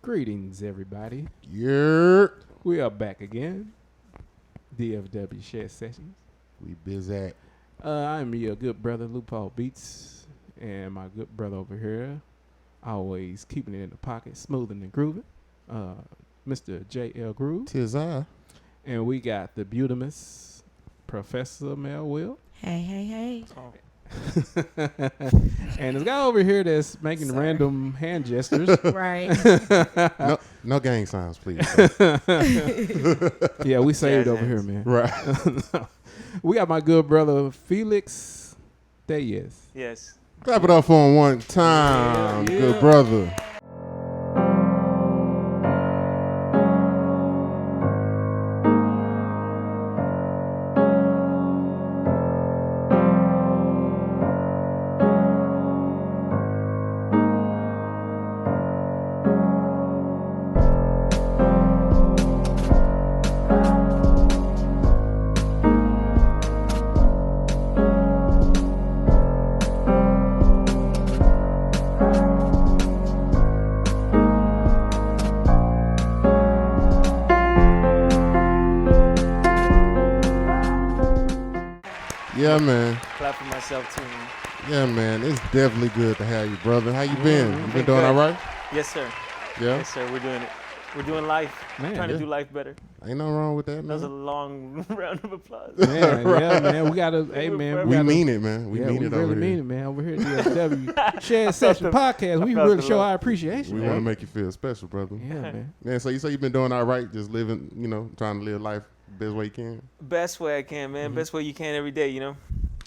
Greetings, everybody. Yeah. We are back again. DFW Shed Sessions. We busy. I'm your good brother, Loophole Beats, and my good brother over here, always keeping it in the pocket, smoothing and grooving, Mr. J Ell Groove. Tis I. And we got the beautimous Professor Mel Will. Hey. Oh. And this guy over here that's making random hand gestures. Right. No gang signs, please. Yeah, we saved over here, man. Right. We got my good brother Felix. Tellez. Yes. Clap it up for him one time, Yeah. good brother. Yeah, man. Clap for myself too, man. Yeah, man. It's definitely good to have you, brother. How you been? You been doing all right? Yes, sir. Yeah. Yes, sir. We're doing it. We're doing life. Man, Trying to yeah. do life better. Ain't nothing wrong with that, That was a man. long round of applause. Man, yeah, man. We gotta, hey, man. We gotta, mean it, man. We mean we it really over mean here. it, man. Over here at DFW Shed Sessions Podcast, we felt really the show love. our appreciation. We man. want to make you feel special, brother. Yeah, man. Man, so you say you've been doing all right, just living, trying to live life the best way you can. Best way I can, man. Mhm. Best way you can every day, you know?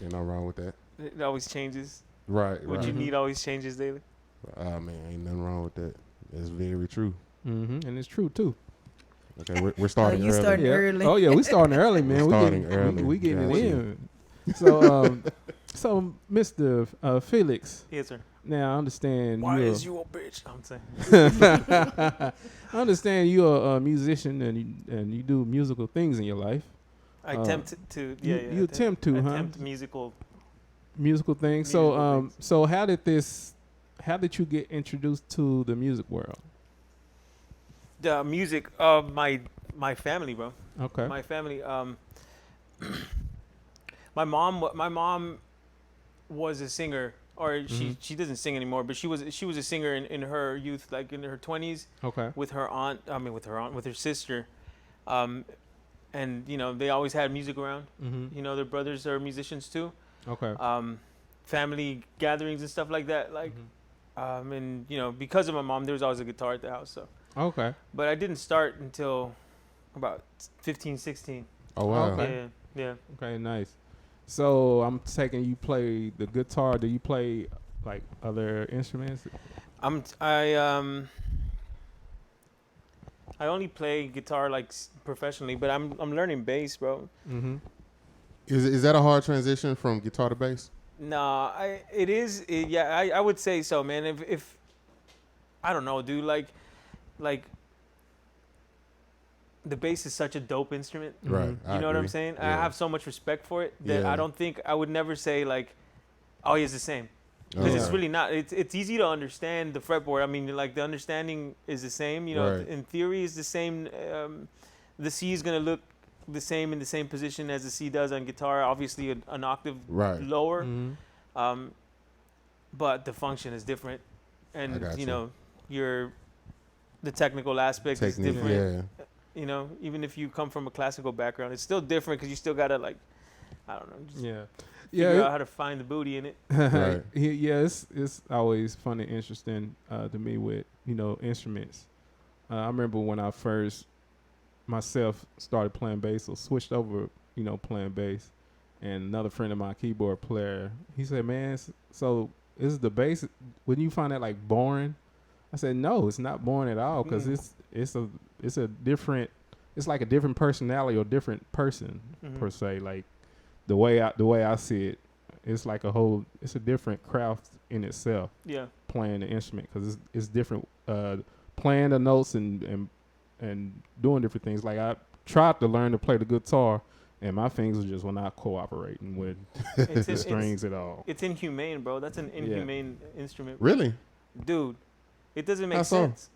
Ain't nothing wrong with that. It always changes. Right, What right. you need always changes daily. Man, ain't nothing wrong with that. That's very true. Mm-hmm. And it's true, too. Okay, we're starting you early. starting Yeah. early. Oh, yeah, we starting early, man. We're starting getting, early. We getting Gotcha. it in. So, Mr. Felix, Yes, sir. now I understand Why you're... is you a bitch? I'm saying. I understand you're a musician and you do musical things in your life. I attempt to. You- Yeah, you attempt to, huh? Attempt musical. Musical things. Musical things. So how did you get introduced to the music world? The music of my family, bro. Okay. My family. My mom was a singer, or she doesn't sing anymore, but she was a singer in her youth, like in her 20s, Okay. with her sister, and they always had music around. Mm-hmm. Their brothers are musicians too. Okay. Family gatherings and stuff like that, Mm-hmm. and because of my mom, there was always a guitar at the house. So, Okay. but I didn't start until about 15, 16. Oh, wow. Okay. Yeah. Okay. Nice. So I'm taking you play the guitar. Do you play like other instruments? I only play guitar like professionally, but I'm learning bass, bro. Mm-hmm. Is that a hard transition from guitar to bass? Nah, I would say so, man. If I don't know, dude, like the bass is such a dope instrument. Right. Mhm. You know what I'm saying? I Yeah. have so much respect for it that Yeah. I don't think I would never say like, oh, it's the same. Because it's Okay. really not. It's easy to understand the fretboard. I mean, like the understanding is the same. Right. In theory, is the same. The C is gonna look the same in the same position as the C does on guitar. Obviously, an octave Right. lower. Mm-hmm. But the function is different, I and got the technical aspect is Technique, different. yeah. Even if you come from a classical background, it's still different because you still gotta like, I don't know, just Yeah. figure out how to find the booty in it. Right. Yeah, it's always fun and interesting to me with instruments. I remember when I first myself started playing bass or switched over, playing bass, and another friend of mine, keyboard player, he said, "Man, so is the bass? Wouldn't you find that like boring?" I said, "No, it's not boring at all because it's a different, it's like a different personality or different person per se. Like the way I see it, it's like it's a different craft in itself. Yeah. Playing the instrument because it's different. Playing the notes and doing different things. Like I tried to learn to play the guitar, and my fingers just were not cooperating with the strings at all. It's inhumane, bro. That's an inhumane instrument. Really? Dude, it doesn't make How so? sense.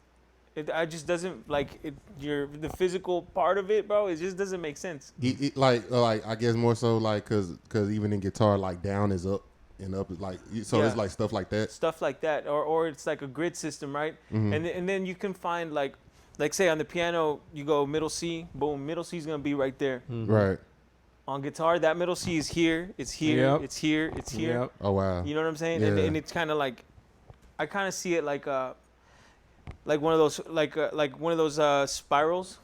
I just doesn't like it. The physical part of it, bro. It just doesn't make sense. Like I guess more so like cause even in guitar, like down is up and up is like, so it's like stuff like that. Stuff like that, or it's like a grid system, right? Mm-hmm. And then you can find like say on the piano you go middle C, boom, middle C is gonna be right there. Mm-hmm. Right. On guitar, that middle C is here, it's here, it's here, it's here. Yep. Oh wow. You know what I'm saying? Yeah. And it's kind of like, I kind of see it like one of those one of those spirals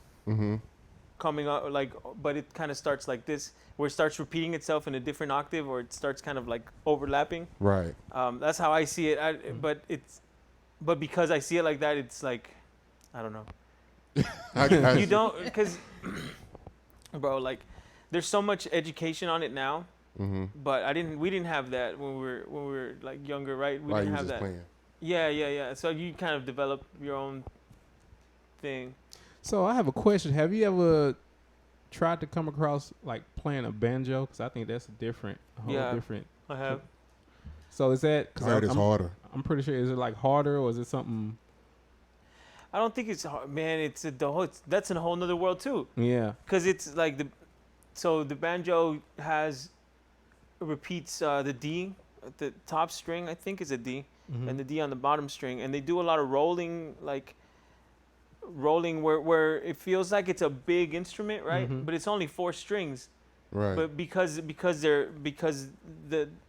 coming up, like, but it kind of starts like this, where it starts repeating itself in a different octave, or it starts kind of like overlapping. Right. That's how I see it. But because I see it like that, it's like, I don't know. You don't, because, bro, like, there's so much education on it now. Mm-hmm. But we didn't have that when we were like younger, right? We didn't have that. Playing. Yeah. So you kind of develop your own thing. So I have a question. Have you ever tried to come across like playing a banjo? Because I think that's a whole different. I have. So is that? Because it's harder. I'm pretty sure. Is it like harder, or is it something? I don't think it's hard, man. That's in a whole nother world too. Yeah. Because it's like the banjo repeats the D, the top string I think is a D, and the D on the bottom string, and they do a lot of rolling where it feels like it's a big instrument, right? But it's only 4 strings. Right. But because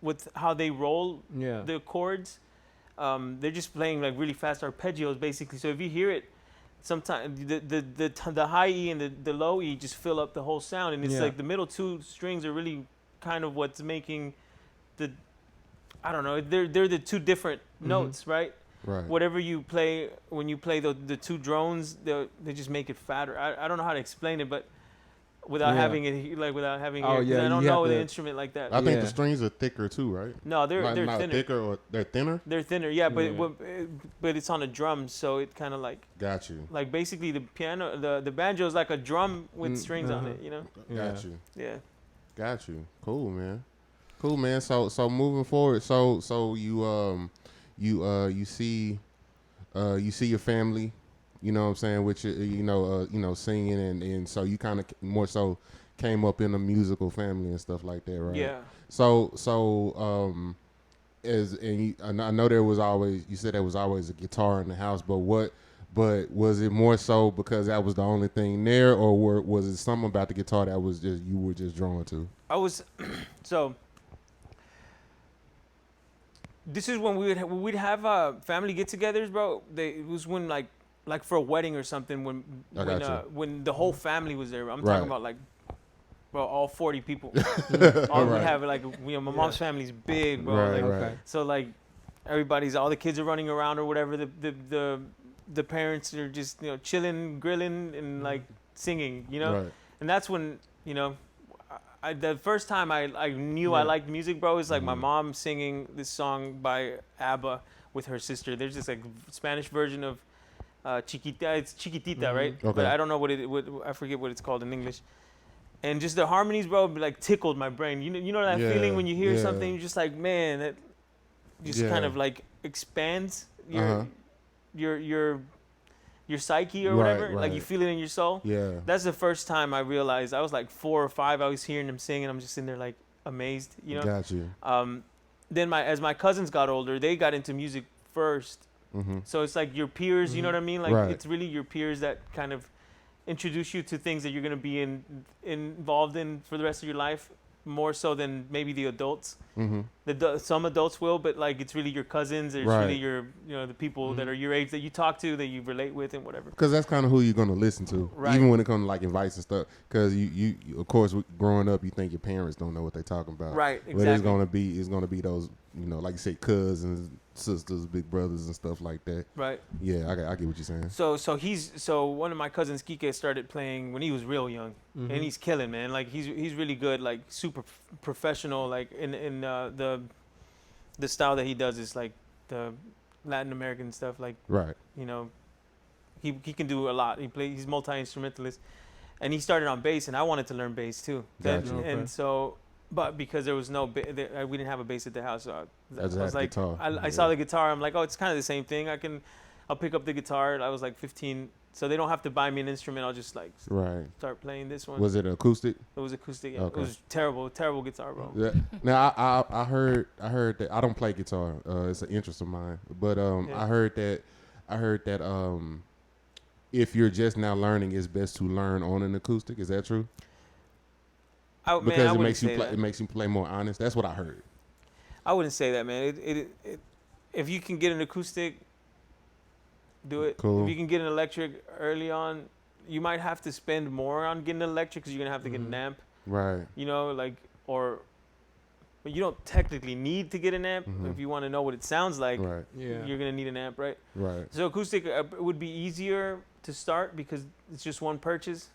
with how they roll the chords, they're just playing like really fast arpeggios basically. So if you hear it, sometimes the high E and the low E just fill up the whole sound, and it's like the middle 2 strings are really kind of what's making I don't know, they're the 2 different notes, right? Right. Whatever you play, when you play the 2 drones, they just make it fatter. I don't know how to explain it, but without having it, like without having it, I don't know the instrument like that. I think the strings are thicker too, right? No, they're not thinner. Thicker, or they're thinner. They're thinner, but it's on a drum, so it kind of like. Got you. Like basically the piano, the banjo is like a drum with strings on it, you know. Got you. Yeah. Got you. Cool, man. So moving forward, so you see your family, you know what I'm saying, which singing, and so you kind of more so came up in a musical family and stuff like that, right? Yeah. So I know there was always, you said there was always a guitar in the house, but was it more so because that was the only thing there, or was it something about the guitar that was just you were just drawn to? I was so. This is when we'd have family get-togethers, bro. It was when like for a wedding or something, when the whole family was there. I'm talking about like, bro, all 40 people. We have like, my mom's family's big, bro. Right. So like all the kids are running around or whatever. The parents are just chilling, grilling, and like singing, Right. And that's when the first time I knew I liked music, bro, is like my mom singing this song by ABBA with her sister. There's this like Spanish version of Chiquita. It's Chiquitita, right? Okay. But I don't know I forget what it's called in English. And just the harmonies, bro, like tickled my brain. You know that feeling when you hear something, you're just like, man, that just kind of like expands your psyche or whatever, like you feel it in your soul. Yeah. That's the first time I realized. I was like 4 or 5. I was hearing them sing, and I'm just sitting there like amazed, Got you. Then as my cousins got older, they got into music first. Mm-hmm. So it's like your peers, you know what I mean? Like it's really your peers that kind of introduce you to things that you're gonna be involved in for the rest of your life, more so than maybe the adults. Mm-hmm. Some adults will, but like it's really your cousins, or it's really your the people that are your age that you talk to, that you relate with, and whatever. Because that's kind of who you're gonna listen to, even when it comes to like advice and stuff. Because you of course growing up, you think your parents don't know what they're talking about, right? Exactly. But it's gonna be those like you say, cousins, sisters, big brothers, and stuff like that. Right. Yeah, I get what you're saying. So one of my cousins, Kike, started playing when he was real young, and he's killing, man. Like he's really good, like super professional, like in the style that he does is like the Latin American stuff, like he can do a lot. He's multi-instrumentalist, and he started on bass, and I wanted to learn bass too. Gotcha. And so. But because there was we didn't have a bass at the house, so I was like, I saw the guitar. I'm like, oh, it's kind of the same thing. I'll pick up the guitar. I was like 15, so they don't have to buy me an instrument. I'll just like start playing this one. Was it acoustic? It was acoustic. Yeah. Okay. It was terrible guitar, bro. Yeah. Now I heard that I don't play guitar. It's an interest of mine, but I heard that if you're just now learning, it's best to learn on an acoustic. Is that true? Because it makes you play more honest. That's what I heard. I wouldn't say that, man. It if you can get an acoustic, do it. Cool. If you can get an electric early on, you might have to spend more on getting an electric because you're gonna have to get an amp. Right. You know, but you don't technically need to get an amp if you want to know what it sounds like. Right. Yeah. You're gonna need an amp, right? Right. So acoustic would be easier to start because it's just one purchase.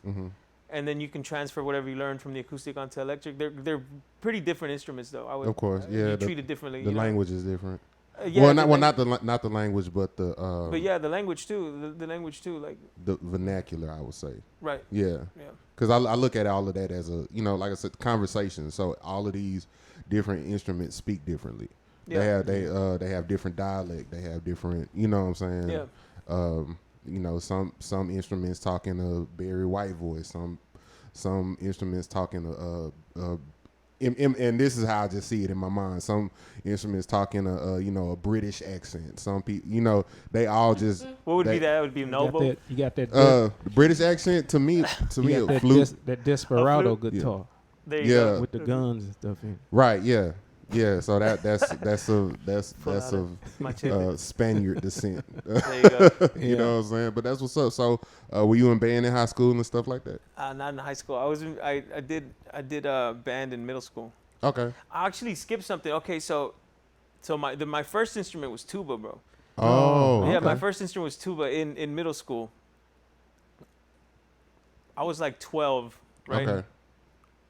And then you can transfer whatever you learn from the acoustic onto electric. They're pretty different instruments, though. Of course, yeah. You treat it differently. The language is different. Yeah, not the language, but the. But yeah, the language too. The language too, like. The vernacular, I would say. Right. Yeah. Yeah. Because I look at all of that as a like I said, conversation. So all of these different instruments speak differently. Yeah. They have different dialect. They have different. You know what I'm saying? Yeah. Some instruments talk in a very white voice. Some instruments talk in and this is how I just see it in my mind. Some instruments talk in a British accent. Some people, they all just. What would be that? It would be an oboe. You got that. The British accent to me, a flute. That desperado guitar. There you go. With the guns and stuff in. Right. Yeah. Yeah, so that's Spaniard descent. There you go. You know what I'm saying? But that's what's up. So, were you in band in high school and stuff like that? Not in high school. I did band in middle school. Okay. I actually skipped something. Okay, so my first instrument was tuba, bro. Oh. Yeah, okay. my first instrument was tuba in middle school. I was like 12, right? Okay.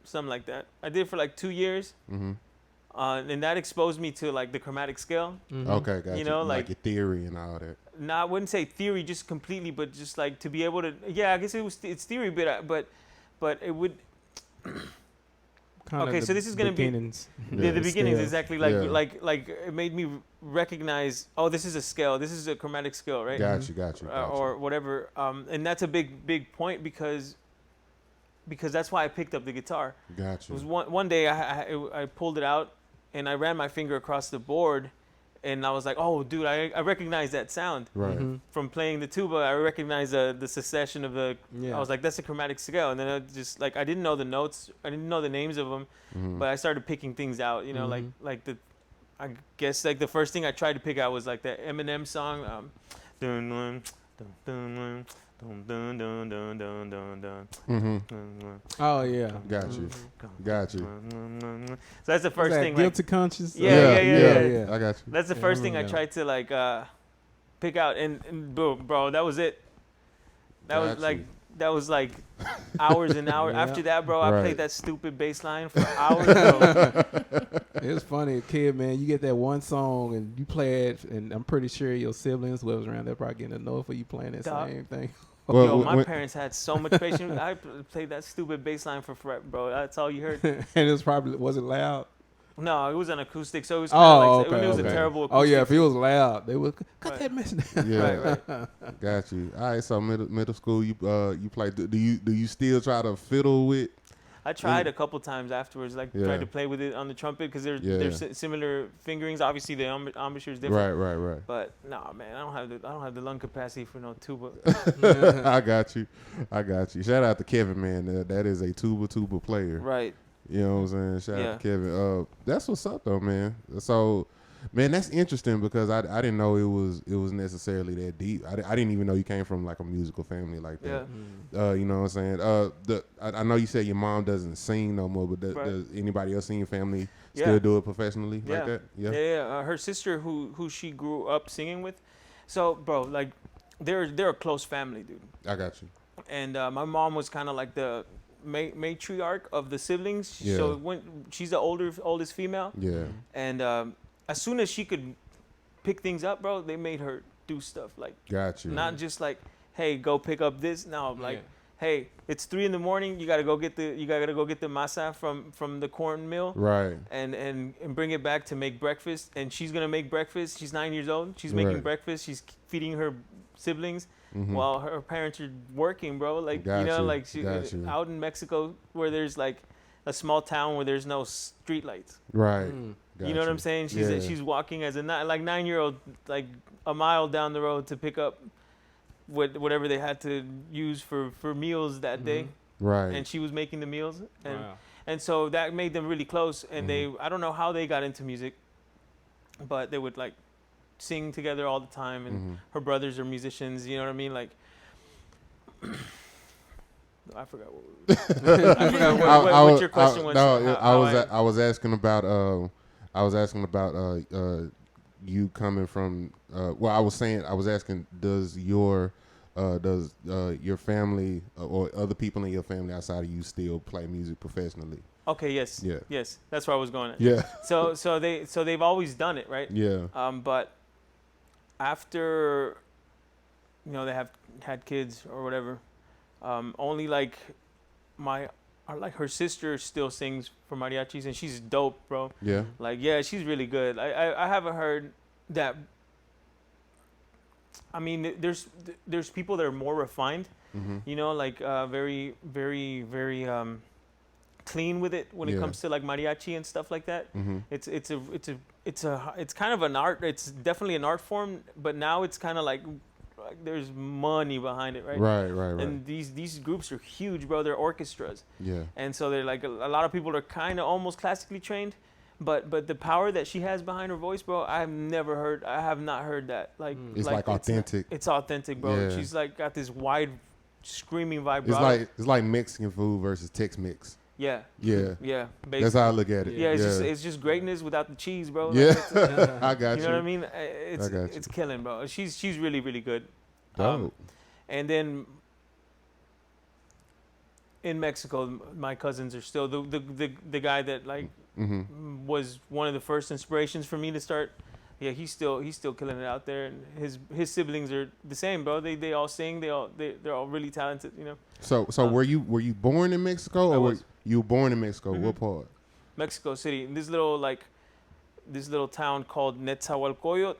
Something like that. I did it for like 2 years. Mm-hmm. And that exposed me to like the chromatic scale. Mm-hmm. Okay, gotcha. You know, like your theory and all that. No, I wouldn't say theory just completely, but just like to be able to. Yeah, I guess it's theory, but it would. Okay, so this is gonna be the beginnings exactly like it made me recognize. Oh, this is a scale. This is a chromatic scale, right? Got you. Or whatever. And that's a big point because that's why I picked up the guitar. Got you. It was one day I pulled it out. And I ran my finger across the board, and I was like, "Oh, dude, I recognize that sound from playing the tuba. I recognize the succession of the." Yeah. I was like, "That's a chromatic scale." And then I just like I didn't know the notes, I didn't know the names of them, but I started picking things out. You know, I guess like the first thing I tried to pick out was like the Eminem song, dun dun dun dun. Dun, dun, dun, dun, dun, dun. Oh yeah, got you. So that's the first thing. Guilty conscience. Yeah. I got you. That's the first thing I tried to like pick out, and bro, that was it. That was like hours and hours. After that, bro, I played that stupid bass line for hours. Bro. It's funny, kid, man. You get that one song and you play it, and I'm pretty sure your siblings, whoever's around, they're probably getting annoyed for you playing that same thing. My parents had so much patience. I played that stupid bass line for forever, bro. That's all you heard. And was it loud? No, it was an acoustic, so it was kind of it was a terrible acoustic. Oh yeah, if it was loud, they would cut that mess down. Yeah, right. Got you. All right, so middle school, you play. Do you still try to fiddle with? I tried a couple times afterwards, tried to play with it on the trumpet because there's similar fingerings. Obviously, the embouchure is different. Right. But no, man, I don't have the lung capacity for no tuba. I got you. Shout out to Kevin, man. That is a tuba player. Right. You know what I'm saying? Shout out to Kevin. That's what's up though, man. So, man, that's interesting because I didn't know it was necessarily that deep. I didn't even know you came from like a musical family like that. Yeah. You know what I'm saying? I know you said your mom doesn't sing no more, but does anybody else in your family still do it professionally like that? Yeah. Her sister who she grew up singing with. So, bro, like they're a close family, dude. I got you. And my mom was kind of like the matriarch of the siblings. Yeah. So she's the oldest female. Yeah. And as soon as she could pick things up, bro, they made her do stuff like. Got you. Not just like, hey, go pick up this. No, like, hey, it's 3 a.m. You gotta go get the masa from the corn mill, Right. and bring it back to make breakfast. And she's gonna make breakfast. She's 9 years old. She's making breakfast. She's feeding her siblings while her parents are working, bro. Like like she out in Mexico where there's like a small town where there's no street lights. Right. You know what I'm saying? She's walking as a 9-year-old like a mile down the road to pick up whatever they had to use for meals that day. Right. And she was making the meals. And so that made them really close. And I don't know how they got into music, but they would like sing together all the time. And her brothers are musicians. You know what I mean? Like, I forgot what your question was. No, I was asking about you coming from. I was asking, does your family or other people in your family outside of you still play music professionally? Okay. Yes. Yeah. Yes. That's where I was going at. Yeah. So they've always done it, right? Yeah. But after, they have had kids or whatever, only like her sister still sings for mariachis, and she's dope, bro. Yeah. Like, yeah, she's really good. I haven't heard that. I mean, there's people that are more refined, like very, very, very clean with it when it comes to like mariachi and stuff like that. It's kind of an art. It's definitely an art form, but now it's kind of like there's money behind it, right? Right. And these groups are huge, bro. They're orchestras. Yeah. And so they're like a lot of people are kind of almost classically trained, but the power that she has behind her voice, bro, I have not heard that. Like it's like authentic. It's authentic, bro. Yeah. She's like got this wide, screaming vibrato. It's like Mexican food versus Tex-Mex. Yeah. Basically. That's how I look at it. Yeah, it's just greatness without the cheese, bro. Yeah, I got you. You know what I mean? It's killing, bro. She's really, really good. Dope. And then in Mexico, my cousins are still the guy that like was one of the first inspirations for me to start. Yeah, he's still killing it out there, and his siblings are the same, bro. They all sing. They're all really talented, So were you born in Mexico, or you were born in Mexico? What part? Mexico City. This little town called Netzahualcoyot.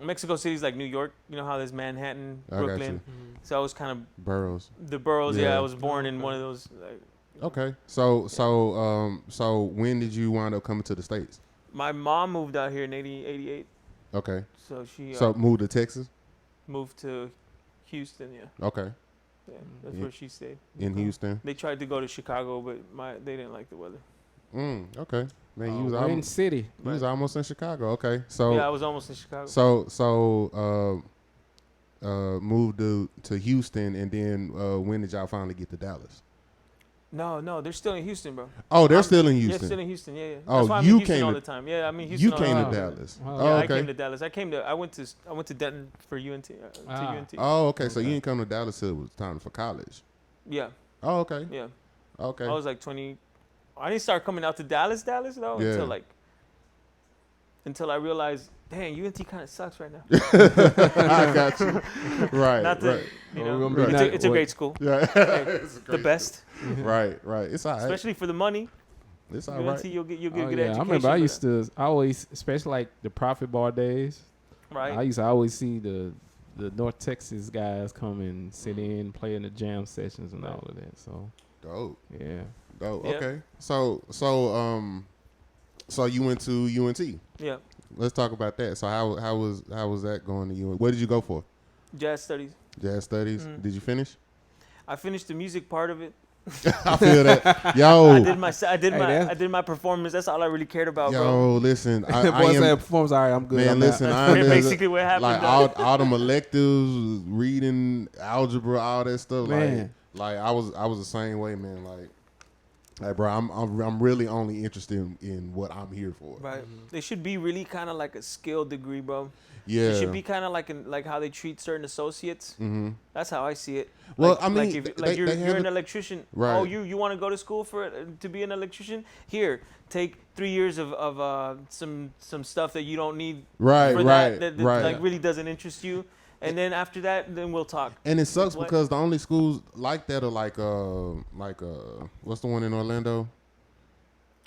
Mexico City is like New York. You know how there's Manhattan, Brooklyn. So I was kind of boroughs. The boroughs. Yeah, I was born in one of those. Okay. So when did you wind up coming to the States? My mom moved out here in 88. Okay. So she moved to Texas? Moved to Houston, yeah. Okay. Yeah, that's where she stayed. In Houston? They tried to go to Chicago, but they didn't like the weather. Okay. Man, you was in city. You was almost in Chicago. Okay. So yeah, I was almost in Chicago. So moved to Houston, and then when did y'all finally get to Dallas? No, they're still in Houston, bro. Oh, they're still in Houston. They're still in Houston, yeah. Oh, that's why I'm you in Houston came all to, the time. Yeah, I mean Houston. You came to Dallas. Yeah, okay. I came to Dallas. I went to Denton for UNT. UNT. Oh, okay. So you didn't come to Dallas till it was time for college. Yeah. Oh, okay. Yeah. Okay. I was like 20. I didn't start coming out to Dallas though until I realized, dang, UNT kind of sucks right now. I got you. Right. Not that, right. It's a great school. Yeah. It's the best. Right. It's all right. Especially for the money. It's all UNT, right. you'll get good education. I remember I used to always, especially like the Profit Bar days. Right. I used to always see the North Texas guys come and sit in, play in the jam sessions and all of that. So dope. Yeah. Dope. Yeah. Okay. So you went to UNT. Yeah. Let's talk about that. So how was that going to UNT? What did you go for? Jazz studies. Jazz studies. Did you finish? I finished the music part of it. I feel that. Yo. I did my performance. That's all I really cared about, bro. Yo, listen. I am performance. All right, I'm good. Man, listen. I'm basically what happened. Like all them electives, reading, algebra, all that stuff. Man. Like I was the same way, man. Like, bro, I'm really only interested in what I'm here for. Right. They should be really kind of like a skill degree, bro. Yeah. It should be kind of like how they treat certain associates. That's how I see it. Well, like, I mean, you're an electrician. Right. Oh, you want to go to school to be an electrician? Here, take 3 years of some stuff that you don't need. Right. For Right. That right. like really doesn't interest you. And then after that, then we'll talk. And it sucks What? because the only schools like that are like what's the one in Orlando?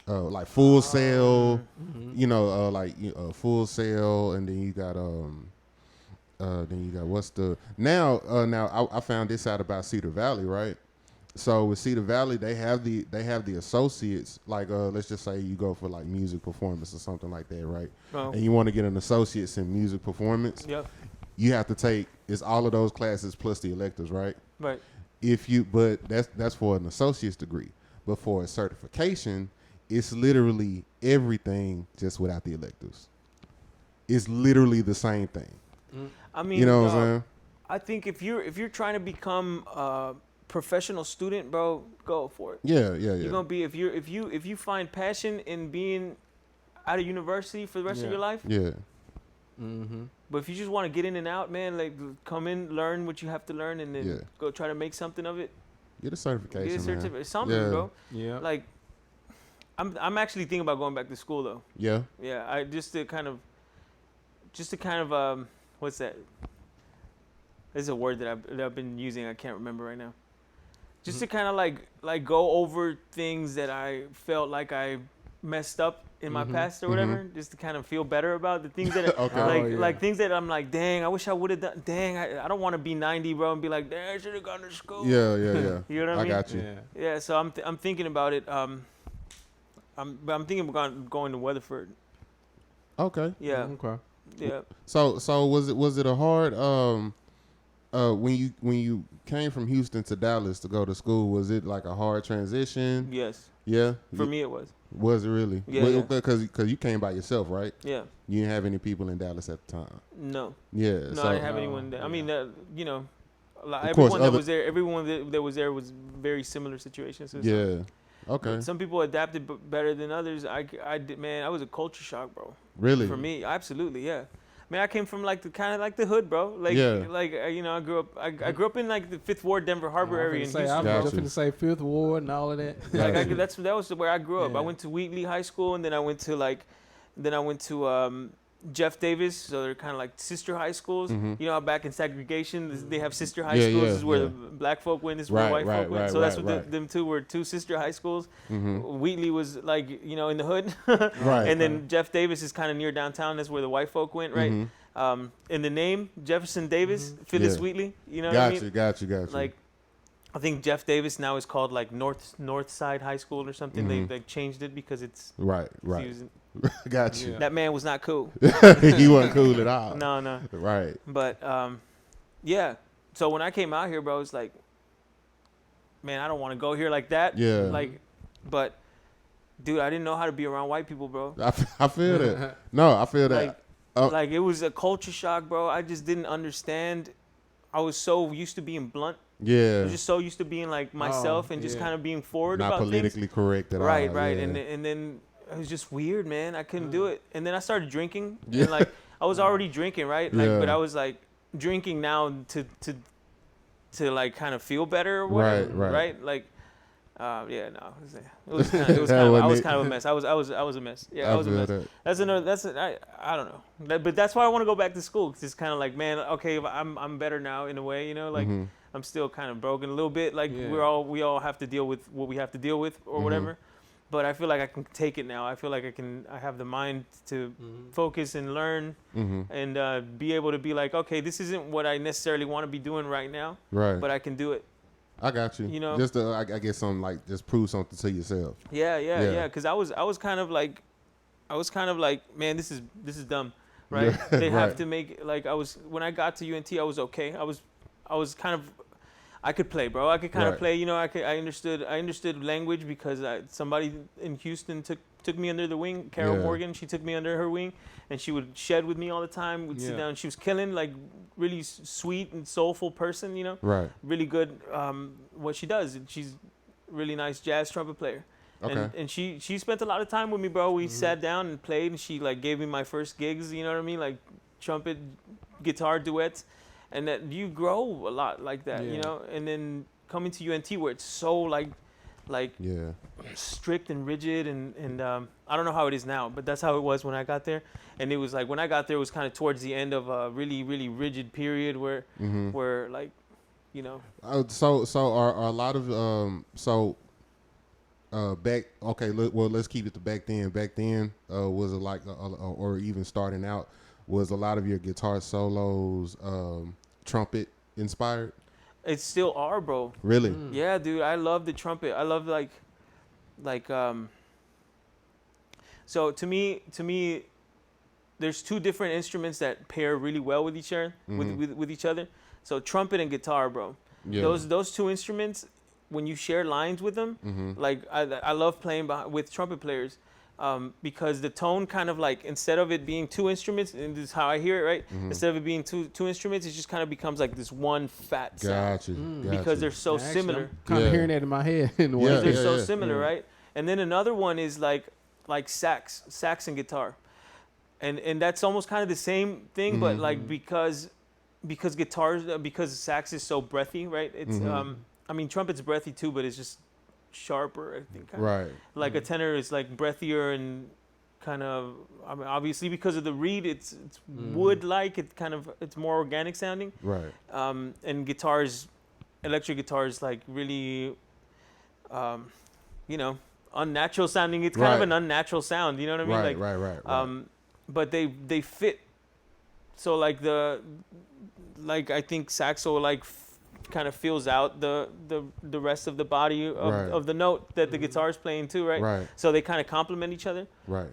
Like Full Sail, Full Sail, and then you got what's the now I found this out about Cedar Valley, right? So with Cedar Valley, they have the associates, like let's just say you go for like music performance or something like that, right? Oh. And you want to get an associate's in music performance. Yep. You have to take all of those classes plus the electives, right? Right. But that's for an associate's degree. But for a certification, it's literally everything just without the electives. It's literally the same thing. I mean, You know what I'm saying? I think if you're trying to become a professional student, bro, go for it. Yeah. You're gonna be if you find passion in being out of university for the rest of your life. Yeah. Mm-hmm. But if you just want to get in and out, man, like come in, learn what you have to learn, and then go try to make something of it. Get a certification. Get a certificate, something, Yeah. bro. Yeah. Like, I'm actually thinking about going back to school though. Yeah. Yeah, I just to kind of what's that? This is a word that I've been using. I can't remember right now. Just to kind of like go over things that I felt like I messed up in my past or whatever, just to kind of feel better about the things that like things that I'm like, dang, I wish I would have done. Dang, I don't want to be 90, bro, and be like, dang, I should have gone to school. Yeah. You know what I mean? I got you. Yeah. So I'm thinking about it. I'm thinking about going to Weatherford. Okay. Yeah. Okay. Yeah. So was it a hard when you came from Houston to Dallas to go to school? Was it like a hard transition? Yes. Yeah. For me, it was. Was it really? Yeah. Because you came by yourself, right? Yeah. You didn't have any people in Dallas at the time. No. Yeah. No, so, I didn't have anyone there. I mean, Of course, everyone that was there was very similar situations. So yeah. Okay. some people adapted better than others. I did, man. I was a culture shock, bro. Really? For me, absolutely, yeah. I mean, I came from like the kind of like the hood, bro. Like, I grew up. I grew up in like the 5th Ward, Denver Harbor area in Houston. I was just going to say 5th Ward and all of that. That was where I grew up. Yeah. I went to Wheatley High School, and then I went to Jeff Davis. So they're kind of like sister high schools. You know how back in segregation they have sister high schools. This is where the black folk went. This is where the white folk went. So that's what them two were, two sister high schools. Wheatley was like in the hood, and then Jeff Davis is kind of near downtown. That's where the white folk went, right? In the name Jefferson Davis, Phyllis Wheatley. You know what I mean? Got you. Like, I think Jeff Davis now is called like North Side High School or something. They changed it because it's right. Got you. That man was not cool. He wasn't cool at all. No. Right. But yeah. So when I came out here, bro, it's like, man, I don't want to go here like that. Yeah. Like, but dude, I didn't know how to be around white people, bro. I feel that. No, I feel that. Like it was a culture shock, bro. I just didn't understand. I was so used to being blunt. Yeah. I was just so used to being like myself and just kind of being forward not about politically things. correct at all. Right. Yeah. And then it was just weird, man. I couldn't do it. And then I started drinking. Yeah. And like I was already drinking, right? Like, but I was like drinking now to like kind of feel better or whatever. Right. Like, it was kind of I was kind of a mess. I was a mess. Yeah, I was a mess. I don't know. But that's why I want to go back to school. 'Cause it's kind of like, man, okay, I'm better now in a way, like I'm still kind of broken a little bit. Like we all have to deal with what we have to deal with or whatever. But I feel like I can take it now. I feel like I have the mind to focus and learn and be able to be like, okay, this isn't what I necessarily want to be doing right now. Right. But I can do it. I got you. Just to, I guess something like just prove something to yourself. Yeah. Because I was kind of like, man, this is dumb, right? They have to make like when I got to UNT, I was okay. I was kind of. I could play, bro. I could kind of play. I understood language because somebody in Houston took me under the wing. Carol Morgan, she took me under her wing, and she would shed with me all the time. Would sit down. She was killing, like really sweet and soulful person. Right. Really good. What she does, and she's really nice jazz trumpet player. Okay. And she spent a lot of time with me, bro. We sat down and played, and she like gave me my first gigs. You know what I mean? Like trumpet, guitar duets. And that you grow a lot like that, and then coming to UNT where it's so like like strict and rigid, and I don't know how it is now, but that's how it was when I got there. And it was like when I got there, it was kind of towards the end of a really, really rigid period where like, you know. So are a lot of back. Okay, let's keep it to back then. Back then, was it like or even starting out, was a lot of your guitar solos trumpet inspired? It still are, bro. Really? Yeah, dude. I love the trumpet. I love like. So to me, there's two different instruments that pair really well with each other. With each other. So trumpet and guitar, bro. Yeah. Those two instruments, when you share lines with them, like I love playing with trumpet players. Because the tone kind of like, instead of it being two instruments, and this is how I hear it, right? Instead of it being two instruments, it just kind of becomes like this one fat sound. Because they're so similar. I'm kind of hearing that in my head. Because they're so similar, right? And then another one is like sax and guitar. And that's almost kind of the same thing, but like because sax is so breathy, right? It's I mean, trumpet's breathy too, but it's just sharper, I think. Right. Like a tenor is like breathier and kind of, I mean, obviously because of the reed, it's wood-like. It's more organic sounding. Right. And electric guitars, like really, you know, unnatural sounding. It's kind of an unnatural sound. You know what I mean? Right. But they fit. So like I think saxo like kind of fills out the rest of the body of the note that the guitar is playing too, right? Right. So they kind of complement each other. Right.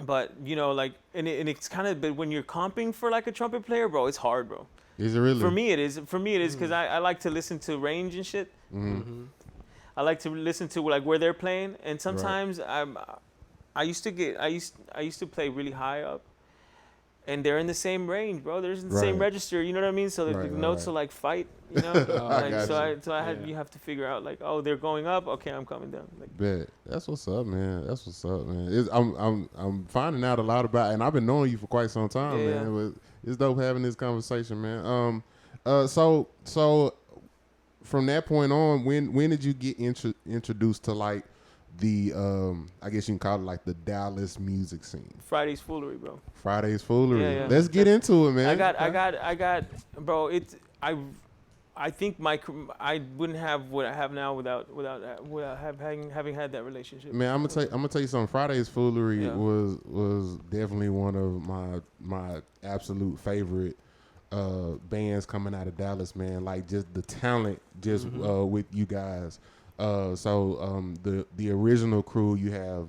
But you know, like, and it's kind of, but when you're comping for like a trumpet player, bro, it's hard, bro. Is it really? For me, it is because I like to listen to range and shit. I like to listen to like where they're playing, and sometimes I used to play really high up. And they're in the same range, bro. They're in the same register. You know what I mean? So the notes will like fight. You know. You have to figure out like, oh, they're going up. Okay, I'm coming down. Like, bet. That's what's up, man. I'm finding out a lot about, and I've been knowing you for quite some time, man. It's dope having this conversation, man. So from that point on, when did you get introduced to like the I guess you can call it like the Dallas music scene? Friday's Foolery, bro. Friday's Foolery. Yeah. Let's get into it, man. I got, bro. I think I wouldn't have what I have now without having had that relationship. Man, I'm gonna tell you something. Friday's Foolery was definitely one of my absolute favorite bands coming out of Dallas, man. Like just the talent, with you guys. The original crew, you have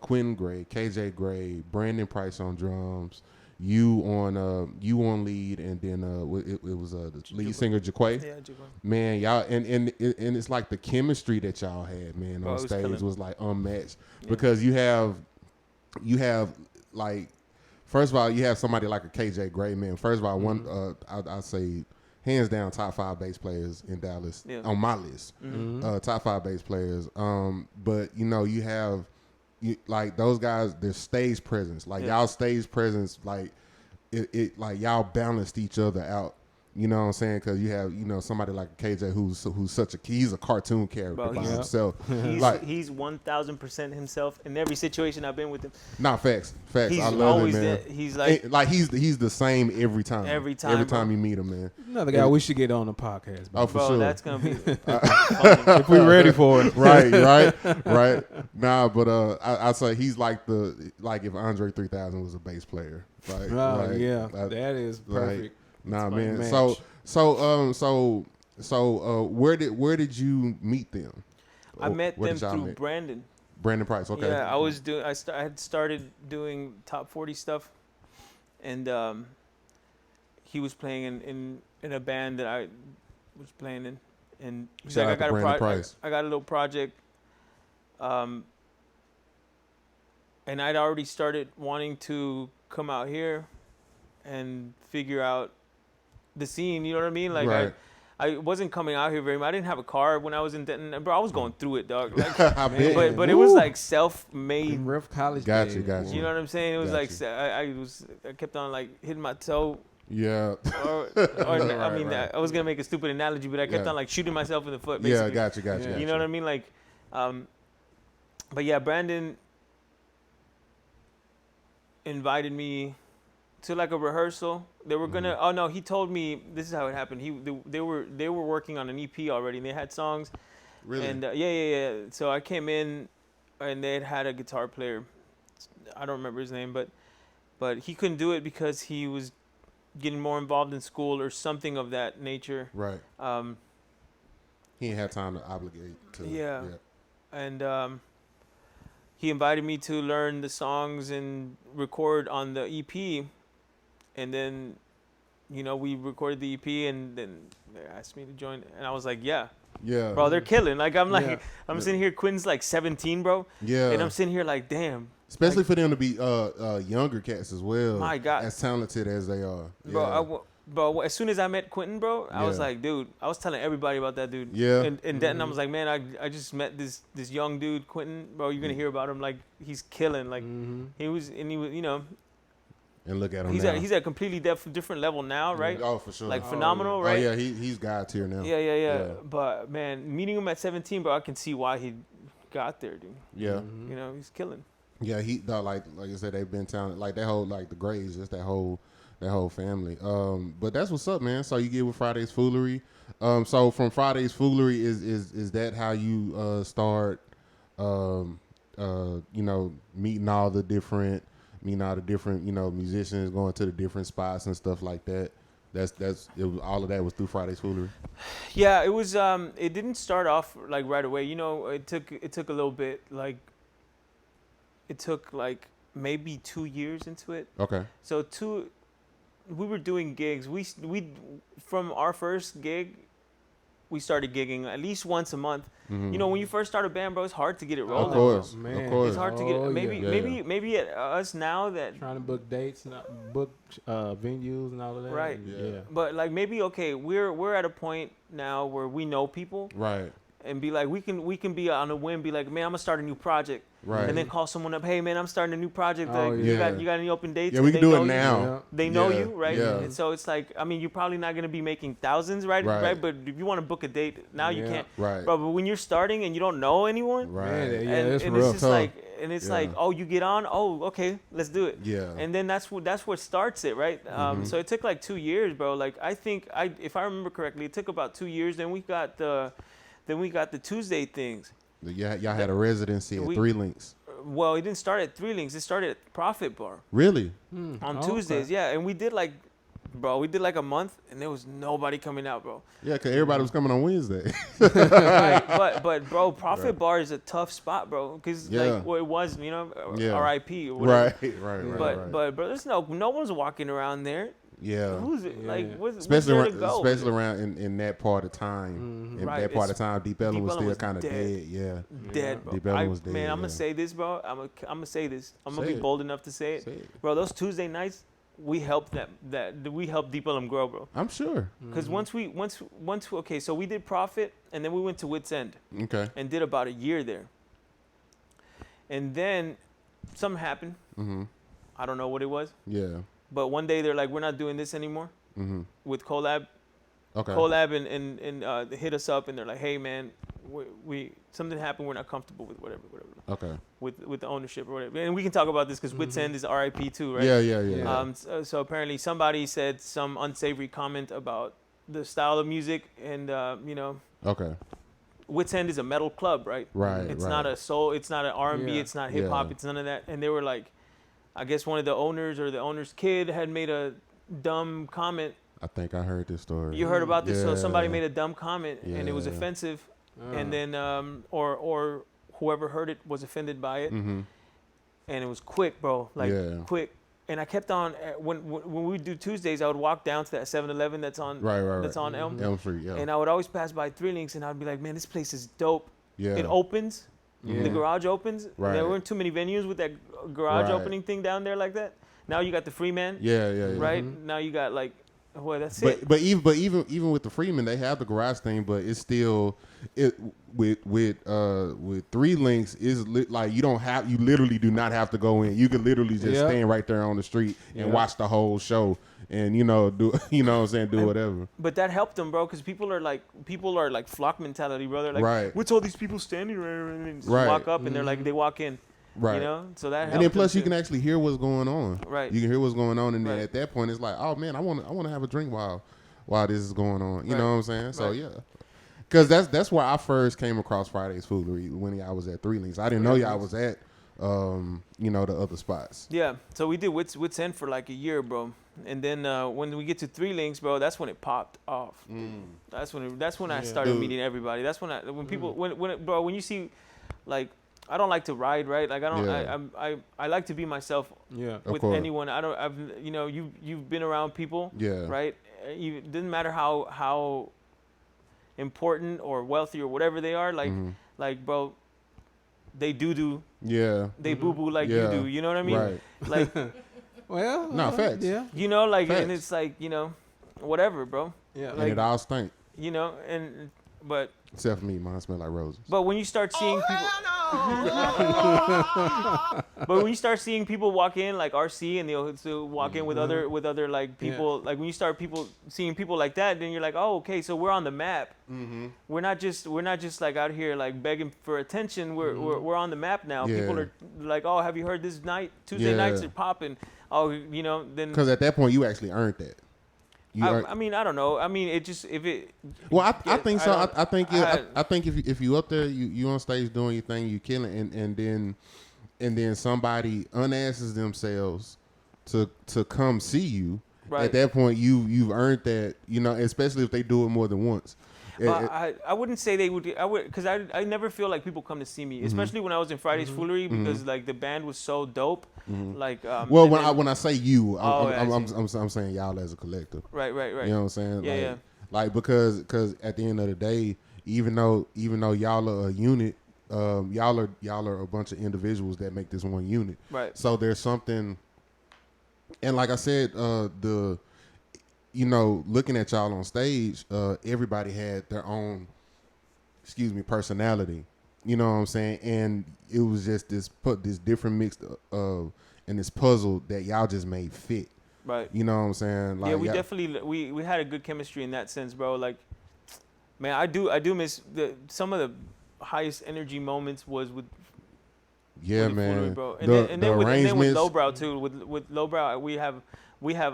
Quentin Gray, KJ Gray, Brandon Price on drums, you on lead, and then it was the lead singer Jaquay. Yeah, Jaquay. Man, y'all and it's like the chemistry that y'all had, man, on stage was like unmatched because you have like, first of all, you have somebody like a KJ Gray, man. First of all, I'd say hands down top 5 bass players in Dallas on my list. Top 5 bass players. But you know, you have like those guys, their stage presence, like y'all stage presence, like it like y'all balanced each other out. You know what I'm saying? Because you have, you know, somebody like KJ who's he's a cartoon character by himself. He's 1,000% himself in every situation I've been with him. Facts. He's I love it, man. There. He's like he's the same every time. Every time you meet him, man. Another guy we should get on the podcast. Bro. Oh, for sure. That's gonna be if we're ready for it. Right. Nah, but I say he's like if Andre 3000 was a bass player. Right. That is perfect. Nah, man. Match. So where did you meet them? I met them through Brandon. Brandon Price. Okay. Yeah, I had started doing top 40 stuff, and he was playing in a band that I was playing in, and he's like, I got a little project, and I'd already started wanting to come out here and figure out the scene, you know what I mean? Like, right. I wasn't coming out here very much. I didn't have a car when I was in Denton. Bro, I was going through it, dog. Like, but it was like self-made. Rough college. Got you. You know what I'm saying? It was I kept on like hitting my toe Yeah. Or I mean, I was gonna make a stupid analogy, but I kept on like shooting myself in the foot. Basically. Yeah, gotcha. Yeah. You know what I mean? Like, but yeah, Brandon invited me to like a rehearsal. They were gonna. Oh no, he told me this is how it happened. They were working on an EP already, and they had songs. Really? And yeah. So I came in, and they had a guitar player. I don't remember his name, but he couldn't do it because he was getting more involved in school or something of that nature. Right. He ain't had time to obligate to. Yeah. And he invited me to learn the songs and record on the EP, and then, we recorded the EP, and then they asked me to join, and I was like, yeah. Yeah. Bro, they're killing. Like, I'm like, Yeah. I'm sitting here, Quinn's like 17, bro. Yeah. And I'm sitting here like, damn. Especially like, for them to be younger cats as well. My God. As talented as they are. Yeah. Bro, as soon as I met Quentin, bro, I was Yeah. like, dude, I was telling everybody about that dude. Yeah. And Denton, I was like, man, I just met this young dude, Quentin, bro. You're gonna hear about him. Like, he's killing. Like, he was, And look at him he's now. at a completely different level now, right? Oh, for sure. Like phenomenal, Oh, right? yeah, he's God tier now. Yeah. But man, meeting him at 17, bro, I can see why he got there, dude. Yeah. He's killing. Yeah, like I said, they've been talented. Like that whole, like the Grays, just that whole family. But that's what's up, man. So you get with Friday's Foolery. So from Friday's Foolery, is that how you start? Meeting all the different musicians, going to the different spots and stuff like that. All of that was through Friday's Foolery. Yeah, it was. It didn't start off like right away. It took a little bit. Like, it took like maybe 2 years into it. Okay. So we were doing gigs. We from our first gig, we started gigging at least once a month. Mm-hmm. When you first start a band, bro, it's hard to get it rolling. Of course, man. of course. It's hard to get it. Maybe at us now that Trying to book dates and book venues and all of that. Right. Yeah. But like maybe okay, we're at a point now where we know people, Right. and be like we can be on a whim, be like, man, I'm gonna start a new project, Right. and then call someone up, hey man, I'm starting a new project. Oh, Like, yeah. you got any open dates? Yeah, we And can they do know it you. now. They know Yeah, you, right? yeah. And so it's like, I mean, you're probably not gonna be making thousands, right? Right. But if you want to book a date now, you Yeah. can't. Right. But when you're starting and you don't know anyone, Right. Man, yeah, and it's it's rough. just Tough. like, and it's Yeah. like, oh, you get on, oh, okay, let's do it. Yeah. And then that's what starts it, right? So it took like 2 years, bro. Like I think if I remember correctly, it took about 2 years. Then we got the Tuesday things. Y'all had a residency at 3 Links. Well, it didn't start at 3 Links. It started at Profit Bar Really? on Okay. Tuesdays. Yeah, and we did like a month, and there was nobody coming out, bro. Yeah, because everybody was coming on Wednesday. Right, but bro, Profit Bar is a tough spot, bro, because Yeah. like it was, Yeah. R.I.P. or whatever. Right. But bro, there's no one's walking around there. Yeah. Who's it? Yeah. Like, what's Especially there around, to go? especially around in that part of time. In Right, that part of it's- time, Deep Ellum Deep was Ellum still was kind of dead. dead. Yeah. Dead, bro. Deep Ellum was dead, Man, I'm yeah. gonna say this, bro. I'm gonna say this. I'm gonna Say be it. bold enough to say it, Say it. bro. Those Tuesday nights, we helped we helped Deep Ellum grow, bro. I'm sure. Because once okay, so we did Profit, and then we went to Wits End Okay. and did about a year there. And then something happened. Mm-hmm. I don't know what it was, Yeah. but one day they're like, we're not doing this anymore Mm-hmm. with Collab. Okay. Collab and they hit us up and they're like, hey man, we something happened. We're not comfortable with whatever. Okay. With the ownership or whatever. And we can talk about this because Wits End is RIP too, right? Yeah. So apparently somebody said some unsavory comment about the style of music, and Okay. Wits End is a metal club, right? Right. It's right. not a soul, it's not an R&B, Yeah. it's not hip hop, Yeah. it's none of that. And they were like, I guess one of the owners or the owner's kid had made a dumb comment. I think I heard this story. You heard about this? So somebody Yeah. made a dumb comment and it was Yeah. offensive, Uh, and then or whoever heard it was offended by it. Mm-hmm. And it was quick, bro. Like Yeah. quick. And I kept on when we do Tuesdays, I would walk down to that 7-Eleven that's on Right. that's on Elm, Elm Street. Yeah. and I would always pass by 3 Links, and I'd be like, man, this place is dope. Yeah. It opens, Yeah. the garage opens. Right. There weren't too many venues with that garage Right. opening thing down there like that. Now you got the Freeman, Yeah. right? Mhm. Now you got like Well, that's it. But even with the Freeman, they have the garage thing, but it's still with 3 links is like you literally do not have to go in. You can literally just stand right there on the street and watch the whole show, and do what I'm saying, do whatever. But that helped them, bro, because people are like flock mentality, bro. They're like, right. What's all these people standing around and just right. walk up and they're like, they walk in. Right. So that helps. And then plus you can actually hear what's going on. Right. You can hear what's going on, and then right. at that point it's like, oh man, I want to have a drink while this is going on. You know what I'm saying? So yeah. Because that's where I first came across Friday's Foolery, when I was at 3 Links. I didn't know y'all was at the other spots. Yeah. So we did Wits End for like a year, bro. And then when we get to 3 Links, bro, that's when it popped off. That's when I started meeting everybody. That's when people when you see, like, I don't like to ride, right? Like I like to be myself with anyone. You've been around people, right? It doesn't matter how important or wealthy or whatever they are, like bro, they do they boo like you do, you know what I mean? Right. Like facts. Yeah. Like facts. And it's like, whatever, bro. Yeah. Like, and it all stink. But except for me, mine smell like roses. But when you start seeing people but when you start seeing people walk in like RC and they'll walk in with other like people, like when you start seeing people like that, then you're like, oh, okay, so we're on the map. We're not just like out here like begging for attention. We're on the map now. People are like, oh, have you heard this night? Tuesday nights are popping. Oh, then because at that point you actually earned that. I mean, I don't know. I mean, it just if it. Well, I think so. I think if you up there, you on stage doing your thing, you killing, and then somebody unaskes themselves to come see you. Right. At that point, you've earned that. Especially if they do it more than once. I wouldn't say they would. I would, because I never feel like people come to see me, especially when I was in Friday's Foolery, because like the band was so dope. Like well, when I say you, I'm saying y'all as a collective. Right. You know what I'm saying? Yeah. Like because at the end of the day, even though y'all are a unit, y'all are a bunch of individuals that make this one unit. Right. So there's something, and like I said, looking at y'all on stage, everybody had their own, personality. You know what I'm saying? And it was just this different mix of and this puzzle that y'all just made fit. Right. You know what I'm saying? Like, yeah, we definitely we had a good chemistry in that sense, bro. Like, man, I do miss some of the highest energy moments was with. Yeah, man. Foolery, bro. And then with Lowbrow too. With Lowbrow, we have.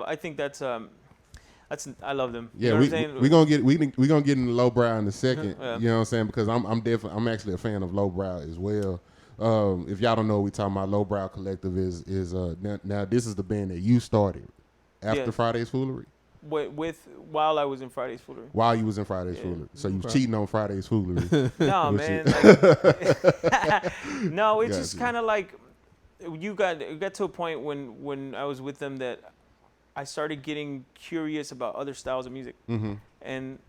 I think that's. I love them. Yeah, you know we're gonna get into Lowbrow in a second. Yeah. You know what I'm saying? Because I'm actually a fan of Lowbrow as well. If y'all don't know what we talking about, Lowbrow Collective is now this is the band that you started after Friday's Foolery. While I was in Friday's Foolery. While you was in Friday's Foolery, so you was cheating on Friday's Foolery. No, man. No, it's just kind of like you got to a point when I was with them that I started getting curious about other styles of music, and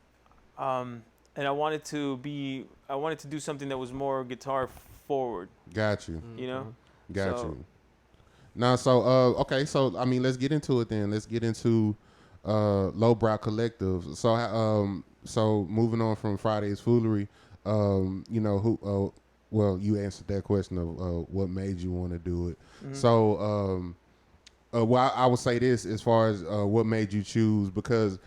I wanted to do something that was more guitar forward. Got you. You know. Got you. Now, so okay, so I mean, let's get into it then. Let's get into Lowbrow Collective. So moving on from Friday's Foolery, who? Well, you answered that question of what made you want to do it. So. Well, I would say this as far as what made you choose, because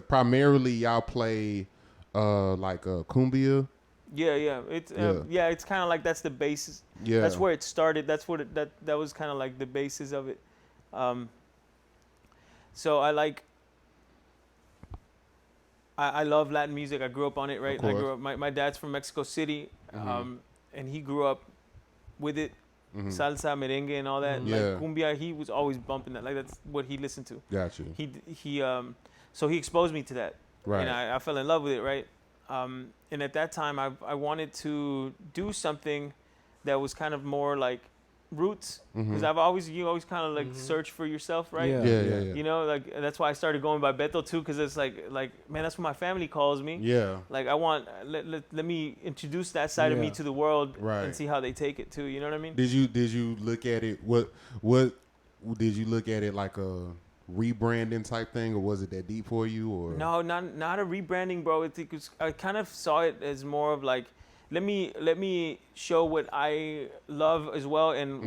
primarily y'all play like cumbia. Yeah. It's it's kind of like that's the basis. Yeah, that's where it started. That's what that was kind of like the basis of it. So I love Latin music. I grew up on it, right? I grew up. My dad's from Mexico City, and he grew up with it. Salsa, merengue, and all that. Like cumbia, he was always bumping that. Like that's what he listened to. Got you. So he exposed me to that. Right. And I fell in love with it, right? And at that time, I wanted to do something that was kind of more like roots, because you always kind of like search for yourself, right? Yeah. You know, like that's why I started going by Beto too, because it's like man, that's what my family calls me. Yeah. Like I want let me introduce that side of me to the world, and see how they take it too. You know what I mean? Did you look at it? What did you look at it like rebranding type thing, or was it that deep for you? Or No, not a rebranding, bro. I kind of saw it as more of like, let me show what I love as well, and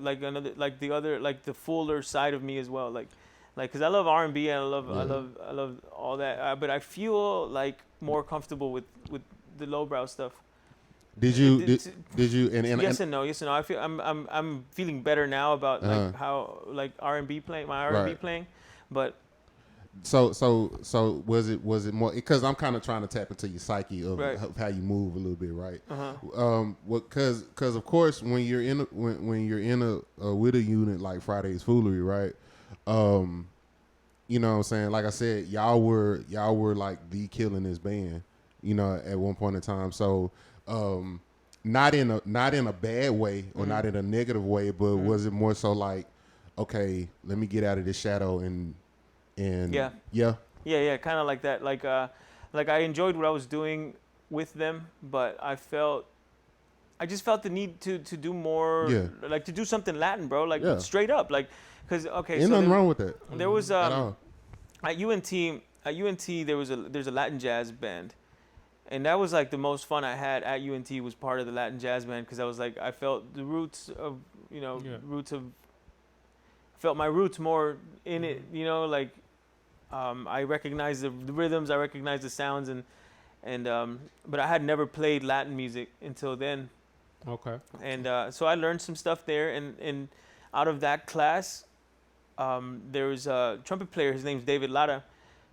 like the fuller side of me as well, like because I love R&B and I love all that, but I feel like more comfortable with the lowbrow stuff. Did you and yes and no. I feel I'm feeling better now about like how like R&B playing, my R&B playing, but so was it more, because I'm kind of trying to tap into your psyche of how you move a little bit, right? Because of course when you're in a with a unit like Friday's Foolery, right? You know what I'm saying? Like I said, y'all were like the Killing band, you know, at one point in time. So not in a bad way or not in a negative way, but was it more so like, okay, let me get out of this shadow and kind of like that. Like I enjoyed what I was doing with them, but I just felt the need to do more, like to do something Latin, bro, like straight up, like, because ain't nothing wrong with that. There was at UNT there's a Latin jazz band, and that was like the most fun I had at UNT, was part of the Latin jazz band, because I was like, I felt the roots of felt my roots more in it, you know, like I recognized the rhythms, I recognized the sounds, and but I had never played Latin music until then. Okay. And so I learned some stuff there, and out of that class, there was a trumpet player. His name's David Lara.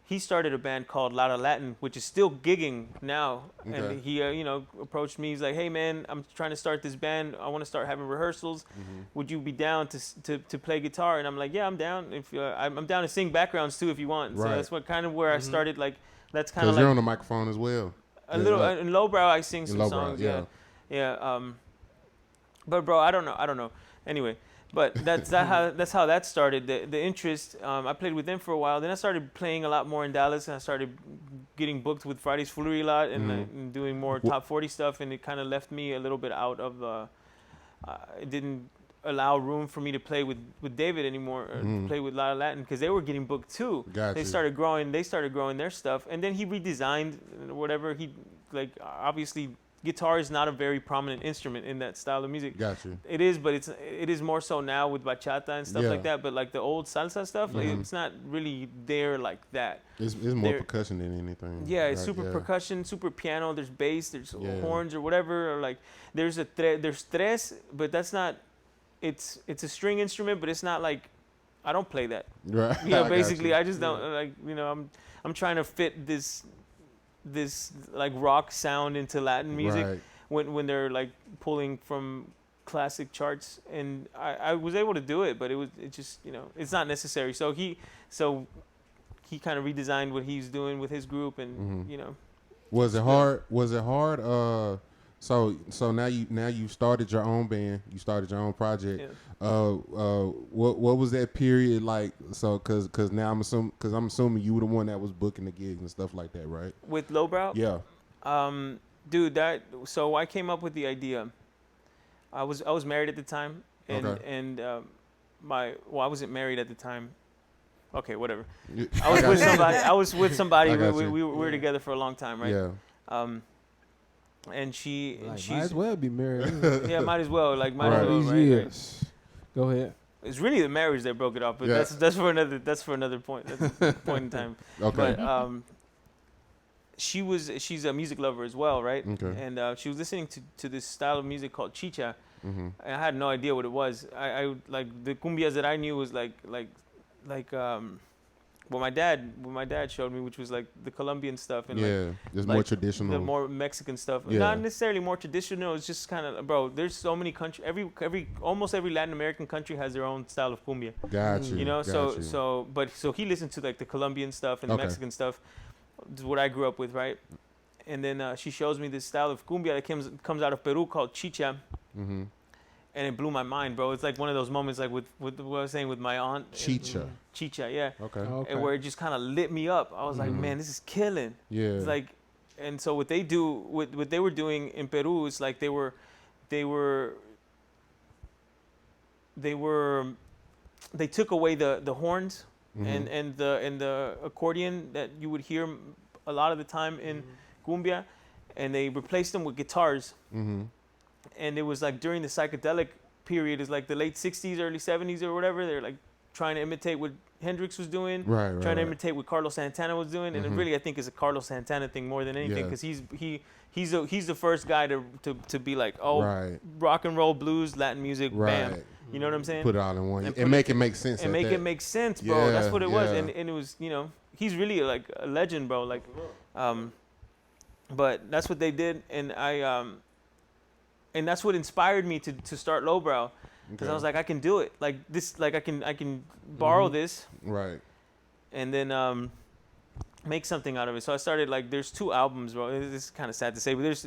He started a band called Lara Latin, which is still gigging now. Okay. And he, approached me. He's like, "Hey, man, I'm trying to start this band. I want to start having rehearsals. Would you be down to play guitar?" And I'm like, "Yeah, I'm down. If I'm down to sing backgrounds too, if you want." Right. So that's what kind of where I started. Like, that's kind of like, you're on the microphone as well. A little in lowbrow. I sing some songs. Yeah. But bro, I don't know. Anyway. But that's how that started. The interest. I played with them for a while. Then I started playing a lot more in Dallas, and I started getting booked with Friday's Foolery a lot, and doing more top 40 stuff. And it kind of left me a little bit out of. It didn't allow room for me to play with David anymore, or to play with La Latin, because they were getting booked too. They started growing their stuff, and then he redesigned whatever he like. Obviously, guitar is not a very prominent instrument in that style of music. Gotcha. It is, but it is more so now with bachata and stuff like that. But like the old salsa stuff, like, it's not really there like that. It's more percussion than anything. Yeah, it's super percussion, super piano. There's bass, there's horns or whatever. Or like there's tres, but that's not. It's a string instrument, but it's not like, I don't play that. Right. Yeah, basically, I just don't like. I'm trying to fit this like rock sound into Latin music when they're like pulling from classic charts, and I was able to do it, but it just it's not necessary. So he kind of redesigned what he's doing with his group, and Was it hard? So now you've started your own band. You started your own project. Yeah. What was that period like? So because now I'm assuming you were the one that was booking the gigs and stuff like that, right? With Lowbrow? Yeah. Dude, so I came up with the idea. I was married at the time, and I wasn't married at the time. Okay, whatever. I was with somebody. We were together for a long time, right? Yeah. And she might as well be married. Yeah, might as well. Like might as well. Right? Go ahead. It's really the marriage that broke it off, but that's for another point. That's a point in time. Okay. But she's a music lover as well, right? Okay. And she was listening to this style of music called chicha, and I had no idea what it was. I like the cumbias that I knew was like what my dad showed me, which was like the Colombian stuff, and just more traditional, the more Mexican stuff. Not necessarily more traditional. It's just kind of, bro. There's so many countries. Almost every Latin American country has their own style of cumbia. Gotcha. So he listened to like the Colombian stuff and the Mexican stuff. This is what I grew up with, right? And then she shows me this style of cumbia that comes out of Peru called chicha. And it blew my mind, bro. It's like one of those moments, like with what I was saying with my aunt. Chicha, yeah. Okay. And where it just kind of lit me up. I was like, man, this is killing. Yeah. It's like, and so what they were doing in Peru is like they took away the horns and the accordion that you would hear a lot of the time in cumbia, and they replaced them with guitars. And it was like during the psychedelic period, is like the late 60s, early 70s or whatever. They're like trying to imitate what Hendrix was doing, trying to imitate what Carlos Santana was doing, and it really, I think, is a Carlos Santana thing more than anything, because he's the first guy to be like, rock and roll, blues, Latin music, bam. You know what I'm saying? Put it all in one and make it make sense. And make it make sense, bro. Yeah, that's what it was, and it was, he's really like a legend, bro. Like, but that's what they did, and and that's what inspired me to start Lowbrow, because I was like, I can do it, like this, like I can borrow this, and then make something out of it. So I started, like, there's 2 albums, bro. This is kind of sad to say, but there's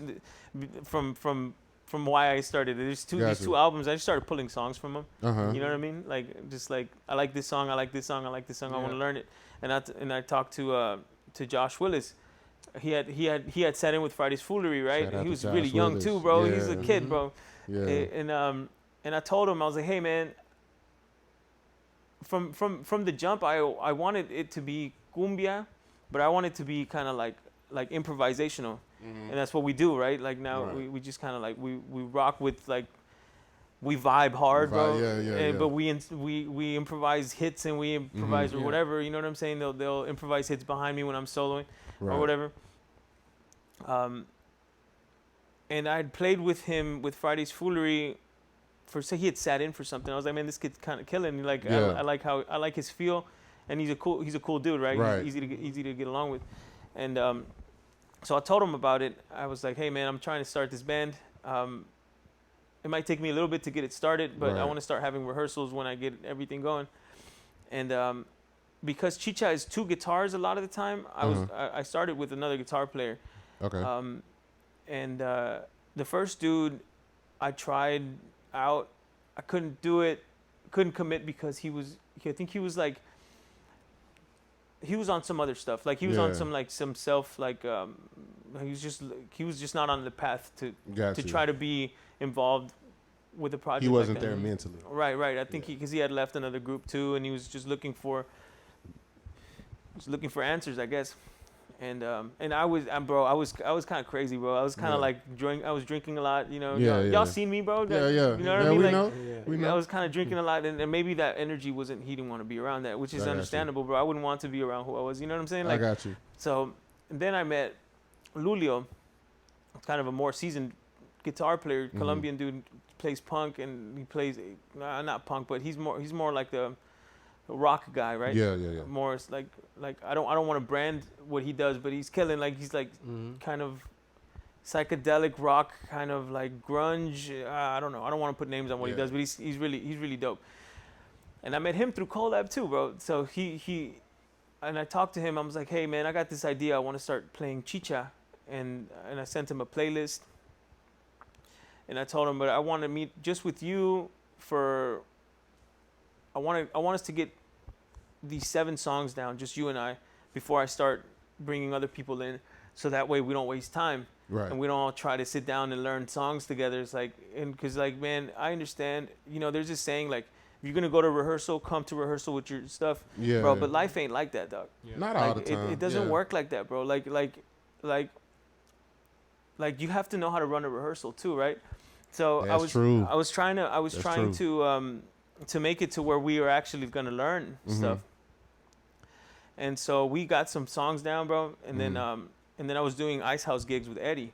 from why I started, there's these 2 albums. I just started pulling songs from them. You know what I mean? Like, just like, I like this song, I like this song, I like this song. I want to learn it, and I talked to Josh Willis. He had sat in with Friday's Foolery, right? He was really young too, bro. He's a kid, bro. And I told him, I was like, hey man, from the jump, I wanted it to be cumbia, but I wanted it to be kind of like improvisational, and that's what we do, right? Like now we just kind of like we rock with, like, we vibe hard, bro. But we improvise hits, and we improvise or whatever. You know what I'm saying? They'll improvise hits behind me when I'm soloing or whatever. And I'd played with him with Friday's Foolery so he had sat in for something. I was like, man, this kid's kind of killing. Like, I like his feel, and he's a cool dude, right? He's easy to get along with, and so I told him about it. I was like, hey man, I'm trying to start this band. It might take me a little bit to get it started, but I want to start having rehearsals when I get everything going. And because Chicha is 2 guitars a lot of the time, I started with another guitar player. And the first dude I tried out, I couldn't do it, couldn't commit, because I think he was like, he was on some other stuff. Like, he was on some self, like, he was just not on the path to try to be involved with the project. He wasn't there mentally. Right. I think because he had left another group too, and he was just looking for answers, I guess. And I was kind of crazy, bro. I was kind of like I was drinking a lot, y'all seen me, bro. You know what I mean? We know. I was kind of drinking a lot, and maybe that energy he didn't want to be around that, which is understandable, bro. I wouldn't want to be around who I was. You know what I'm saying? Like, I got you. So then I met Lulio, kind of a more seasoned guitar player, Colombian dude, plays punk, and he plays not punk, but he's more like the rock guy, right? Yeah. More like I don't want to brand what he does, but he's killing. Like, he's like kind of psychedelic rock, kind of like grunge. I don't know. I don't want to put names on what he does, but he's really dope. And I met him through Collab too, bro. So he and I talked to him. I was like, hey man, I got this idea. I want to start playing chicha, and I sent him a playlist. And I told him, but I want to meet just with you for. I want us to get these 7 songs down, just you and I, before I start bringing other people in, so that way we don't waste time. Right. And we don't all try to sit down and learn songs together. It's like, and because, like, man, I understand, there's this saying, like, if you're going to go to rehearsal, come to rehearsal with your stuff. Yeah. Bro, but life ain't like that, dog. Yeah. Not all the time. It doesn't work like that, bro. Like you have to know how to run a rehearsal too, right? So I was trying to make it to where we were actually going to learn stuff. And so we got some songs down, bro. And then I was doing Ice House gigs with Eddie.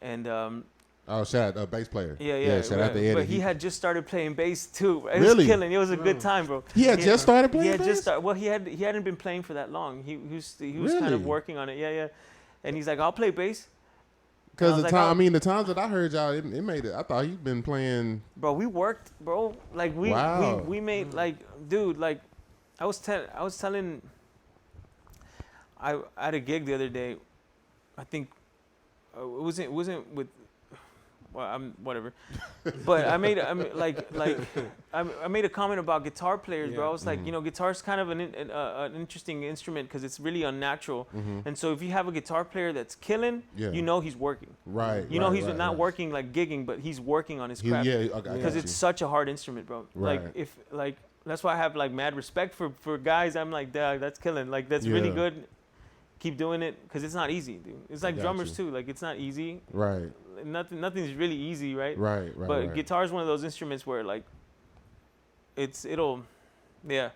And shout out bass player. Yeah. Shout out to Eddie. But he had just started playing bass too. It really? was killing. It was a good time, bro. He had just started playing bass? Well, he hadn't been playing for that long. He was kind of working on it. Yeah. And he's like, I'll play bass. Because the times that I heard y'all, it made it. I thought you'd been playing. Bro, we worked, bro. Like we made, like, dude, like I was telling. I had a gig the other day. I think it wasn't with. Well, whatever. But I made a comment about guitar players, bro. I was like, guitar's kind of an interesting instrument because it's really unnatural. And so if you have a guitar player that's killing, he's working. Right. He's not working like gigging, but he's working on his craft. Because it's such a hard instrument, bro. Right. Like if that's why I have like mad respect for guys. I'm like, dog, that's killing. Like that's really good. Keep doing it because it's not easy, dude. It's like drummers too. Like it's not easy. Right. Nothing's really easy, right? Right. But guitar is one of those instruments where like yeah.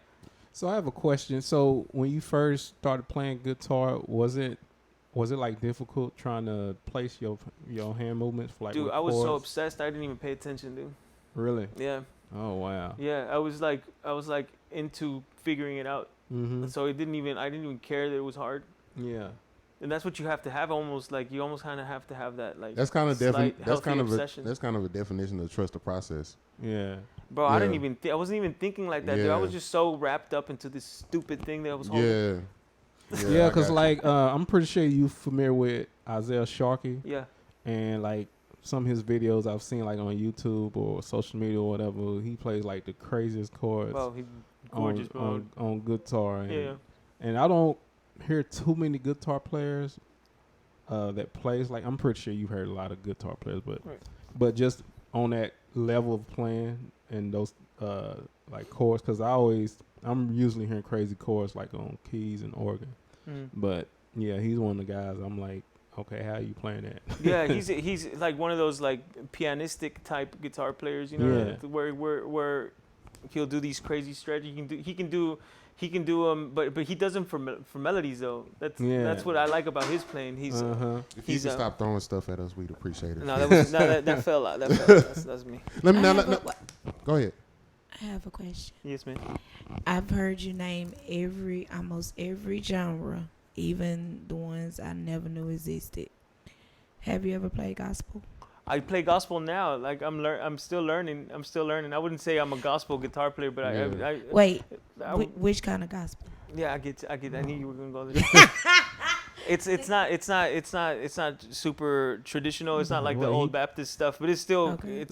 So I have a question. So when you first started playing guitar, was it like difficult trying to place your hand movements for like? Dude, I was so obsessed I didn't even pay attention, dude. Really? Yeah. Oh wow. Yeah, I was like into figuring it out. Mm-hmm. So I didn't even care that it was hard. Yeah. And that's what you have to have. Almost like you almost kind of have to have that like. That's kind of that's kind of a definition of trust the process. Yeah. Bro, I didn't even. I wasn't even thinking like that. Dude. I was just so wrapped up into this stupid thing that I was holding. Yeah, because like I'm pretty sure you familiar with Isaiah Sharkey. Yeah. And like some of his videos I've seen like on YouTube or social media or whatever, he plays like the craziest chords. Well, he's gorgeous, bro. On guitar. And, yeah. And I don't hear too many guitar players that plays like I'm pretty sure you've heard a lot of guitar players, but just on that level of playing and those like chords, because I'm usually hearing crazy chords like on keys and organ. But yeah, he's one of the guys I'm like, okay, how are you playing that? Yeah, he's like one of those like pianistic type guitar players, you know, where he'll do these crazy stretches. He can do them, but he does them for melodies though. That's what I like about his playing. He's if you could stop throwing stuff at us, we'd appreciate it. No, that fell out. That's me. Go ahead. I have a question. Yes, man. I've heard you name almost every genre, even the ones I never knew existed. Have you ever played gospel? I play gospel now. Like I'm still learning. I wouldn't say I'm a gospel guitar player, but I wait. Which kind of gospel? Yeah, I get. I knew you were gonna go there. It's not super traditional. It's not like the old Baptist stuff, but it's still they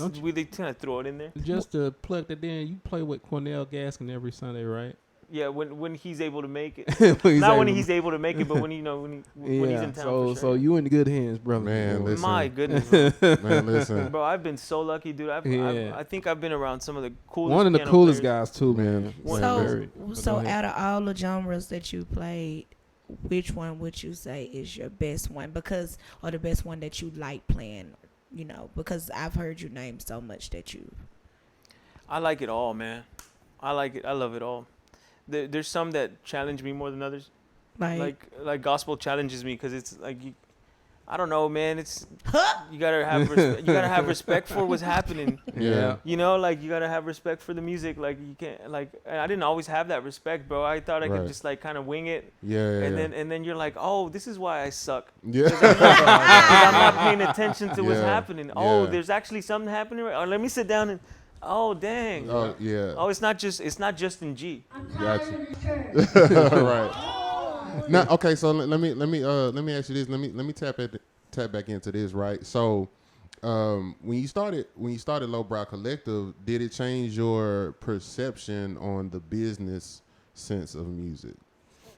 kind of throw it in there. Just to plug that in, you play with Cornell Gaskin every Sunday, right? Yeah, when he's able to make it. Not when he's able to make it, but when he's in town. So you in good hands, brother. Man, listen. My goodness, man, listen. Bro, I've been so lucky, dude. I think I've been around some of the coolest. One of the coolest players. guys too, man. So out of all the genres that you played, which one would you say is your best one? Or the best one that you like playing? You know, because I've heard you name so much that you. I like it all, man. I like it. I love it all. There's some that challenge me more than others. Like gospel challenges me because it's like I don't know, man. It's you gotta have respect for what's happening. Yeah. You know, like you gotta have respect for the music. Like you can't I didn't always have that respect, bro. I thought I could just like kind of wing it. And then you're like, oh, this is why I suck. Yeah. Because I'm not paying attention to what's happening. Oh, there's actually something happening. Oh, let me sit down and. Oh dang! Oh yeah! Oh, it's not just in G. Gotcha. Right. Now, okay. So let me ask you this. Let me tap back into this. Right. So, when you started Lowbrow Collective, did it change your perception on the business sense of music?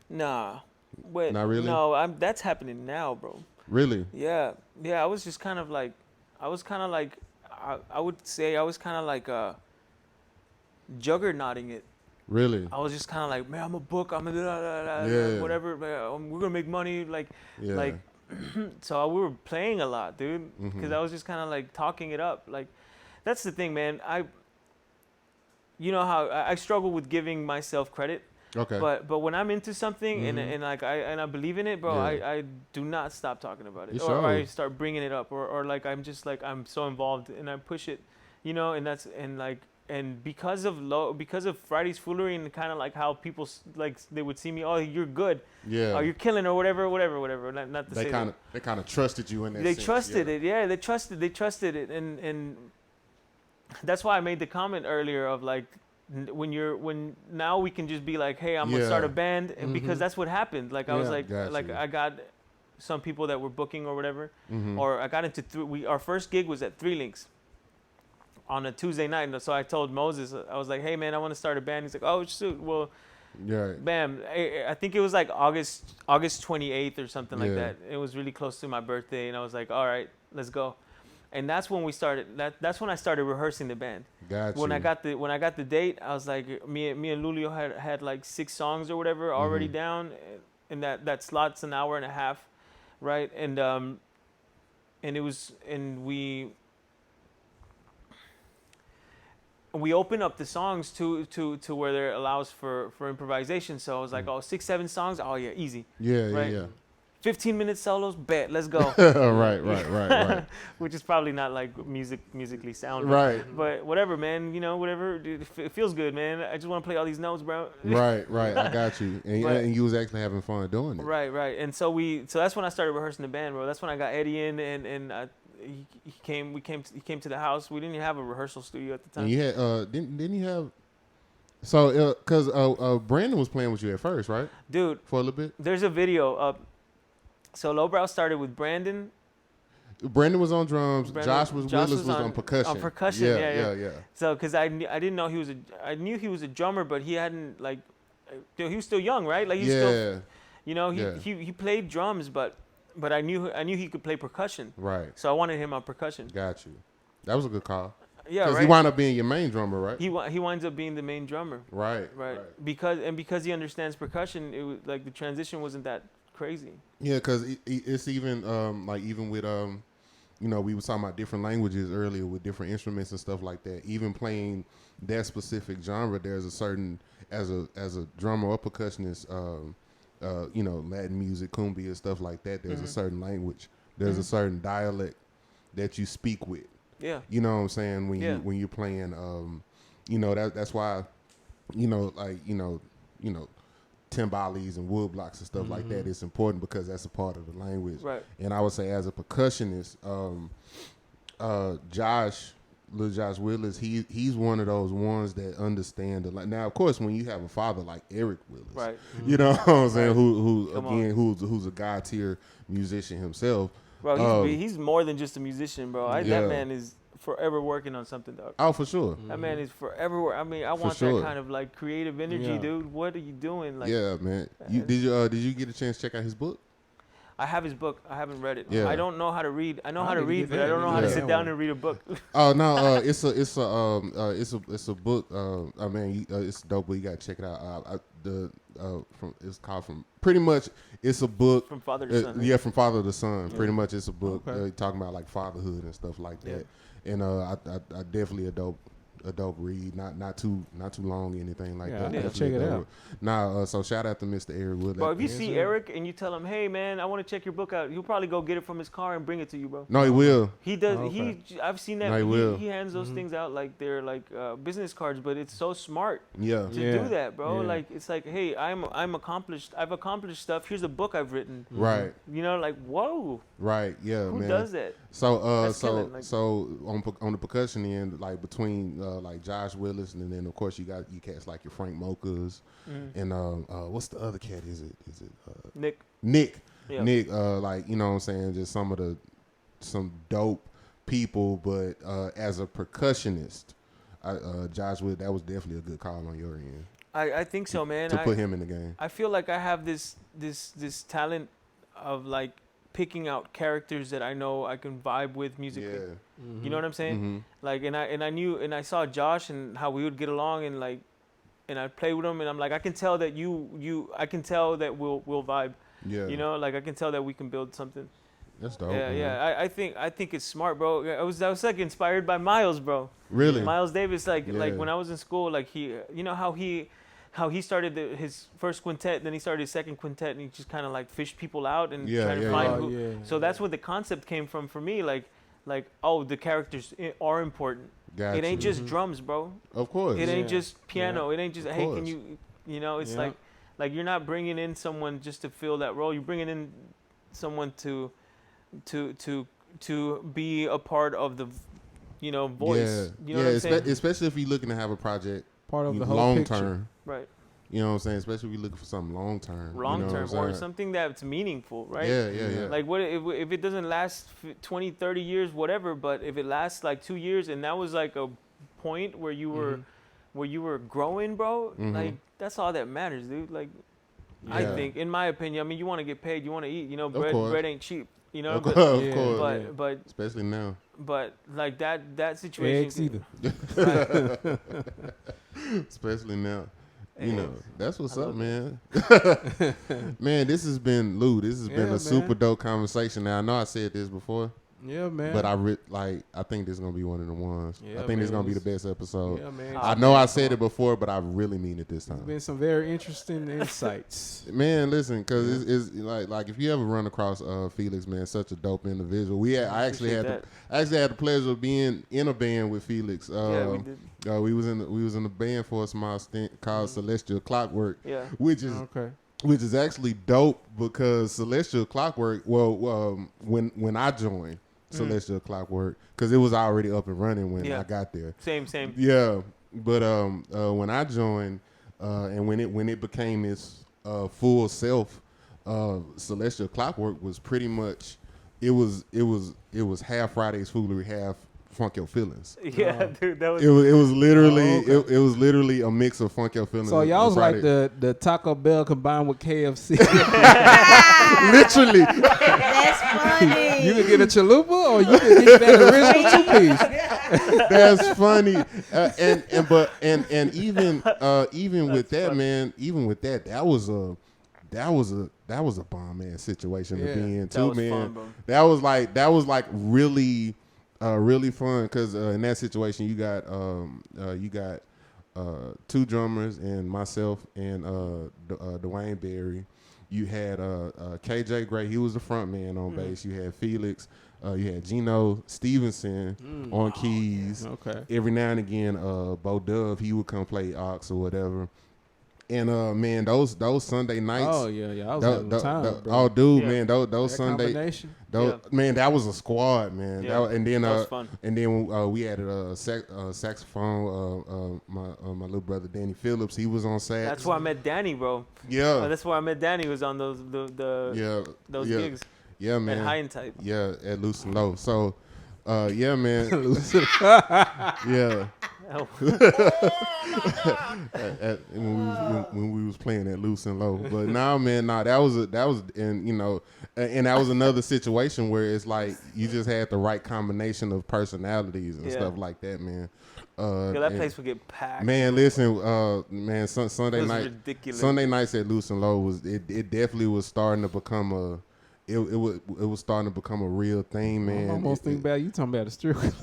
Nah. Wait. Not really. No, that's happening now, bro. Really? Yeah. I was just kind of like, I would say I was kind of like juggernauting it. Really? I was just kind of like, man, I'm a book. I'm whatever. We're gonna make money. So we were playing a lot, dude. Because I was just kind of like talking it up. Like, that's the thing, man. You know how I struggle with giving myself credit. Okay. But when I'm into something and I believe in it, bro, I do not stop talking about it, or I start bringing it up, or like I'm just like I'm so involved and I push it, you know, and because of Friday's foolery and kind of like how people like they would see me, oh, you're good, oh, you're killing or whatever. Not to say they kind of trusted you in that. They trusted it, yeah. They trusted it, and that's why I made the comment earlier of like. When now we can just be like, hey, I'm gonna start a band, and because that's what happened. Like I was like, I got some people that were booking or whatever, or I got into our first gig was at 3 Links on a Tuesday night. And so I told Moses, I was like, hey man, I want to start a band. He's like, oh shoot, well, bam. I think it was like August 28th or something like that. It was really close to my birthday, and I was like, all right, let's go. And that's when we started. That's when I started rehearsing the band. Gotcha. When I got the date, I was like, me and Lulio had like 6 songs or whatever already down, and that slot's an hour and a half, right? And we open up the songs to where there allows for improvisation. So I was like, 6, 7 songs. Oh yeah, easy. Yeah, right? yeah. 15-minute solos, bet, let's go. right. Which is probably not like musically sound. Right. But whatever, man. Whatever. Dude, it feels good, man. I just want to play all these notes, bro. Right. I got you. And you was actually having fun doing it. Right. And so that's when I started rehearsing the band, bro. That's when I got Eddie in, and he came to the house. We didn't even have a rehearsal studio at the time. And you had didn't you have? So because Brandon was playing with you at first, right? Dude, for a little bit. There's a video up. So Lowbrow started with Brandon. Brandon was on drums. Josh Willis was on percussion. On percussion, yeah. So because I didn't know I knew he was a drummer, but he hadn't like, he was still young, right? Like he's still, he played drums, but I knew he could play percussion. Right. So I wanted him on percussion. Got you. That was a good call. Yeah, because right? he wound up being your main drummer, right? He winds up being the main drummer. Right. Because he understands percussion, it was like the transition wasn't that crazy. Yeah, because it's even even with we were talking about different languages earlier with different instruments and stuff like that. Even playing that specific genre, there's a certain as a drummer or percussionist, Latin music, cumbia, stuff like that. There's a certain language. There's a certain dialect that you speak with. Yeah. You know what I'm saying? When you're playing, that's why, timbales and wood blocks and stuff like that. It's important because that's a part of the language. Right. And I would say as a percussionist, Lil Josh Willis, he's one of those ones that understand now, of course, when you have a father like Eric Willis, right? You know what I'm saying? Who's a God tier musician himself. Bro, he's more than just a musician, bro. That man is forever working on something, dog. Oh, for sure. That man is forever. I mean, I want that kind of like creative energy, dude. What are you doing? Like, yeah, man. Did you get a chance to check out his book? I have his book. I haven't read it. Yeah. I don't know how to read. I know how to read, but I don't know how to sit down and read a book. Oh no, it's a book. It's dope. But you gotta check it out. It's called pretty much. It's a book from father to son. Yeah, from father to son. Yeah. Pretty much, it's a book talking about like fatherhood and stuff like that. And I definitely a dope read, not too long or anything like that. Yeah, check it out. Nah, so shout out to Mr. Eric Wood. Bro, if you see Eric and you tell him, hey man, I want to check your book out, he'll probably go get it from his car and bring it to you, bro. No, he will. He does. I've seen that. No, he will. He hands those things out like they're like business cards, but it's so smart. Yeah. To do that, bro. Yeah. Like it's like, hey, I'm accomplished. I've accomplished stuff. Here's a book I've written. Right. Like whoa. Right. Yeah. Who man. does that? So on the percussion end, like between like Josh Willis and then of course you cats like your Frank Mochas and what's the other cat? Is it Nick? Yeah. Nick, like, you know what I'm saying, just some dope people, but as a percussionist, Josh Willis, that was definitely a good call on your end. I think so, man. To put him in the game. I feel like I have this talent of like picking out characters that I know I can vibe with musically. Yeah. You know what I'm saying? Like, and I saw Josh and how we would get along, and like, and I play with him, and I'm like, I can tell that I can tell that we'll vibe. Yeah. You know, like I can tell that we can build something. That's dope. Yeah, man. Yeah. I think it's smart, bro. I was like inspired by Miles, bro. Really? Miles Davis, like when I was in school, like how he started his first quintet, then he started his second quintet, and he just kind of like fished people out and trying to find who. Yeah. So that's where the concept came from for me. Like the characters are important. Gotcha. It ain't just drums, bro. Of course. It ain't just piano. It ain't just of hey, course. can you it's like you're not bringing in someone just to fill that role. You're bringing in someone to be a part of the voice. Yeah. You know what I'm saying? Especially if you're looking to have a project part of the whole long picture. term. Right. You know what I'm saying? Especially if you're looking for something long term. Long term, or something that's meaningful, right? Yeah. Like what if it doesn't last 20, 30 years, whatever, but if it lasts like 2 years and that was like a point where you were growing, bro, like that's all that matters, dude. Like I think, in my opinion, I mean, you want to get paid, you want to eat. You know, course. bread ain't cheap. You know, Of course. but especially now. But like that situation. Eggs either. Right. Especially now. You know, that's what's up, man. that. Man, this has been Lou. This has been a super dope conversation. Now I know I said this before. Yeah, man. But I think this is gonna be one of the ones. Yeah, I think this is man. gonna be the best episode. Yeah, man. I know I said it before, but I really mean it this time. There's been some very interesting insights. Man, listen, because it's like if you ever run across Felix, man, such a dope individual. I actually had the pleasure of being in a band with Felix. Yeah, we did. We was in the band for a small stint called Celestial Clockwork. Yeah. Which is actually dope because Celestial Clockwork. Well, when I joined Celestial Clockwork, because it was already up and running when I got there. Same. Yeah, but when I joined, and when it became its full self, Celestial Clockwork was pretty much it was half Friday's Foolery, half Funk Your Feelings. Yeah, dude, that was. It was literally it was literally a mix of Funk Your Feelings. So y'all was like the Taco Bell combined with KFC. Literally. That's funny. You can get a chalupa or you can get that original 2-piece. That's funny. And even with that, funny. man, even with that was a bomb ass situation to be in too, man. Fun, bro. That was like really really fun because in that situation you got two drummers and myself and Dwayne Berry. You had KJ Gray, he was the front man on bass. You had Felix, you had Gino Stevenson on keys. Okay. Every now and again, Bo Dove, he would come play aux or whatever. And man, those Sunday nights. Oh yeah, I was having time, bro. Oh, dude, Yeah. man, those That Sunday. combination. Man, that was a squad, man. Yeah. And then That was fun. and then we added a saxophone. My little brother Danny Phillips, he was on sax. That's where I met Danny, bro. Yeah. That's where I met Danny. Was on those gigs. Yeah, man. At High and Tight. Yeah, at Loose and Low. So, yeah, man. Yeah. Oh. When we was playing at Loose and Low, but that was and you know, and that was another situation where it's like you just had the right combination of personalities and stuff like that, man. That place would get packed. Man, listen, man, Sunday It was night, ridiculous. Sunday nights at Loose and Low was it definitely was starting to become it was starting to become a real thing, man. I almost think about you talking about the strip. Loose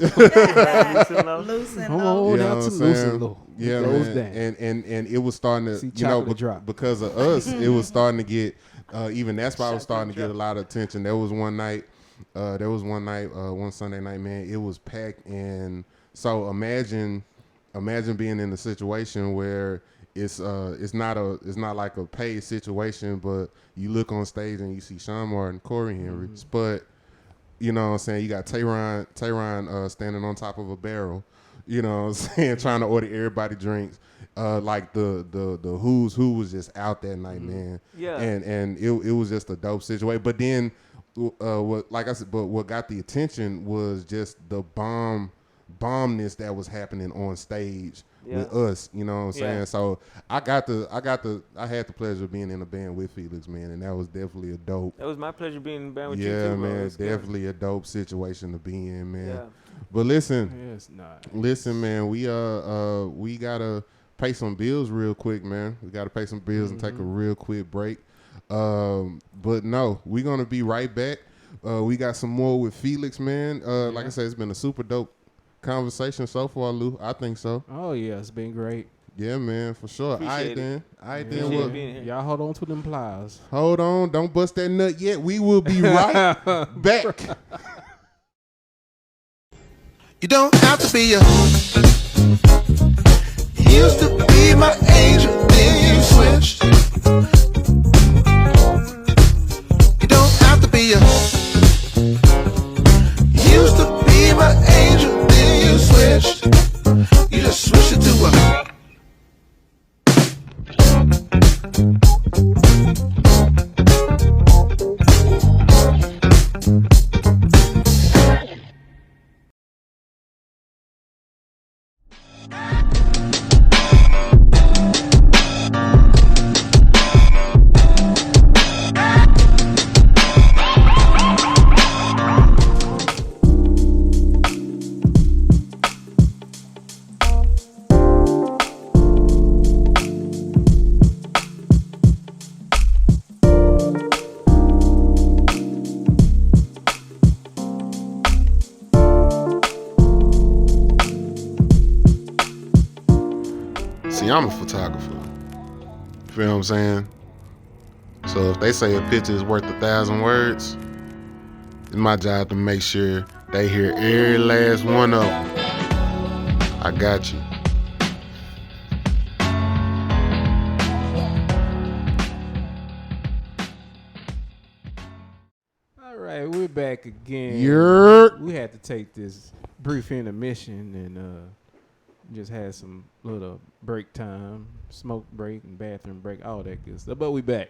and Come low. on down to Loose and Low. Yeah, It man. down. And it was starting to, See you know, chocolate drop. because of us, it was starting to get, even that spot was starting to get Chocolate a lot of attention. There was one night, one Sunday night, man, it was packed. And so imagine being in a situation where it's not like a paid situation, but you look on stage and you see Sean Martin, Corey Henry, Spud, you know what I'm saying? You got Tayron standing on top of a barrel, you know what I'm saying, trying to order everybody drinks. Like the who's who was just out that night, man. Yeah. And it was just a dope situation. But then what got the attention was just the bombness that was happening on stage with us, you know what I'm saying? So I had the pleasure of being in a band with Felix, man, and that was definitely a dope. That was my pleasure being in a band with you too, Yeah, bro. man, It's good. definitely a dope situation to be in, man. Yeah. But listen, Yes, not. listen, man, we gotta pay some bills real quick, man. We gotta pay some bills and take a real quick break. But no, we're gonna be right back. We got some more with Felix, man. Like I said, it's been a super dope conversation so far, Lou. I think so. Oh yeah, it's been great. Yeah, man, for sure. Appreciate All right, then. Appreciate Well, being here. Y'all hold on to them pliers. hold on. Don't bust that nut yet. We will be right back. You don't have to be a used to be my angel, then you switched. You don't have to be a used to be my angel, then you switched. You just switched it to a I'm a photographer. Feel what I'm saying? So if they say a picture is worth 1,000 words, it's my job to make sure they hear every last one of them. I got you. All right, we're back again. Yerp. We had to take this brief intermission and just had some little break time, smoke break and bathroom break, all that good stuff. But we back.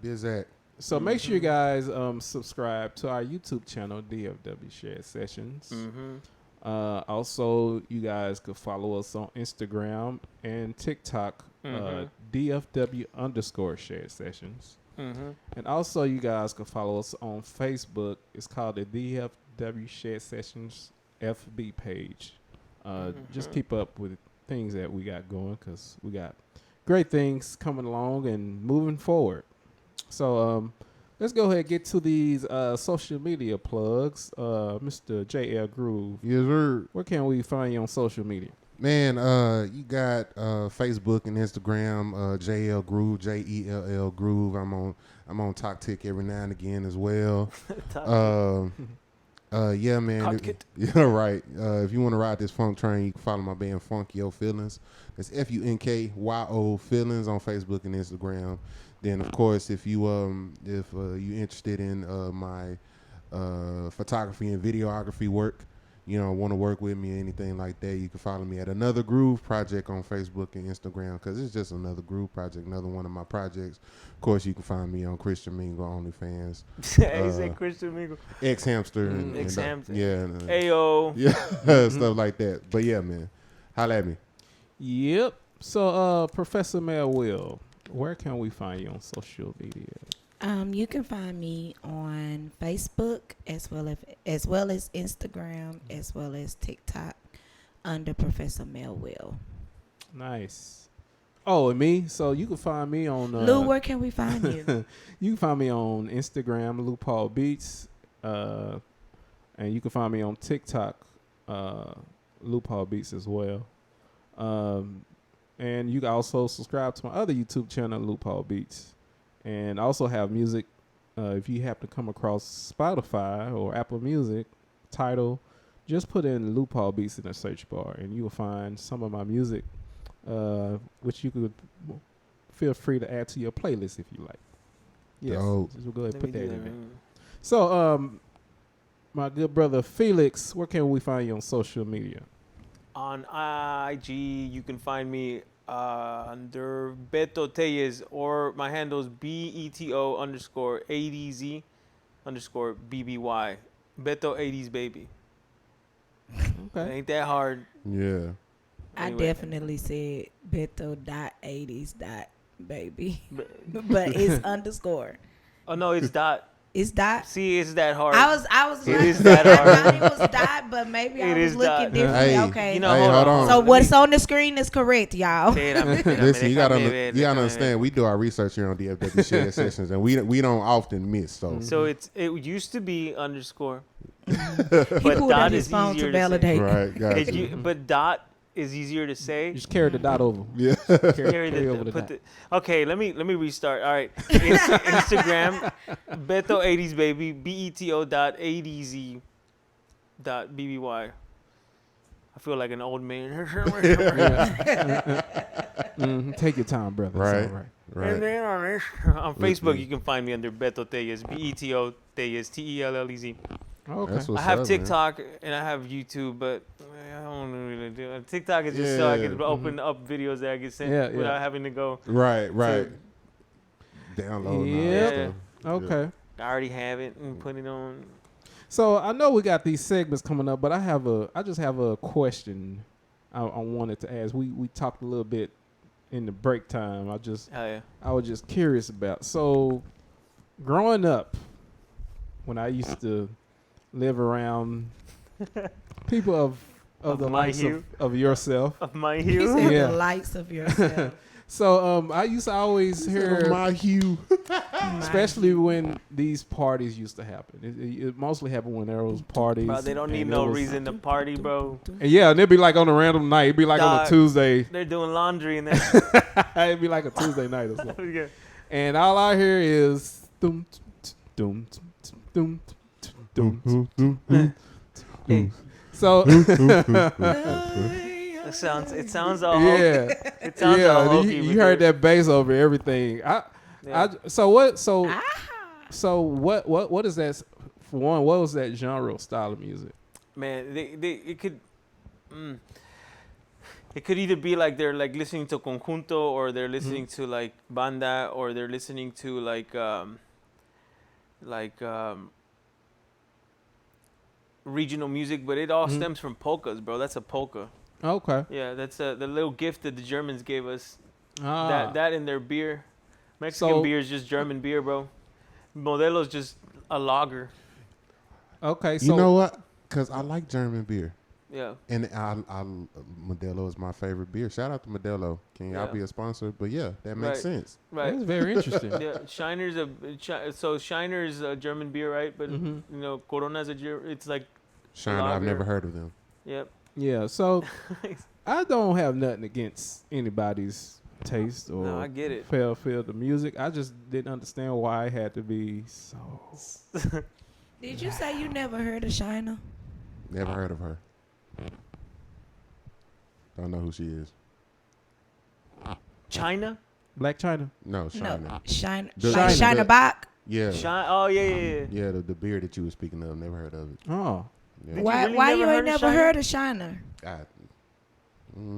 Is that? So make sure you guys subscribe to our YouTube channel, DFW Shed Sessions. Also, you guys could follow us on Instagram and TikTok, DFW_Shed Sessions. And also, you guys can follow us on Facebook. It's called the DFW Shed Sessions FB page. Just keep up with things that we got going because we got great things coming along and moving forward. So let's go ahead and get to these social media plugs. Mr. J Ell Groove. Yes, sir. Where can we find you on social media? Man, you got Facebook and Instagram, J Ell Groove, J-E-L-L Groove. I'm on TokTik every now and again as well. Yeah, man. Yeah, right. If you want to ride this funk train, you can follow my band Funkyo Feelings. That's F-U-N-K-Y-O Feelings on Facebook and Instagram. Then, of course, if you you're interested in my photography and videography work, want to work with me or anything like that, you can follow me at Another Groove Project on Facebook and Instagram because it's just Another Groove Project, another one of my projects. Of course, you can find me on Christian Mingle OnlyFans. He said Christian Mingle. X-Hamster. X-Hamster. Yeah. Ayo. Yeah, stuff like that. But yeah, man. Holla at me. Yep. So, Professor Mel Will, where can we find you on social media? You can find me on Facebook as well as Instagram as well as TikTok under Professor Mel Will. Nice. Oh, and me. So you can find me on Lou, where can we find you? You can find me on Instagram, Lou Paul Beats, and you can find me on TikTok, Lou Paul Beats as well. And you can also subscribe to my other YouTube channel, Lou Paul Beats. And I also have music. If you happen to come across Spotify or Apple Music title, just put in Lou Paul Beats in the search bar, and you will find some of my music, which you could feel free to add to your playlist if you like. Yes, just we'll go ahead and put that in there. So, my good brother Felix, where can we find you on social media? On IG, you can find me under Beto Tellez, or my handle is BETO_ADZ_BBY. Beto 80s baby. Okay. Ain't that hard. Yeah. I definitely said Beto.80s.baby. But it's underscore. Oh no, it's dot. It's dot. See, it's that hard. I was It like, is that I hard. thought it was dot, but maybe I was looking differently. Hey, okay. Hold on. So what's on the screen is correct, y'all. Listen, you gotta understand. We do our research here on DFW Shed Sessions, and we don't often miss. So it used to be underscore, He but pulled out dot his is phone easier to to say. validate. right, gotcha. But dot is easier to say. Just carry the dot over. Yeah. Carry over the dot. Okay, let me restart. All right, Instagram, Beto 80s baby, BETO.ADZ.BBY. I feel like an old man. Take your time, brother. Right. It's all right. Right. And then on Facebook, you can find me under Beto Tellez, BETO Tellez, TELLEZ. Okay. That's what's I have up, TikTok and I have YouTube, but I don't really do it. TikTok is just so I can open up videos that I get sent without having to go. Man. Right. Download. Yeah. Okay. I already have it and put it on. So I know we got these segments coming up, but I just have a question I wanted to ask. We talked a little bit in the break time. I was just curious about. So growing up, when I used to live around people of the my likes hue. of yourself. Of my He hue. said Yeah. the likes of yourself. So I used to always hear, my hue. especially when these parties used to happen. It mostly happened when there was parties. Bro, they don't need and no it was- reason to party, bro. And yeah, and it'd be like on a random night. It'd be like on Dog. a Tuesday. They're doing laundry and then It'd be like a Tuesday night or something. yeah. And all I hear is doom, doom, doom, doom, doom. Hey, So it sounds all hokey. yeah, It sounds all yeah. hokey. You heard that bass over everything. Yeah. So what is that? For one, what was that genre or style of music? Man, it could either be like they're like listening to conjunto, or they're listening to like banda, or they're listening to like regional music, but it all stems from polkas, bro. That's a polka. Okay. Yeah, that's the little gift that the Germans gave us. Ah. That in their beer. Mexican So- beer is just German beer, bro. Modelo's just a lager. Okay. So You know what? Because I like German beer. Yeah. And I Modelo is my favorite beer. Shout out to Modelo. Can y'all Yeah. be a sponsor? But yeah, that makes Right. sense. Right. that's very interesting. Yeah, Shiner's Shiner's a German beer, right? But Mhm. you know, Corona's it's like Shiner, I've Lager. never heard of them. yep. Yeah. So I don't have nothing against anybody's taste or No, I get it. feel the music. I just didn't understand why it had to be so. Did you say you never heard of Shiner? Never heard of her. Don't know who she is. China? Black China. No, Shiner. No, Shiner. The- Like Shiner. Shiner Bach. Yeah. Oh yeah. Yeah, the beer that you were speaking of. Never heard of it. Oh, Yeah. Did Why? really Why never you heard ain't of never Shiner? heard of Shiner?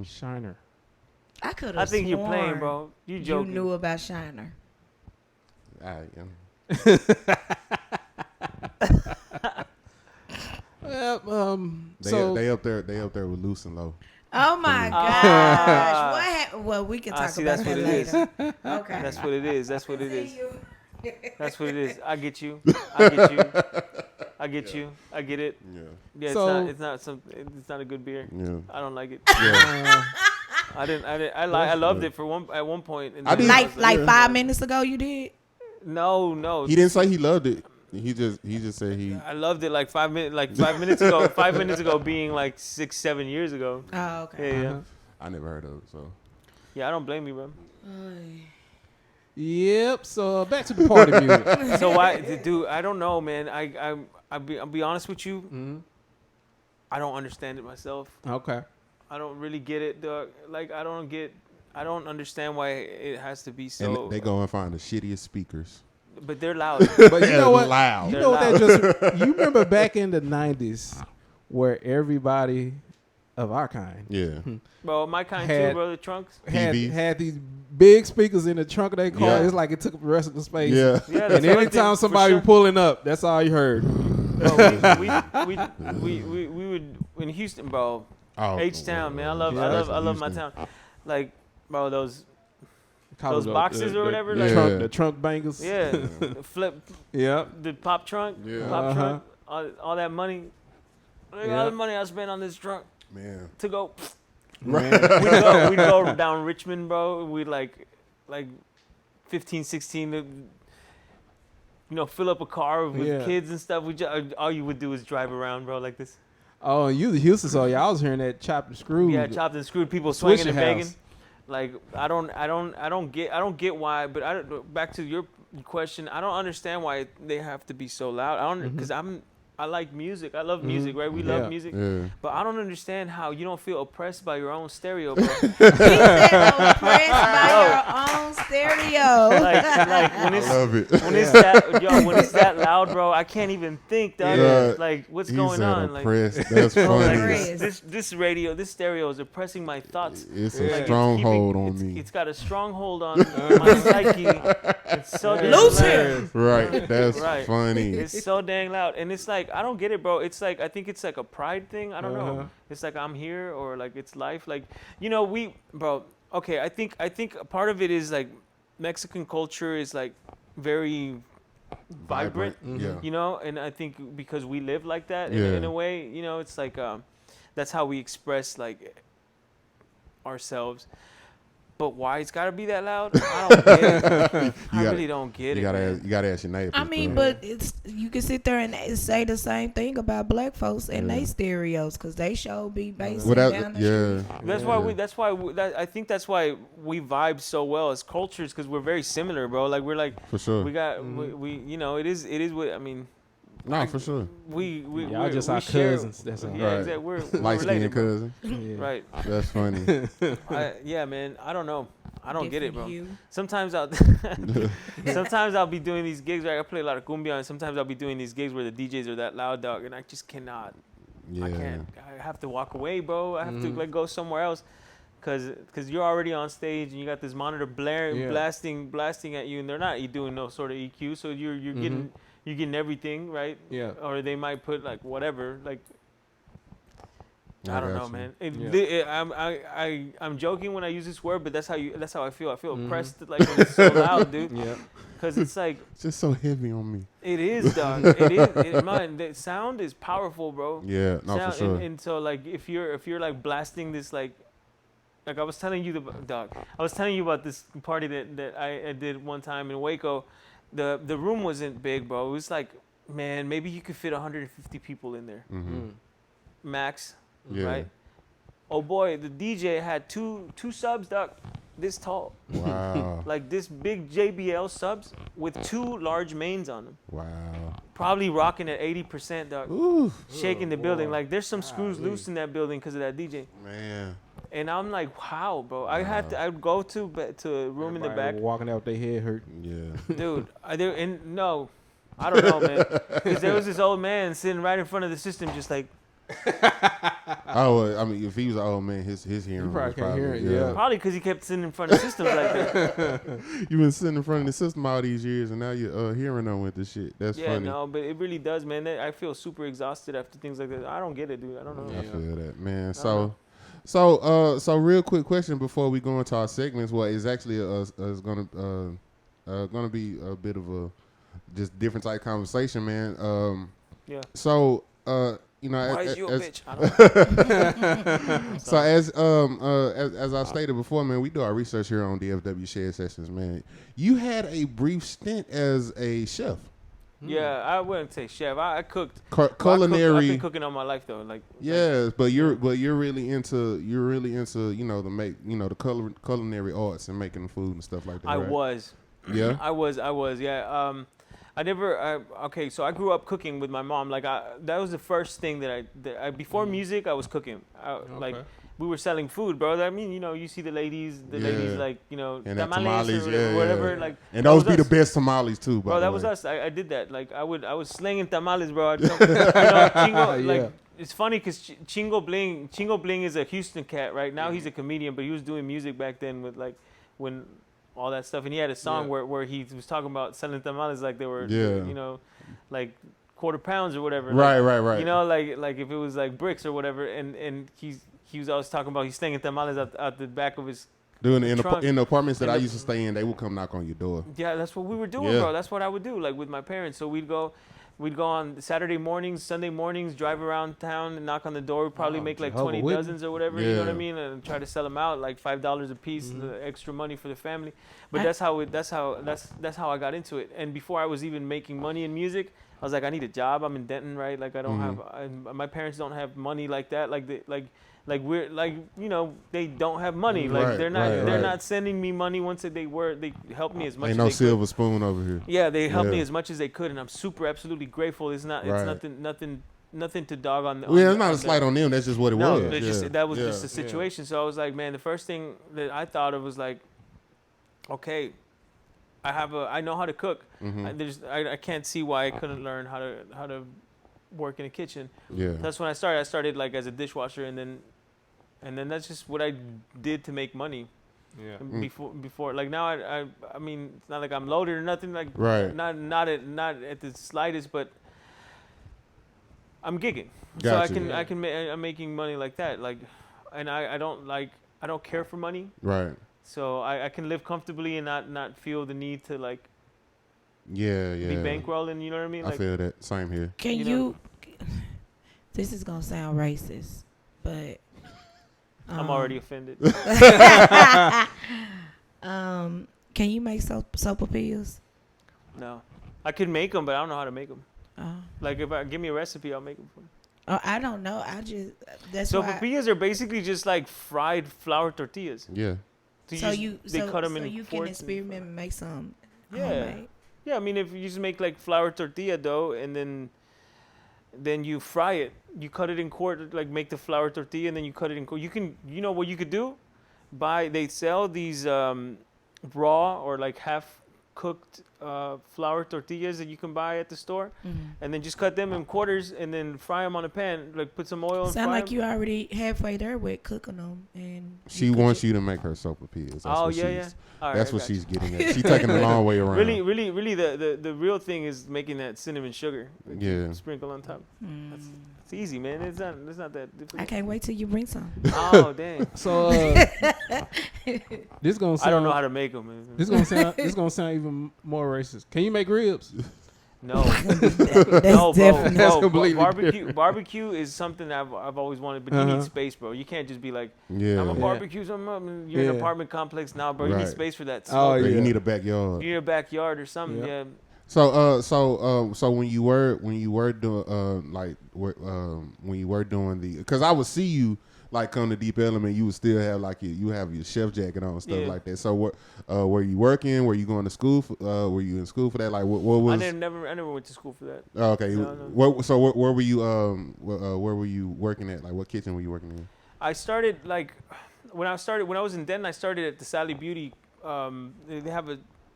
Shiner. I could have. I think you're playing, bro. You You joking. knew about Shiner. So They up there with Loose and Low. Oh my Mm. gosh! What happened? Well, we can talk see, about that's that what it is. later. Okay. That's what it is. That's what it is. See you. That's what it is. I get you. I get you. I get you. I get it. Yeah. Yeah, So- it's not a good beer. Yeah. I don't like it. Yeah. I loved it at one point. And I then did- I was Like 5 minutes ago, you did. No. He didn't say he loved it. He just said he. I loved it like 5 minutes. Like 5 minutes ago. 5 minutes ago, being like 6-7 years ago. Oh, okay. Yeah. I never heard of it. So Yeah, I don't blame you, bro. Yep. So back to the party music. So why, dude? I don't know, man. I'll be honest with you. Mhm. I don't understand it myself. Okay. I don't really get it, dog. Like I don't understand why it has to be so. and they go and find the shittiest speakers. But they're loud. But you know what? Loud. You They're know what that loud. just? You remember back in the '90s, where everybody of our kind Yeah. Bro, my kind Had- too, bro. The trunks. PVs. had these big speakers in the trunk of their car. Yeah. It's like it took up the rest of the space. Yeah. Yeah, And that's one anytime thing, somebody for was pulling up, that's all you heard. sure. we would in Houston, bro. Oh, H-Town, man. I love my Houston. town. Like, bro, those Call Those it boxes or whatever, The, like- trunk, Yeah. the trunk bangers. yeah, the flip, Yep. the pop trunk, Yeah. pop trunk, all that money. Look at Yeah. all the money I spent on this trunk Man. to go. Man. We'd go down Richmond, bro. We'd like 15, 16, fill up a car with Yeah. kids and stuff. All you would do is drive around, bro, like this. Oh, and you the Houston, so yeah, I was hearing that chopped and screwed. Yeah, chopped and screwed, people Swisher swinging and banging. house. Like I don't get why. But back to your question. I don't understand why they have to be so loud. I don't because I like music. I love music, right? We Yeah. love music. Yeah. But I don't understand how you don't feel oppressed by your own stereo, bro. He said oppressed by your own stereo. like when I it's love it. when it's that loud, bro, I can't even think, dog. Yeah. Like what's He going said on? Like oppressed. That's funny. Oppressed. this stereo is oppressing my thoughts. It's Yeah. a Like, stronghold on me. It's got a stronghold on my psyche. It's so damn Lucius. loud. Right. That's Right. funny. It's so dang loud, and it's like I don't get it, bro. It's like I think it's like a pride thing. I don't Uh-huh. know. It's like I'm here, or like it's life. Like bro. Okay, I think a part of it is like Mexican culture is like very vibrant. Yeah. And I think because we live like that Yeah. in a way, it's like that's how we express like ourselves. But why it's gotta be that loud? I don't get it. I really don't get it. You gotta ask your neighbors. I mean, but it's you can sit there and say the same thing about black folks and they stereos because they show be basing down the street. I think that's why we vibe so well as cultures because we're very similar, bro. Like we're like for sure. We got we you know it is what I mean. No, for sure. Y'all just our cousins. That's all. Yeah, exactly. We're light-skinned cousins. Yeah. Right. That's funny. Yeah, man. I don't know. I don't get it, bro. You. Sometimes I'll be doing these gigs. Right? I play a lot of cumbia, and sometimes I'll be doing these gigs where the DJs are that loud, dog, and I just cannot. Yeah. I can't. I have to walk away, bro. I have to like go somewhere else, cause you're already on stage and you got this monitor blaring, blasting at you, and they're not doing no sort of EQ, so you're getting. You're getting everything, right? Yeah. Or they might put like whatever, like I don't know, man. I'm joking when I use this word, but that's how I feel. I feel oppressed, like when it's so loud, dude. Yeah. Because it's like it's just so heavy on me. It is, dog. It is. The sound is powerful, bro. Yeah, no, for sure. And so like if you're like blasting this like I was telling you I was telling you about this party that I did one time in Waco. The room wasn't big, bro. It was like, man, maybe you could fit 150 people in there, max, right? Oh boy, the DJ had two subs, dog, this tall. Wow. Like this big JBL subs with 2 large mains on them. Wow. Probably rocking at 80%, dog. Ooh. Shaking the building. Like there's some screws loose in that building because of that DJ. Man. And I'm like, wow, bro. I'd go to a room in the back. Walking out, their head hurt. Yeah. Dude, I don't know, man. Because there was this old man sitting right in front of the system, just like. I mean, if he was an old man, his hearing probably can't hear it. Yeah. Probably because he kept sitting in front of systems like that. You've been sitting in front of the system all these years, and now your hearing on with this shit. That's funny. Yeah, no, but it really does, man. I feel super exhausted after things like that. I don't get it, dude. I don't know. I feel that, man. So real quick question before we go into our segments. What is actually is gonna be a bit of a just different type conversation, man. Yeah. So you know, why is you a bitch? I don't know. So as I stated before, man, we do our research here on DFW Shed Sessions, man. You had a brief stint as a chef. Yeah, I wouldn't say chef. I cooked. Culinary. I've been cooking all my life though. But you're really into the culinary arts and making food and stuff like that. I right? was. Yeah. I was. Yeah. So I grew up cooking with my mom. Like that was the first thing that I before music I was cooking. Like we were selling food, bro. I mean, you see the ladies like, and tamales or whatever. Like, and those be the best tamales too, bro. That was us. I did that. Like I was slinging tamales, bro. Chingo, like it's funny because Chingo Bling is a Houston cat, right? Now he's a comedian, but he was doing music back then with like when all that stuff, and he had a song where he was talking about selling tamales like they were, like quarter pounds or whatever. Right. Like if it was like bricks or whatever, and he was always talking about he's slinging tamales out the back of his. Doing in the apartments that I used to stay in, they would come knock on your door. Yeah, that's what we were doing, bro. That's what I would do, like with my parents. So we'd go on Saturday mornings, Sunday mornings, drive around town and knock on the door. We'd probably make like 20 dozens or whatever, you know what I mean, and try to sell them out like $5 a piece, extra money for the family. But that's how I got into it. And before I was even making money in music, I was like, I need a job. I'm in Denton, right? Like I don't have, my parents don't have money like that. Like we're like, they don't have money. Like they're not sending me money. Once they helped me as much. Ain't as no they silver could. Spoon over here. Yeah, they helped me as much as they could, and I'm absolutely grateful. It's nothing to dog on. It's not a slight on them. That's just what it was. That was just the situation. So I was like, man, the first thing that I thought of was like, okay, I know how to cook. I can't see why I couldn't learn how to work in a kitchen. Yeah. That's when I started. I started like as a dishwasher, and then that's just what I did to make money. Yeah. Before like now I mean it's not like I'm loaded or nothing like not at the slightest, but I'm gigging. Gotcha. So I'm making money like that, like, and I don't care for money. Right. So I can live comfortably and not feel the need to like be bankrolling, you know what I mean? I feel that. Same here. Can you this is gonna sound racist, but I'm already offended. Can you make sopapillas? No, I could make them, but I don't know how to make them. Oh. Like if I give me a recipe, I'll make them for you. Oh, I don't know. That's So why. papillas are basically just like fried flour tortillas. Yeah. They So cut them in you can quarts experiment and make some. Yeah. Homemade. Yeah, I mean if you just make like flour tortilla dough and then you fry it. You cut it in quart, like make the flour tortilla and then you cut it in quart. You know what you could do? They sell these raw or like half cooked flour tortillas that you can buy at the store, and then just cut them in quarters and then fry them on a pan. Like put some oil. Sound like you already halfway there with cooking them, and She wants you to make her sopapillas. That's what she's getting at. She's taking the long way around. Really, the real thing is making that cinnamon sugar. Like Yeah. Sprinkle on top. It's easy, man. It's not that difficult. I can't wait till you bring some. Oh dang. So this gonna sound. I don't know how to make them. This gonna sound even more racist. Can you make ribs? No. That's No, definitely. That's bro. completely Barbecue is something that I've always wanted, but you need space, bro. You can't just be like, Yeah. I'm a Yeah. barbecue. You're in an apartment complex now, bro. You need Right. space for that. Oh, Yeah, yeah. you need a backyard. You need a backyard or something. Yeah. Yeah. So when you were doing when you were doing because I would see you like come to Deep Element, you would still have like you have your chef jacket on and stuff Yeah. like that. So what were you working? Were you going to school? Were you in school for that? Like what was? I never went to school for that. Oh, okay. No. Where were you? Where were you working at? Like what kitchen were you working in? I started like when I was in Denton. I started at the Sally Beauty. They have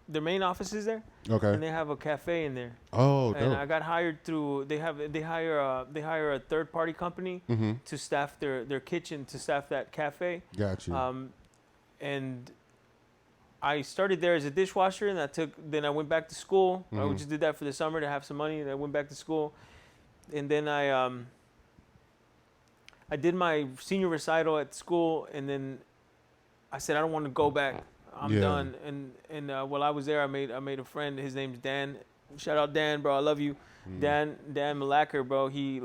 their main office is there, Okay. and they have a cafe in there. Oh, And dope. I got hired through. They hire a third party company Mm-hmm. to staff their kitchen, to staff that cafe. Got you. And I started there as a dishwasher, and then I went back to school. I Mhm. just did that for the summer to have some money, and I went back to school. And then I did my senior recital at school, and then I said I don't want to go back. I'm Yeah. done. And while I was there, I made a friend. His name's Dan. Shout out Dan, bro. I love you. Dan Malacker, bro. He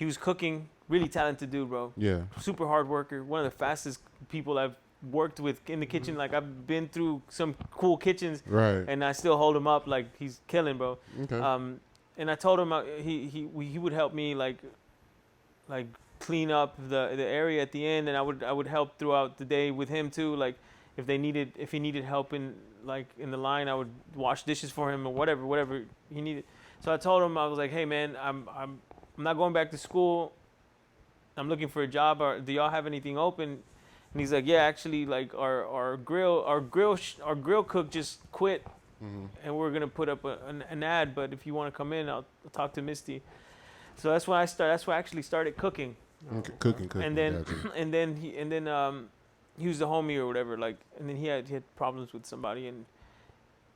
was cooking. Really talented dude, bro. Yeah. Super hard worker. One of the fastest people I've worked with in the kitchen. Like I've been through some cool kitchens, Right. and I still hold him up. Like he's killing, bro. Okay. And I told him he would help me like clean up the area at the end, and I would help throughout the day with him too. Like if he needed help in the line, I would wash dishes for him or whatever he needed. So I told him, I was like, hey man, I'm not going back to school. I'm looking for a job. Or do y'all have anything open? And he's like, yeah, actually, like our grill cook just quit, and we're gonna put up an ad. But if you want to come in, I'll talk to Misty. So that's when I actually started cooking. Okay. Cooking. And then Gotcha. and then he was the homie or whatever. Like, and then he had problems with somebody, and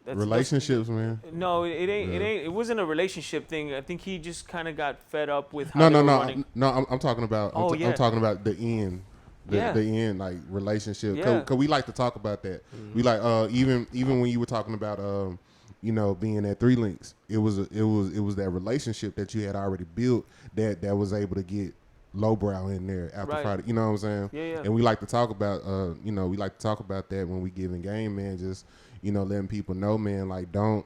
Relationships, man. No, it ain't. Yeah. It wasn't a relationship thing. I think he just kind of got fed up with how No. they were running. I'm talking about. I'm talking about the end. The end, like relationship. Yeah. Cause we like to talk about that. We like even when you were talking about being at 3 Links, it was that relationship that you had already built that was able to get lowbrow in there after Right. Friday. You know what I'm saying? Yeah. And we like to talk about we like to talk about that when we giving game, man. Just letting people know, man, like don't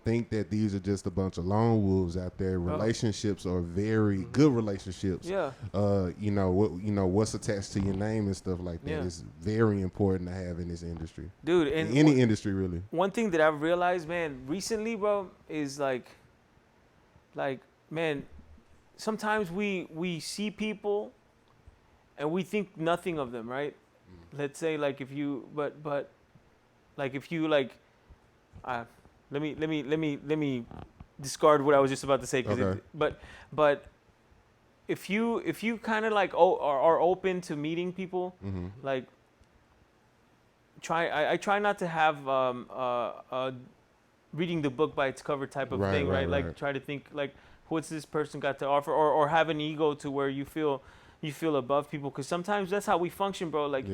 think that these are just a bunch of lone wolves out there. Relationships are very good relationships. Yeah. What's attached to your name and stuff like that Yeah. is very important to have in this industry. Dude, In and any industry, really. one thing that I've realized, man, recently, bro, is like, man, sometimes we see people and we think nothing of them, right? Let's say like if you, but like if you like, let me discard what I was just about to say, Okay. but if you kind of like are open to meeting people, like I try not to have reading the book by its cover type of thing, right? Like try to think like, what's this person got to offer, or have an ego to where you feel above people, because sometimes that's how we function, bro. Like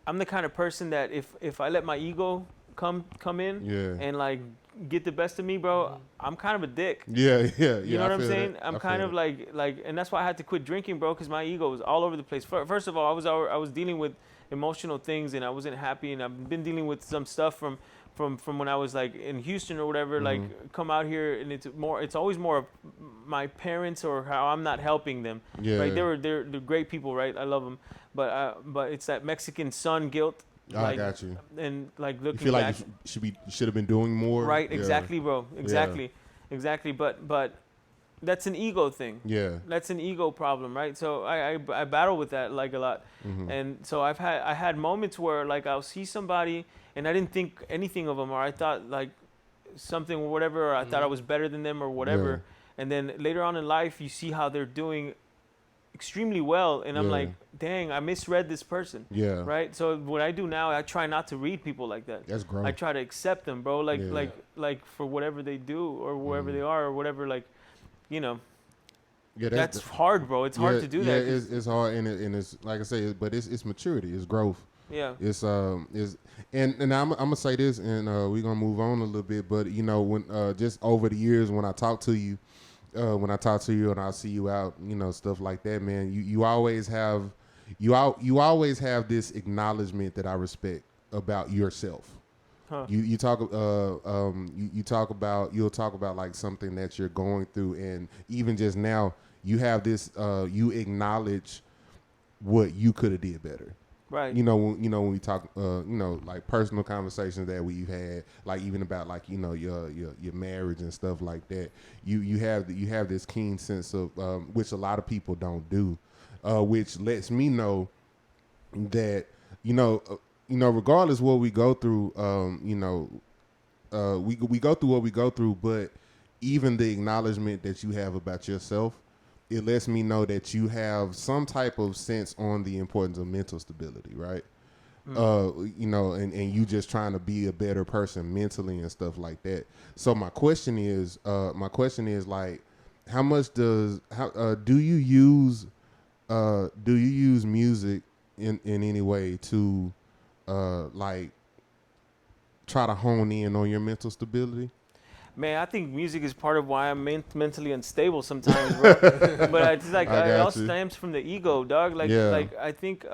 I'm the kind of person that if I let my ego come in Yeah. and like get the best of me, bro, I'm kind of a dick. Yeah. You know what I'm saying? That. I'm kind of like, and that's why I had to quit drinking, bro, because my ego was all over the place. First of all, I was dealing with emotional things, and I wasn't happy, and I've been dealing with some stuff from when I was like in Houston or whatever. Like, come out here, and it's always more of my parents or how I'm not helping them. Yeah. Right? They're great people, right? I love them, but it's that Mexican son guilt. I got you. And like looking you feel back, like you should have been doing more. Right, exactly, bro. Exactly. But that's an ego thing. Yeah. That's an ego problem, right? So I battle with that like a lot. And so I had moments where like I'll see somebody and I didn't think anything of them, or I thought like something or whatever, or I thought I was better than them or whatever. Yeah. And then later on in life, you see how they're doing extremely well, and I'm like, dang, I misread this person. Yeah. Right. So what I do now, I try not to read people like that. That's growth. I try to accept them, bro. Like for whatever they do or wherever they are or whatever. Like, you know. Yeah, that's hard, bro. It's hard to do that. Yeah, it's hard, and it's like I say, but it's maturity, it's growth. Yeah. It's and I'm gonna say this, and we're gonna move on a little bit, but you know, when just over the years when I talk to you. When I talk to you and I see you out, you know, stuff like that, man, you always have this acknowledgement that I respect about yourself. Huh. You'll talk about like something that you're going through, and even just now you have this you acknowledge what you could have did better. Right. You know when we talk, like personal conversations that we've had, like even about like your marriage and stuff like that. You have this keen sense of which a lot of people don't do, which lets me know that regardless what we go through, we go through what we go through, but even the acknowledgement that you have about yourself, it lets me know that you have some type of sense on the importance of mental stability, right? And you just trying to be a better person mentally and stuff like that. So my question is like, how much do you use music in any way to like try to hone in on your mental stability? Man, I think music is part of why I'm mentally unstable sometimes, bro. But it's like it all stems from the ego, dog. Like I think,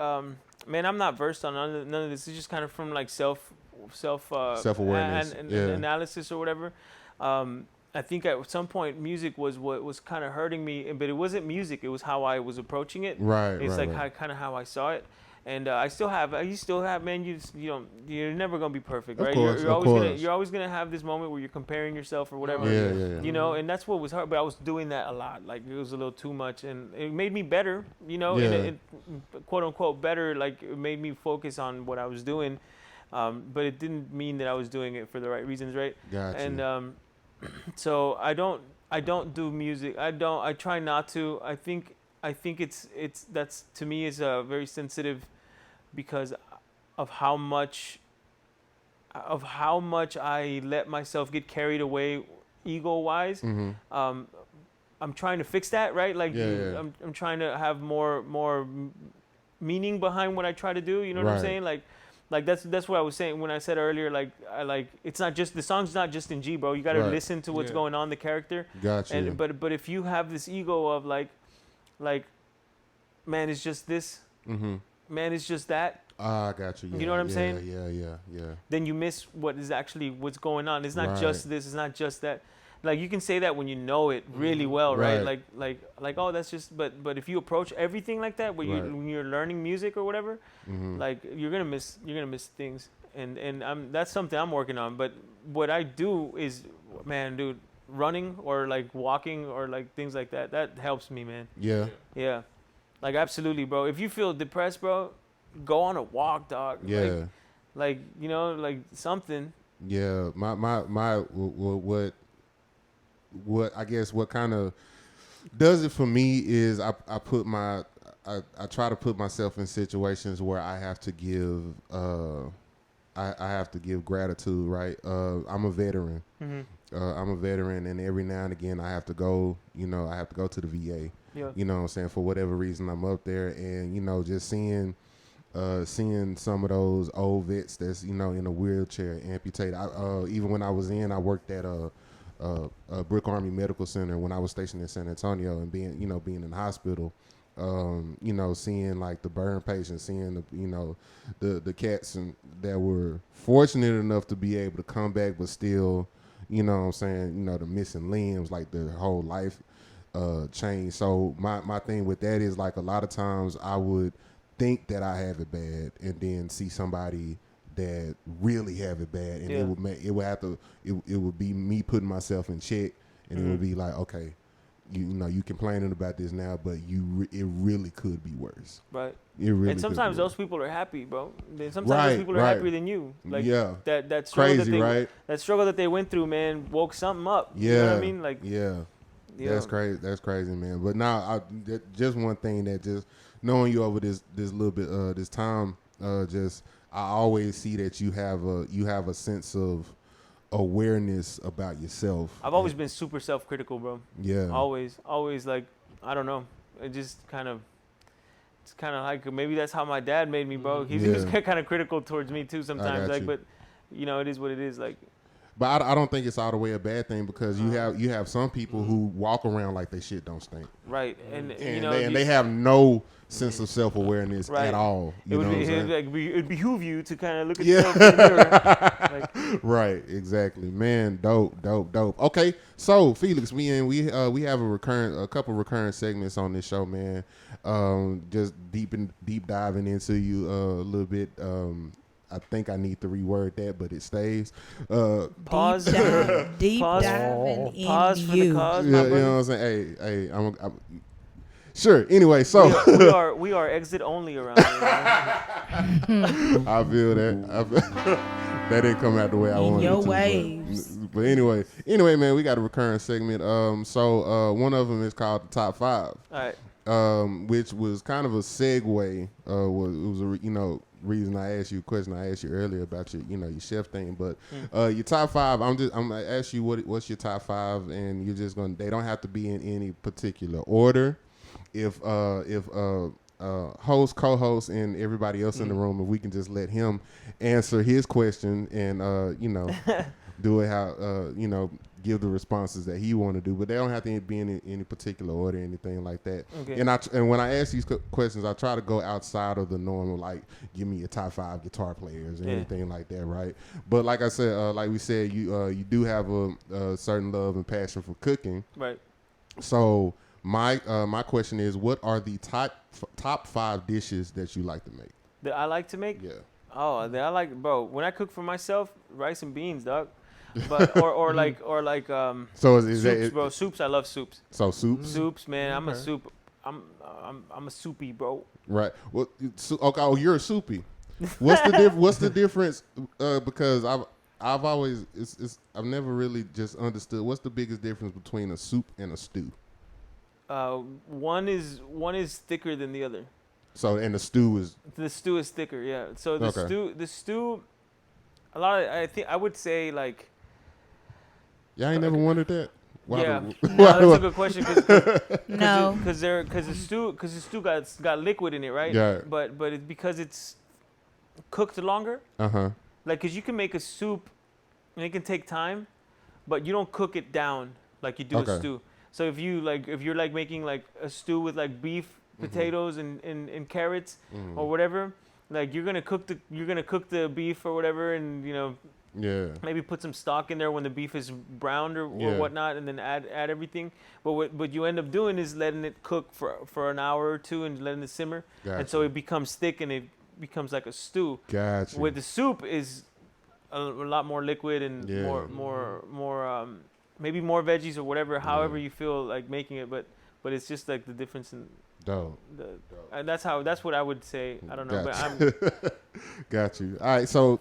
man, I'm not versed on none of this. It's just kind of from like self-awareness and analysis or whatever. I think at some point music was what was kind of hurting me, but it wasn't music. It was how I was approaching it. Right. It's kind of how I saw it. And you still have, man. You're never gonna be perfect, right? You're always gonna have this moment where you're comparing yourself or whatever. Yeah. You know, and that's what was hard. But I was doing that a lot. Like it was a little too much, and it made me better. You know, and it quote unquote better. Like it made me focus on what I was doing, but it didn't mean that I was doing it for the right reasons, right? Gotcha. And so I don't do music. I try not to. I think that's to me is very sensitive because of how much I let myself get carried away ego wise. I'm trying to fix that, right? Like I'm trying to have more meaning behind what I try to do. You know what I'm saying? Like that's what I was saying when I said earlier. Like it's not just the song's not just in G, bro. You got to listen to what's going on, the character. Gotcha. And but if you have this ego of like, man, it's just this. Man, it's just that. I got you. You know what I'm saying? Yeah. Then you miss what's going on. It's not just this. It's not just that. Like you can say that when you know it really well, right? Like oh, that's just. But if you approach everything like that, when you're learning music or whatever, like you're gonna miss things. And that's something I'm working on. But what I do is, man, dude, running or like walking or like things like that helps me, man. Yeah. Like absolutely, bro. If you feel depressed, bro, go on a walk, dog. Yeah. Like like something. Yeah. My what I guess what kind of does it for me is I try to put myself in situations where I have to give I have to give gratitude, right? I'm a veteran. I'm a veteran, and every now and again I have to go to the VA. You know what I'm saying? For whatever reason I'm up there, and just seeing seeing some of those old vets that's in a wheelchair, amputated. Even when I was I worked at Brick Army Medical Center when I was stationed in San Antonio, and being in the hospital. Seeing like the burn patients, seeing the cats that were fortunate enough to be able to come back, but still, the missing limbs, like their whole life changed. So my thing with that is, like, a lot of times I would think that I have it bad, and then see somebody that really have it bad, and it would be me putting myself in check, and it would be like, okay, you complaining about this now, but it really could be worse. Right. It really. And sometimes those people are happy, bro. Sometimes those people are happier than you. Like, that struggle crazy, that struggle that they went through, man, woke something up. Yeah. You know what I mean? Like, that's crazy. That's crazy, man. But now, just one thing that just knowing you over this little bit this time, I always see that you have a sense of awareness about yourself. I've always been super self-critical, bro. Yeah. Always, like, I don't know. It's kind of like, maybe that's how my dad made me, bro. He was kind of critical towards me too sometimes. Like, but it is what it is. Like, but I don't think it's all the way a bad thing, because you have some people who walk around like they shit don't stink. Right. And they have no sense of self-awareness at all. It'd behoove you to kind of look at yourself in the mirror. Like, right, exactly, man. Dope. Okay, so Felix, we have a couple recurring segments on this show, man. Just deep diving into you a little bit. I think I need to reword that, but it stays. Pause. Deep Pause. diving in Pause for you. the cause, Yeah, my you brother. know what I'm saying? Hey, I'm sure. Anyway, so we are exit only around here. Man. I feel that. That didn't come out the way I wanted your it to. waves. But anyway, man, we got a recurring segment. So one of them is called the Top 5. All right. Which was kind of a segue. It was a reason I asked you a question I asked you earlier about your chef thing. But your top 5, I'm gonna ask you what's your top 5, and you're just gonna. They don't have to be in any particular order. If host, co-host, and everybody else in the room, if we can just let him answer his question and do it how give the responses that he want to do, but they don't have to be in any particular order or anything like that. Okay. And when I ask these questions, I try to go outside of the normal, like give me your top 5 guitar players or anything like that, right? But like I said, like we said, you do have a certain love and passion for cooking, Right. So my question is, what are the top 5 dishes that you like to make? That I like to make? Yeah. Oh, that I like, bro. When I cook for myself, rice and beans, dog. But or like So is soups, that bro. Soups, I love soups. So soups? Soups, man. I'm a soup. I'm a soupy, bro. Right. Well, okay. Oh, you're a soupy. What's the difference? Because I've always I've never really just understood what's the biggest difference between a soup and a stew. One is thicker than the other. So and the stew is thicker, yeah. So the stew, I would say, like. Yeah, I ain't never wondered that. Yeah, no, that's a good question. No, because the stew got liquid in it, right? Yeah. But it's because it's cooked longer. Like, cause you can make a soup, and it can take time, but you don't cook it down like you do a stew. So if you're making like a stew with like beef, potatoes, and carrots or whatever, like you're gonna cook the beef or whatever, and maybe put some stock in there when the beef is browned or whatnot, and then add everything. But what you end up doing is letting it cook for an hour or two and letting it simmer, and so it becomes thick and it becomes like a stew. Gotcha. With the soup is a lot more liquid and more maybe more veggies or whatever, however you feel like making it, but it's just like the difference in. Dope. And that's what I would say. I don't know, Gotcha. but I'm. Got you. All right, so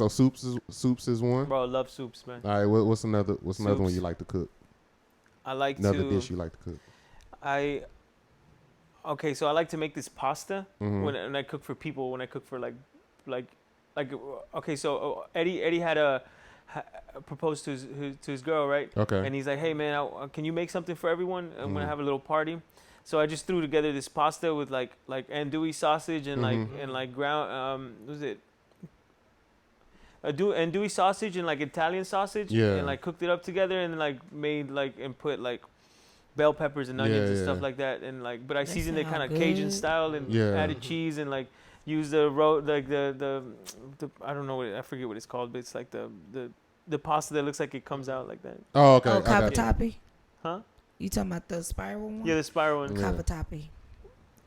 soups is one. Bro, I love soups, man. All right, what's another one you like to cook? I like another dish you like to cook. So I like to make this pasta when I cook for people. When I cook for so Eddie had proposed to his girl, right? Okay. And he's like, hey man, can you make something for everyone? I'm gonna have a little party. So I just threw together this pasta with like andouille sausage and like ground what was it? Andouille sausage and like Italian sausage. Yeah. And like cooked it up together and like made like and put like bell peppers and onions and stuff like that, and like, but I seasoned it kind of Cajun style and added cheese and like used the I don't know I forget what it's called, but it's like the pasta that looks like it comes out like that. Oh, okay. Oh, cavatappi. Huh? You talking about the spiral one? Yeah, the spiral one. Cavatappi.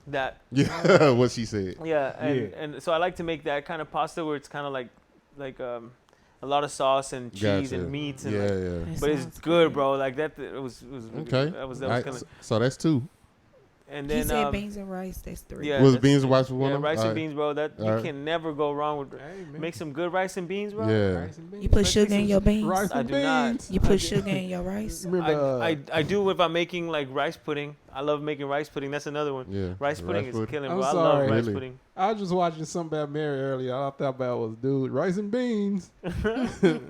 That. Yeah, what she said. Yeah, and so I like to make that kind of pasta where it's kind of like a lot of sauce and cheese and meats and but it's good, bro. Like that, it was okay. That was kind of. So that's 2. And then he said beans and rice. That's 3. Yeah, was beans and rice for one? Yeah, rice and beans, bro. That you can never go wrong with. Make some good rice and beans, bro. Yeah. Rice and beans. You put sugar in your beans. Rice I and do beans. not. You put sugar in your rice. I do if I'm making like rice pudding. I love making rice pudding. That's another one. Yeah. Rice pudding is killing, bro. I'm I sorry. love rice pudding. I was just watching Something About Mary earlier. All I thought about was, dude, rice and beans. You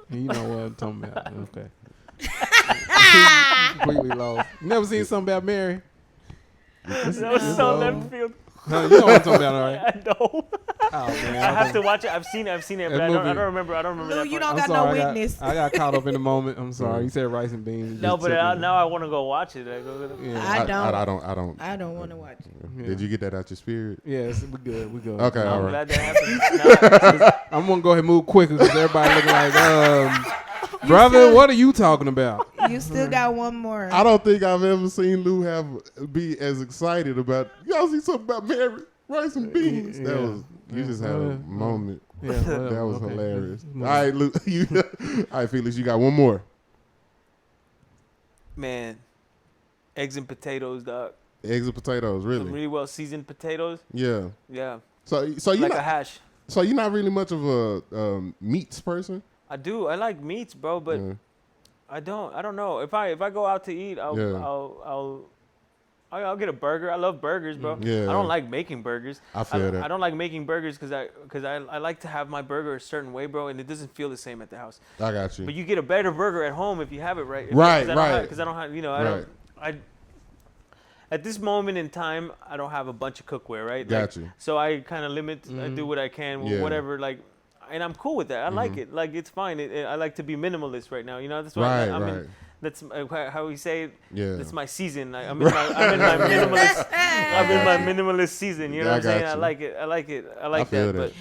know what I'm talking about. Okay. Completely lost. You never seen Something About Mary? That was so left field. No, you know what I'm talking about, all right? I know. Oh, man. I have to watch it. I've seen it, but I don't remember. I don't remember that you part. don't got no witness. I got caught up in the moment. I'm sorry. You said rice and beans. No, but now I want to go watch it. I don't. I don't want to watch it. Yeah. Did you get that out your spirit? Yes, we good. We good. Okay, all I'm right. glad that happened. I'm gonna go ahead and move quicker because everybody looking like, brother, what are you talking about? You still got one more. I don't think I've ever seen Lou be as excited about. Y'all see something about Mary, rice and beans? That was you just had a moment. Yeah, That was hilarious. All right, Lou. All right, Felix, you got one more. Man, eggs and potatoes, dog. Eggs and potatoes, really? Some really well seasoned potatoes. Yeah. Yeah. So you like not a hash. So you're not really much of a meats person. I do. I like meats, bro, but I don't know. If I go out to eat, I'll get a burger. I love burgers, bro. Yeah. I don't like making burgers. I feel that. I don't like making burgers because I like to have my burger a certain way, bro, and it doesn't feel the same at the house. I got you. But you get a better burger at home if you have it right. Right. Because I don't have, at this moment in time, I don't have a bunch of cookware, right? Got you. So I kind of limit. I do what I can, whatever. Like, and I'm cool with that. I like it. Like, it's fine. I like to be minimalist right now. You know, that's why I'm in. That's how we say it. Yeah. That's my season. I'm in my minimalist. I'm in my minimalist season. You know what I'm saying? I like it. I like that. But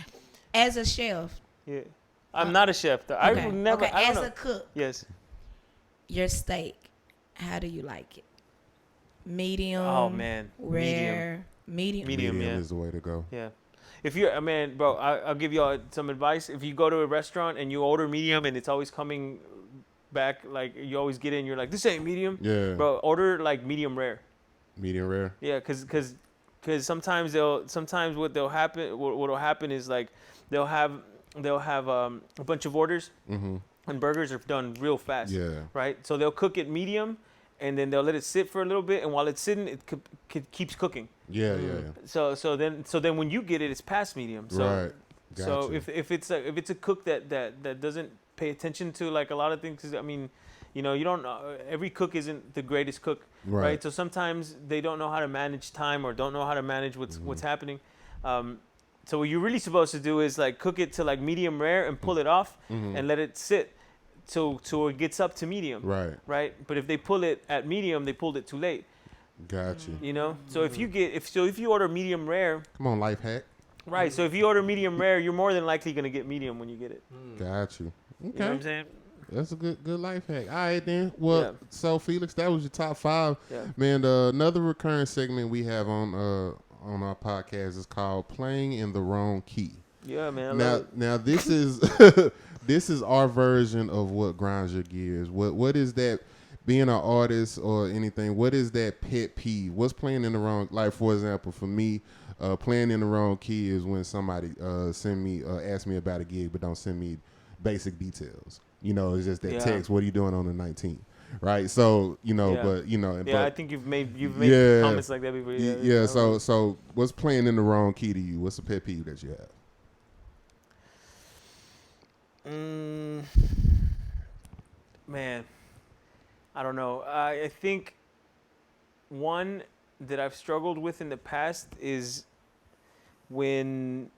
as a chef. Yeah. I'm not a chef though. Okay. I would never. Okay. As a cook. Yes. Your steak. How do you like it? Medium. Oh man. Rare. Medium. Medium. Yeah. is the way to go. Yeah. If you're, man, bro, I'll give y'all some advice. If you go to a restaurant and you order medium and it's always coming back, like you always get in, you're like, this ain't medium. Yeah. Bro, order like medium rare. Medium rare. Yeah, cause sometimes what'll happen is like they'll have a bunch of orders and burgers are done real fast. Yeah. Right. So they'll cook it medium, and then they'll let it sit for a little bit, and while it's sitting, it keeps cooking. Yeah. So then when you get it, it's past medium. So, right. Gotcha. So if it's a cook that doesn't pay attention to like a lot of things, 'cause, I mean, you know, you don't every cook isn't the greatest cook, right? So sometimes they don't know how to manage time or don't know how to manage what's happening. So what you're really supposed to do is like cook it to like medium rare and pull it off and let it sit till it gets up to medium. Right. But if they pull it at medium, they pulled it too late. Gotcha. You know, so if you order medium rare, come on, life hack. Right. So if you order medium rare, you're more than likely gonna get medium when you get it. Got you. Okay. You know what I'm saying? That's a good life hack. All right then. Well, so Felix, that was your top 5. Yeah. Man, another recurring segment we have on our podcast is called "Playing in the Wrong Key." Yeah, man. Now this is this is our version of what grinds your gears. What is that? Being an artist or anything, what is that pet peeve? What's playing in the wrong? Like for example, for me, playing in the wrong key is when somebody ask me about a gig, but don't send me basic details. You know, it's just that text. What are you doing on the 19th? Right. So but I think you've made comments like that before. Yeah. So what's playing in the wrong key to you? What's the pet peeve that you have? Man, I don't know. I think one that I've struggled with in the past is when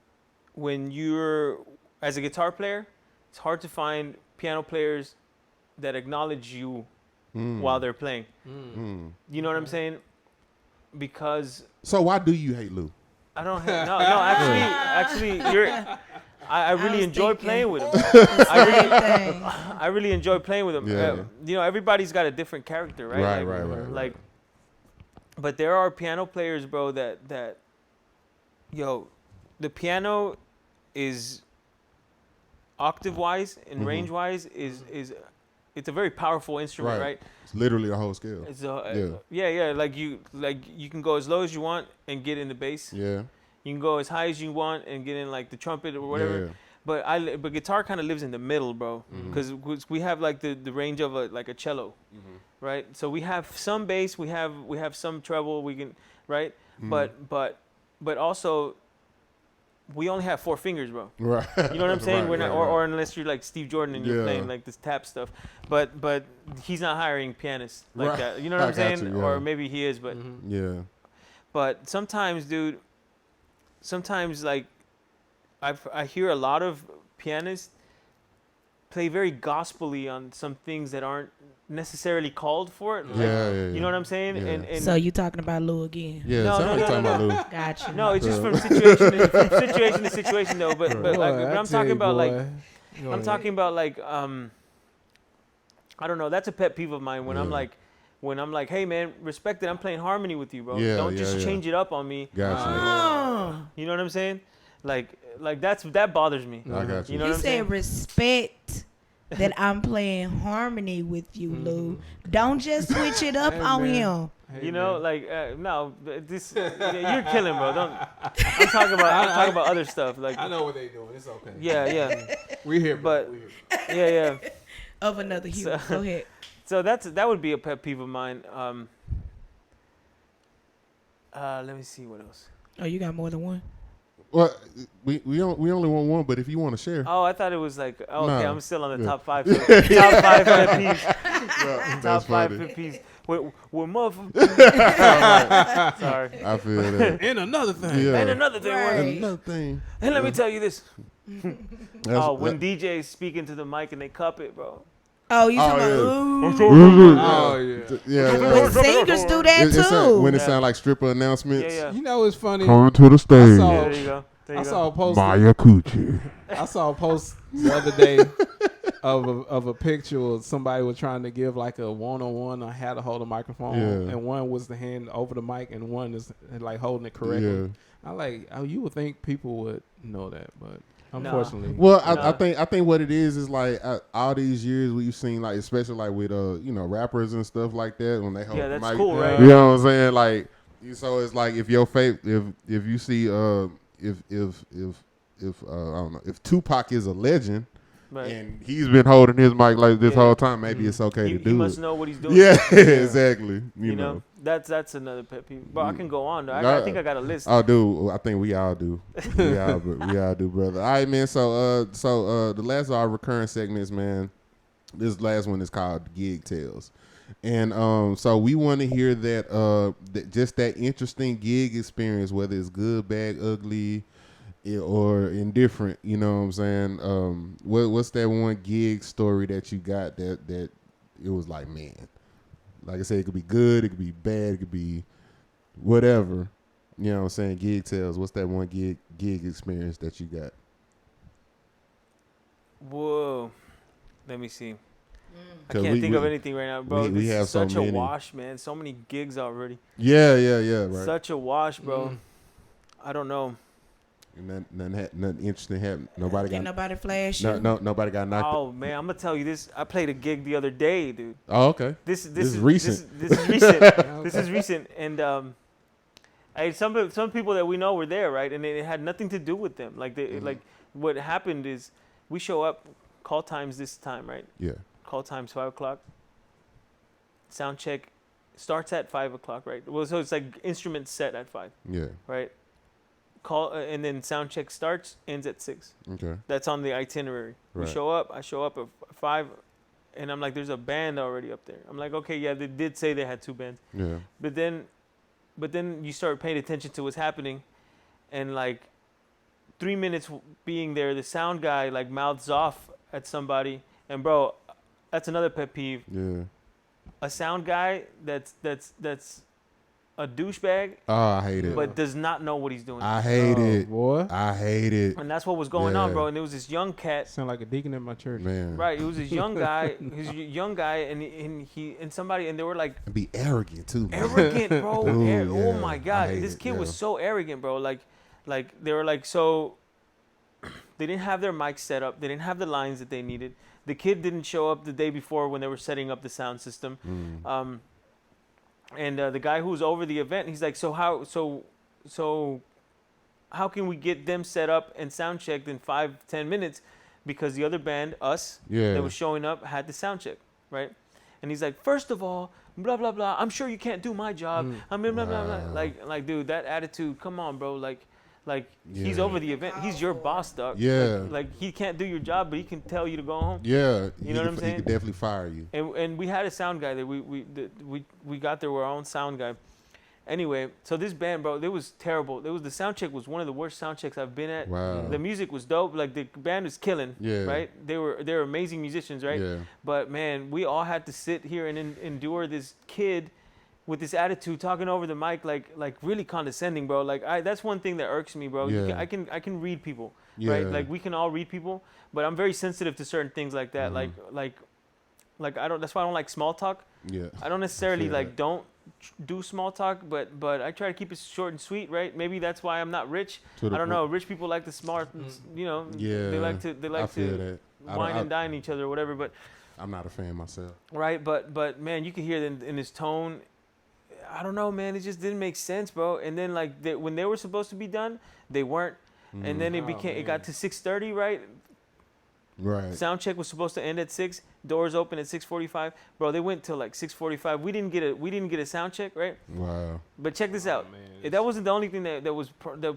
you're as a guitar player, it's hard to find piano players that acknowledge you while they're playing. You know what I'm saying? Because so why do you hate Lou? I don't have, no actually you're I really enjoy playing with him. I really enjoy playing with him. Yeah. You know, everybody's got a different character, right? Right. But there are piano players, bro, that the piano is octave wise and range wise is it's a very powerful instrument, right? It's literally a whole scale. It's yeah. Like you can go as low as you want and get in the bass. Yeah. You can go as high as you want and get in like the trumpet or whatever. Yeah. But guitar kind of lives in the middle, bro, because we have like the range of a cello, right? So we have some bass, we have some treble, we can, right? But also we only have 4 fingers, bro. Right. You know what I'm saying? Right, We're not, right, or unless you're like Steve Jordan and you're Yeah. playing like this tap stuff. But he's not hiring pianists like Right. that. You know what I'm saying? You, yeah. Or maybe he is, but Yeah. but sometimes, dude, like I hear a lot of pianists play very gospel-y on some things that aren't necessarily called for it. Like, Yeah. You know what I'm saying? Yeah. And So you talking about Lou again? Yeah. No, Somebody talking about Lou. Gotcha. no, it's just from situation to situation though. But Boy, like, I I'm tell talking you, about like boy. Go I'm ahead. talking about like I don't know. That's a pet peeve of mine when I'm like, hey man, respect that I'm playing harmony with you, bro. Yeah, Don't yeah, just yeah. change it up on me. Gotcha. Oh, You know what I'm saying? Like that bothers me. I got you. You know you what I'm said saying? respect that I'm playing harmony with you, Lou. Don't just switch it up Hey, on man. him. Hey, You know, man. like no, this you're killing, bro. Don't. I'm talking about other stuff. Like I know what they doing. It's okay. yeah, We here, but- we here. yeah. Of another hue. Go ahead. So that would be a pet peeve of mine. Let me see what else. Oh, you got more than one? Well, we only want one, but if you want to share, Oh, I thought it was like okay. No. I'm still on the Yeah. top 5. So top 5 pet peeves. that's Top 5 funny. pet peeves. With motherfucker. Sorry. I feel that. And another thing. Yeah. And another thing. Right. And another thing. And let me tell you this. That's- When DJs speak into the mic and they cup it, bro. Oh, you talking yeah. about Oh yeah. Yeah. singers do that It sound, too. when it Yeah. sound like stripper announcements. Yeah. You know it's funny. Coming to the I stage. saw- Yeah, there you go. There you I go. saw a post. Maya Coochie. I saw a post the other day of a picture of somebody was trying to give like a one-on-one on how to hold a microphone, Yeah. and one was the hand over the mic, and one is like holding it correctly. Yeah. I like. Oh, you would think people would know that, but unfortunately, Well, Nah. I think what it is like all these years we've seen like especially like with rappers and stuff like that when they hold Yeah, the that's mic, cool, right? You know what I'm saying? Like so it's like if your if you see if I don't know if Tupac is a legend Right. and he's been holding his mic like this Yeah. whole time, maybe it's okay He to do must it. know what he's doing. Yeah, exactly. You know. know, that's another pet peeve. But I can go on. Though. Nah. I think I got a list. I do. I think we all do. we all do, brother. All right, man. So the last of our recurring segments, man. This last one is called Gig Tales, and so we want to hear that just that interesting gig experience, whether it's good, bad, ugly, or indifferent. You know what I'm saying? What's that one gig story that you got that it was like, man, like I said, it could be good, it could be bad, it could be whatever. You know what I'm saying? Gig Tales. What's that one gig experience that you got? Whoa. Let me see. I 'Cause can't think of anything right now, bro. we This have is so such a many. wash, man. So many gigs already. Yeah, right. Such a wash, bro. I don't know. And nothing interesting happened. Nobody Ain't got nobody flash you. nobody got knocked. Oh man, I'm gonna tell you this. I played a gig the other day, dude. Oh, okay. This is is recent. This is recent. This is recent, and some people that we know were there, right? And it had nothing to do with them. Like like what happened is we show up, call times this time, right? Yeah. Call times 5:00. Sound check starts at 5:00, right? Well, so it's like instrument set at 5, Yeah. right? Call and then sound check starts, ends at 6. Okay. That's on the itinerary. Right. I show up at 5. And I'm like, there's a band already up there. I'm like, okay, yeah, they did say they had 2 bands. Yeah. But then you start paying attention to what's happening, and like 3 minutes being there, the sound guy like mouths off at somebody, and bro, that's another pet peeve. Yeah. A sound guy that's a douchebag. Oh, I hate it. But does not know what he's doing. I hate it. Boy. I hate it. And that's what was going on, bro. And there was this young cat. Sound like a deacon at my church. Man. Right. It was this young guy. And somebody, and they were like. And be arrogant too. Man. Arrogant, bro. Dude, Oh my God. This kid yeah. was so arrogant, bro. Like they were like, so they didn't have their mics set up. They didn't have the lines that they needed. The kid didn't show up the day before when they were setting up the sound system. And the guy who was over the event, he's like, so how can we get them set up and sound checked in 5-10 minutes? Because the other band, us, that was showing up, had the sound check, right? And he's like, first of all, blah blah blah. I'm sure you can't do my job. I mean, blah blah blah. Like, dude, that attitude. Come on, bro. Like he's over the event. He's your boss, dog. Yeah. Like he can't do your job, but he can tell you to go home. Yeah. You know what I'm saying? He could definitely fire you. And we had a sound guy that we got there with our own sound guy. Anyway, so this band, bro, it was terrible. The sound check was one of the worst sound checks I've been at. Wow. The music was dope. Like the band was killing. Yeah. Right. They were amazing musicians, right? Yeah. But man, we all had to sit here and endure this kid with this attitude, talking over the mic, like really condescending, bro. Like that's one thing that irks me, bro. Yeah. I can read people, Yeah. right? Like we can all read people, but I'm very sensitive to certain things like that. Like I don't. That's why I don't like small talk. Yeah. I don't necessarily that. don't do small talk, but I try to keep it short and sweet, right? Maybe that's why I'm not rich. I don't know. Rich people like the smart, you know. Yeah. They like to wine and dine each other or whatever. But I'm not a fan myself. right, but man, you could hear it in his tone. I don't know, man. It just didn't make sense, bro. And then like when they were supposed to be done, they weren't. And then it got to 6:30, right? Right. Sound check was supposed to end at 6. Doors open at 6:45. Bro, they went till like 6:45. We didn't get a sound check, right? Wow. But check this out. That wasn't the only thing that was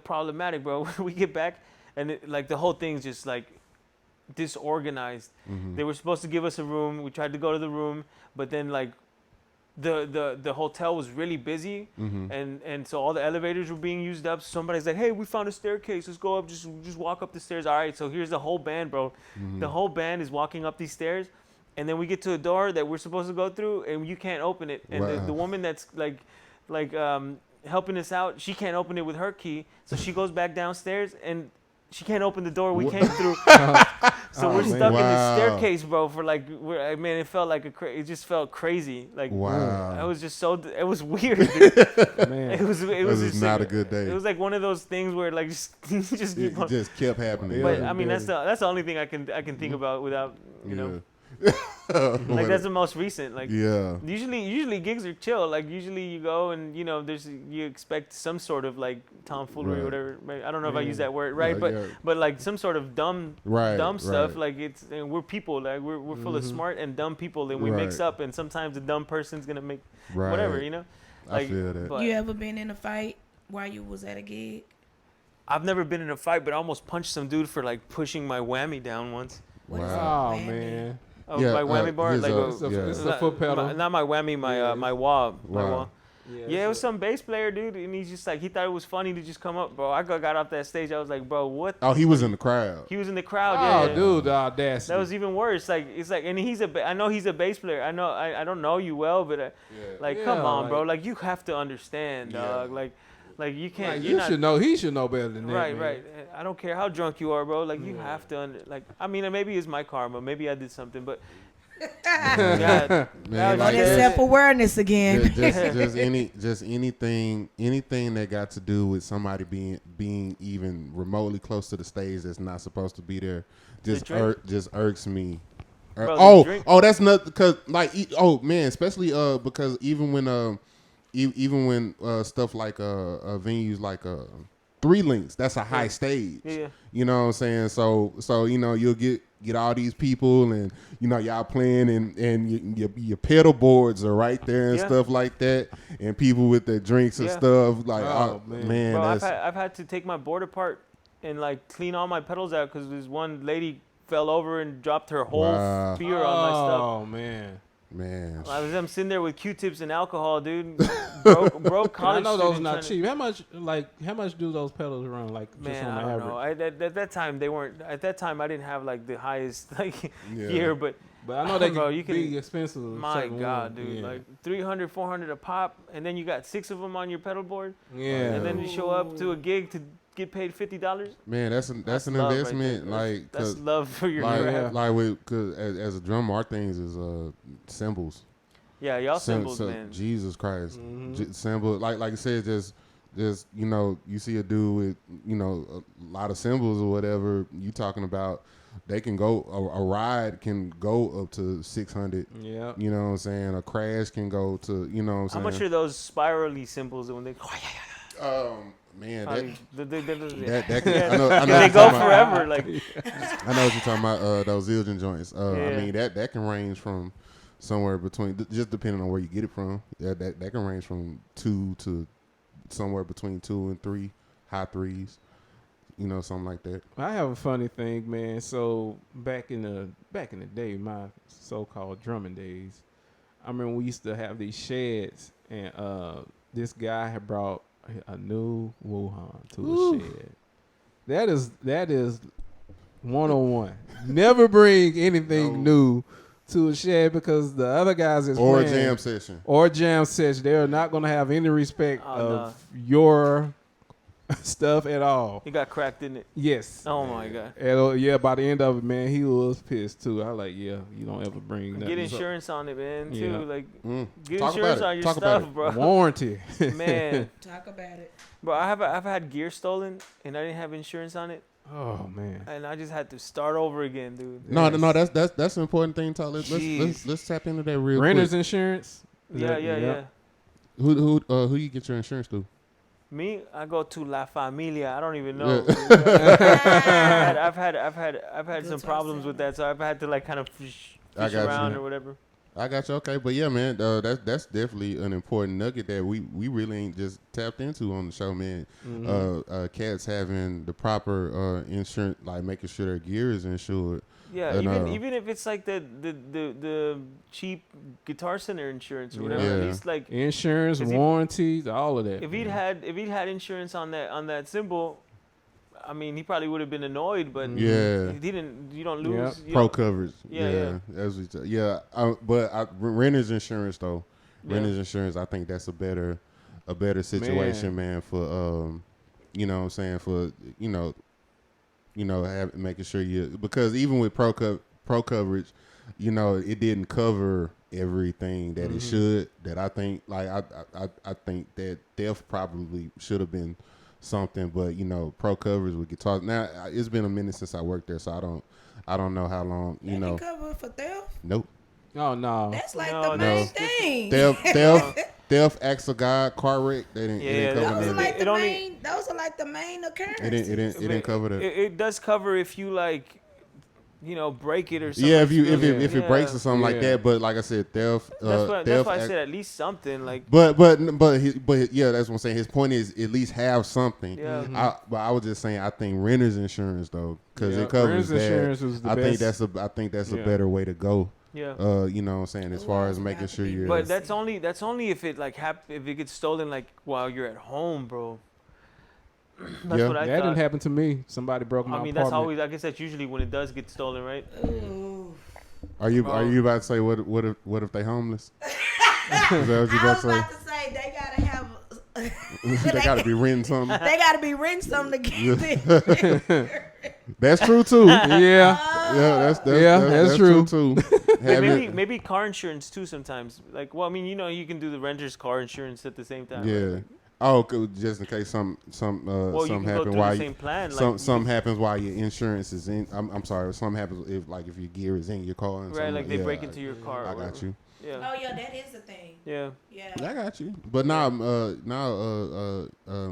problematic, bro. We get back and like the whole thing's just like disorganized. They were supposed to give us a room. We tried to go to the room, but then like the hotel was really busy, and so all the elevators were being used up. Somebody's like, hey, we found a staircase, let's go up, just walk up the stairs. All right, so here's the whole band, bro. The whole band is walking up these stairs, and then we get to a door that we're supposed to go through, and you can't open it. And the woman that's like helping us out, she can't open it with her key, so she goes back downstairs and she can't open the door we came through. So we're stuck in the staircase, bro, for like, man, it felt like it just felt crazy. Like, wow. I was just it was weird, dude. Man. It was just like, not a good day. It was like one of those things where like just It just kept happening. But I mean, that's the only thing I can think about without, you know. Like that's the most recent. Like yeah. Usually gigs are chill. Like usually you go and you know you expect some sort of like tomfoolery or whatever. I don't know if I use that word right, but like some sort of dumb stuff. Like and we're people. Like we're full of smart and dumb people, and we mix up. And sometimes the dumb person's gonna make whatever, you know. Like, I feel that. You ever been in a fight while you was at a gig? I've never been in a fight, but I almost punched some dude for like pushing my whammy down once. What is a Oh whammy? man. Oh, my whammy bar, like it's a foot pedal. not my whammy, my wall, my wall. Yeah, it was some bass player, dude, and he's just like he thought it was funny to just come up, bro. I got off that stage, I was like, bro, what? Oh, he was in the crowd. He was in the crowd. Oh, yeah. dude, the audacity. That was even worse. Like it's like, and I know he's a bass player. I know I don't know you well, but come on, bro. Like you have to understand, dog. Like you can't. Like, should know. He should know better than that. Right, man. right. I don't care how drunk you are, bro. Like you have to I mean, maybe it's my karma. Maybe I did something, but. Man, Like that self-awareness again. just anything that got to do with somebody being even remotely close to the stage that's not supposed to be there just irks me. Bro, That's not because especially because even when stuff like venues like 3 Links, that's a high stage. Yeah. You know what I'm saying? So you know you'll get all these people and you know y'all playing and your pedal boards are right there and stuff like that, and people with their drinks and stuff like man. Bro, I've had to take my board apart and like clean all my pedals out because this one lady fell over and dropped her whole spear on my stuff. Oh I'm sitting there with Q-tips and alcohol, dude. broke college. I know those student not trying to- cheap. How much do those pedals run? Like just Man, on I the don't average? know. At that time, they weren't. At that time, I didn't have like the highest like Yeah. gear, but But I know they Bro, can you can- be expensive. my certain God, ones. dude, Yeah. like 300, 400 a pop, and then you got 6 of them on your pedal board, Yeah. and then you show up to a gig to get paid $50. Man, that's an love right investment. there. Like, That's 'cause love for your like, craft. like with, cause as a drummer, our things is cymbals. Yeah, y'all Sim- symbols, so- man. Jesus Christ, Mhm. cymbal. Like I said, just you see a dude with a lot of cymbals or whatever. You talking about? They can go a ride can go up to 600. Yeah. You know what I'm saying? A crash can go to what I'm How saying. much are those spirally symbols when they? Man, Probably- that can, I know they what you're go talking about. forever. Like I know what you're talking about. Those Zildjian joints. I Yeah. mean that can range from somewhere between just depending on where you get it from. That can range from 2 to somewhere between 2 and 3, high 3s. Something like that. I have a funny thing, man. So back in the day, my so-called drumming days, I remember we used to have these sheds, and this guy had brought a new Wuhan to the shed. That is 101. Never bring anything new to a shed because the other guys is Or a playing, jam session. or jam session. They're not going to have any respect Oh, of your stuff at all. he got cracked, didn't it? Yes. Oh my God. And, yeah, by the end of it, man, he was pissed too. I like, yeah, you don't ever bring nothing. Get insurance on it, man. Too Yeah. like Mm. get Talk insurance about it. on your Talk about stuff, it. bro. Warranty. Man, Talk about it. bro, I've had gear stolen and I didn't have insurance on it, Oh man. and I just had to start over again, dude. No, that's an important thing. Let's Jeez. let's tap into that real Renter's quick. insurance. Is Yeah, that- yeah, yeah. Who you get your insurance through? Me, I go to La Familia. I don't even know. Yeah. I've had some Good problems talk, with that, so I've had to like kind of fish I got you. around or whatever. I got you. Okay, but yeah, man, that's definitely an important nugget that we really ain't just tapped into on the show, man. Cats having the proper insurance, like making sure their gear is insured. Yeah, And, even if it's like the cheap Guitar Center insurance or whatever, Yeah. at least like Insurance, Is he- warranties, all of that. if he'd man. had insurance on that cymbal, I mean, he probably would have been annoyed, but Yeah. he didn't. You don't lose. you Pro don't- coverage. Yeah. That's what but renter's insurance though. Renter's insurance, I think that's a better situation, man, for you know what I'm saying, for making sure because even with pro coverage, it didn't cover everything that it should. That I think I think that Def probably should have been something, but pro coverage with guitars. Now it's been a minute since I worked there, so I don't know how long. They didn't cover for theft. Nope. Oh no. That's like No, the no. main thing. Def acts of God, car wreck. They didn't. Yeah, It didn't cover Those are that. like It the only- main. Those are like the main occurrences. It didn't cover that. It does cover if you like, break it or something. Yeah, if it breaks Yeah. or something like Yeah. that. But like I said, Def. That's why I said at least something like. But yeah, that's what I'm saying. His point is at least have something. Yeah. But I was just saying, I think renter's insurance though, because Yeah, it covers renter's that. insurance is the I think best. that's a Yeah. better way to go. Yeah. You know what I'm saying, as far as making sure you're. But that's only if it like if it gets stolen like while you're at home, bro. That's Yeah. what I That thought. didn't happen to me. Somebody broke my I mean, apartment. that's always. I guess that's usually when it does get stolen, right? Ooh. Are you about to say what if they homeless? Is that what you I about was to say? about to say they gotta have. They got to be renting something. They gotta be renting something to get there. That's true too. yeah. Yeah, that's true. too. Maybe car insurance too sometimes. Like, well, I mean, you can do the renter's car insurance at the same time. Yeah. Right? Oh, just in case Well, you something can go happens through while the you same plan. something happens while your insurance is in. I'm sorry. Something happens if your gear is in your car. And Right, something like they yeah, break into your car. or I got whatever. you. Yeah. Oh yeah, that is a thing. Yeah. Yeah. I got you. But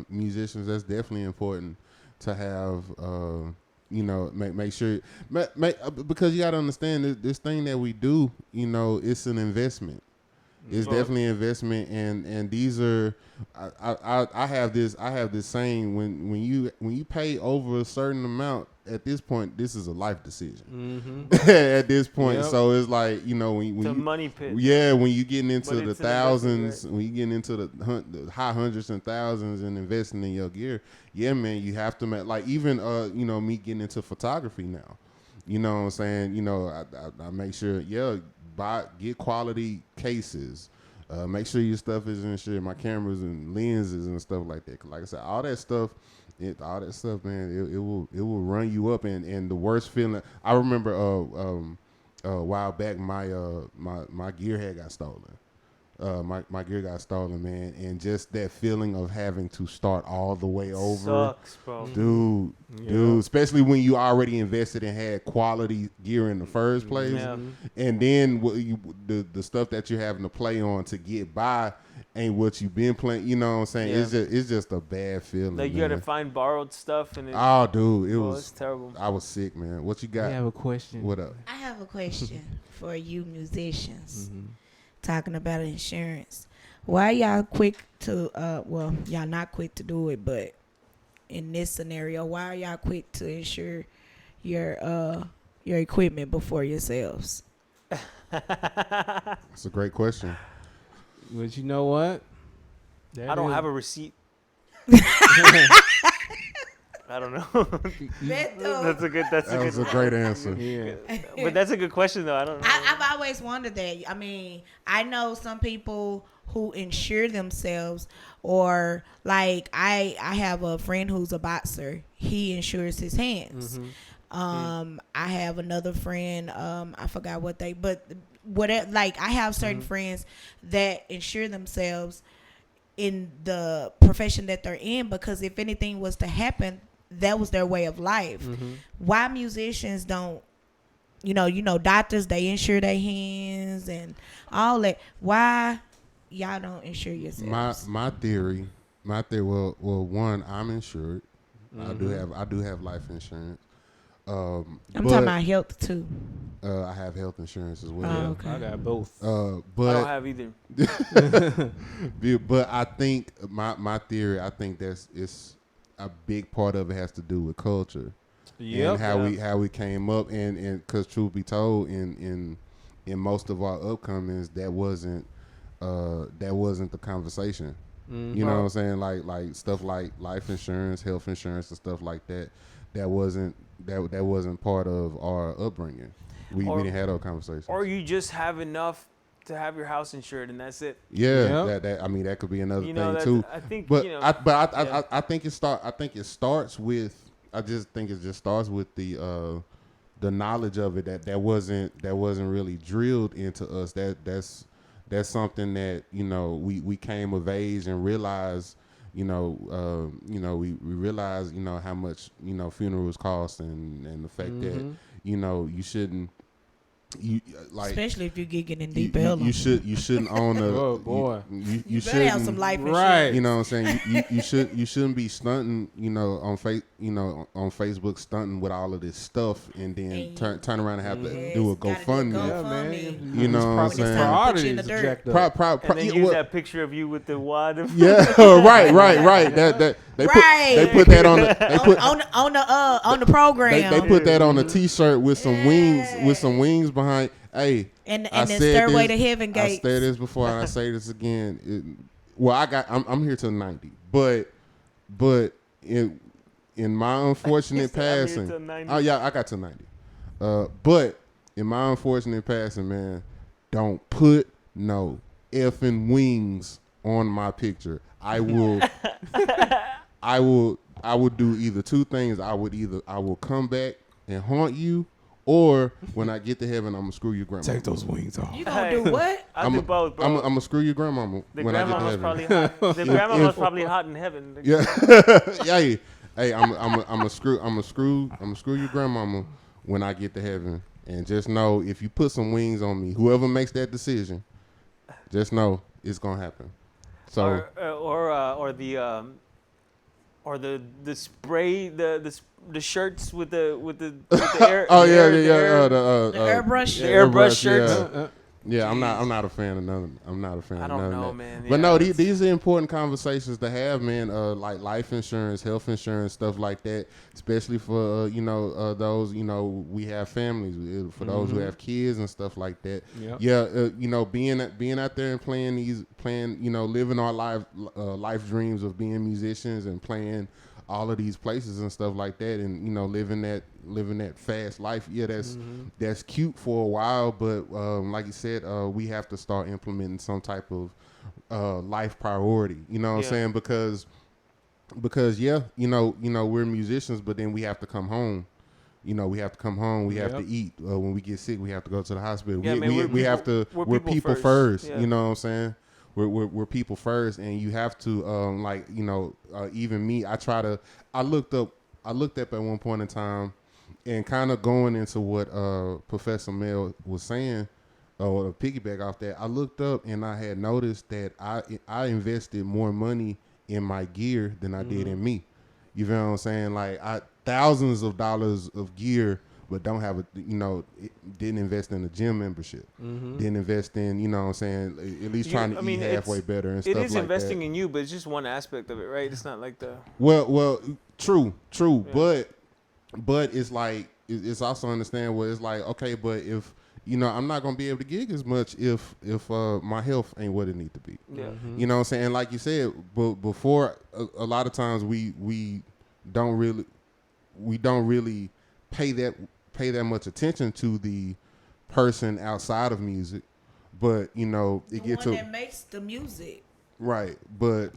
musicians, that's definitely important to have. Make sure because you got to understand this thing that we do. It's an investment. It's Well, definitely an investment, and these are. I have this saying when you pay over a certain amount, at this point, this is a life decision. Mm-hmm. At this point, Yep. so it's like, you know, when It's a you, money pit. yeah, when you getting into But the it's an investment, thousands, when you getting into the high hundreds and thousands and investing in your gear, yeah, man, you have to like even you know, me getting into photography now. You know what I'm saying? You know, I make sure, get quality cases. Make sure your stuff is insured, my cameras and lenses and stuff like that. 'Cause like I said, all that stuff, man, it will run you up. And the worst feeling, I remember a while back, my gear had got stolen. My gear got stolen, man, and just that feeling of having to start all the way over, Sucks, bro. dude, especially when you already invested and had quality gear in the first place, Yeah. and then the stuff that you're having to play on to get by ain't what you've been playing. You know what I'm saying? Yeah. It's just a bad feeling. Like you man. had to find borrowed stuff, and Oh, dude, it's terrible. I was sick, man. What you got? I have a question. What up? I have a question for you musicians. Mm-hmm. Talking about insurance. Why y'all quick to well, y'all not quick to do it, but in this scenario, why are y'all quick to insure your equipment before yourselves? That's a great question. But you know what? I don't have a receipt. I don't know. That's a good. That was a great answer. Yeah. But that's a good question, though. I don't know. I've always wondered that. I mean, I know some people who insure themselves, or like I have a friend who's a boxer. He insures his hands. Mm-hmm. I have another friend. I forgot what whatever. Like I have certain friends that insure themselves in the profession that they're in, because if anything was to happen, that was their way of life. Mm-hmm. Why musicians don't, you know, doctors, they insure their hands and all that. Why y'all don't insure yourselves? My theory. Well, one, I'm insured. Mm-hmm. I do have life insurance. I'm talking about health too. I have health insurance as well. Oh, okay. I got both. I don't But have either. but I think my theory. I think it's a big part of it has to do with culture. Yep. And how we came up, and because truth be told, in most of our upcomings, that wasn't the conversation. Mm-hmm. You know what I'm saying? Like stuff like life insurance, health insurance, and stuff like that. That wasn't part of our upbringing. We didn't have those conversations. Or you just have enough to have your house insured, and that's it. Yeah, Yep. that I mean that could be another You know, thing too. I think. But you know, I think it starts with. I just think it just starts with the knowledge of it that wasn't really drilled into us. That's something that, you know, we came of age and realized. We realize, you know, how much, you know, funerals cost, and the fact that, you know, you shouldn't, Especially if you're gigging in you, deep hell. you shouldn't own a Oh, boy. you better have shouldn't, some life insurance. Right. you know what I'm saying, you shouldn't be stunting, you know, on Facebook stunting with all of this stuff, and then And turn around and have to Yes, do a gotta do a GoFundMe. Yeah, GoFundMe. man. You know what I'm When it's saying? time to put you in the Priorities dirt. jacked up. and then use that picture of you with the wad. Of Yeah, right. That they Right. put that on the on the program. they put that on a T-shirt with some wings behind. Hey, and I the said stairway this- to heaven I gates. said this before, and I say this again. I'm here till 90, but in my unfortunate He said, "I'm here passing, till 90." oh yeah, I got till 90. But in my unfortunate passing, man, don't put no effing wings on my picture. I will do either two things. I will come back and haunt you, or when I get to heaven, I'm gonna screw your grandma. Take those wings off. You gonna do what? I do both, bro. I'm gonna screw your grandmama The when I get to grandma was heaven. probably hot. The grandma was probably hot in heaven. Yeah, yeah. Hey, I'm a screw your grandmama when I get to heaven, and just know if you put some wings on me, whoever makes that decision, just know it's gonna happen. So Or the spray the shirts with the air. oh the yeah. The airbrush The shit. airbrush shirts. Yeah, I'm not a fan of none. I'm not a fan I of don't none know, of that. man. But Yeah, no, these are important conversations to have, man. Like life insurance, health insurance, stuff like that. Especially for those we have families. For those who have kids and stuff like that. Yep. Yeah, being out there and playing, living our life dreams of being musicians and playing all of these places and stuff like that, and living that fast life. Yeah, that's cute for a while, but like you said, we have to start implementing some type of life priority. You know what I'm saying? Because we're musicians, but then we have to come home. We have to come home. We have to eat. When we get sick, we have to go to the hospital. Yeah, We're people first. Yeah. You know what I'm saying? We're people first, and you have to even me. I looked up at one point in time, and kind of going into what Professor Mel was saying, or piggyback off that. I looked up and I had noticed that I invested more money in my gear than I did in me. You feel what I'm saying? Like thousands of dollars of gear, but don't have didn't invest in a gym membership. Didn't invest in, what I'm saying, at least trying to eat halfway better and stuff like that. It is investing in you, but it's just one aspect of it, right? It's not like the... Well, true. Yeah. But it's like, it's also understand where it's like, okay, but if, I'm not going to be able to gig as much if my health ain't what it need to be. Yeah. You know what I'm saying? Like you said, but before, a lot of times we don't really pay that much attention to the person outside of music, but it gets to that makes the music, right. But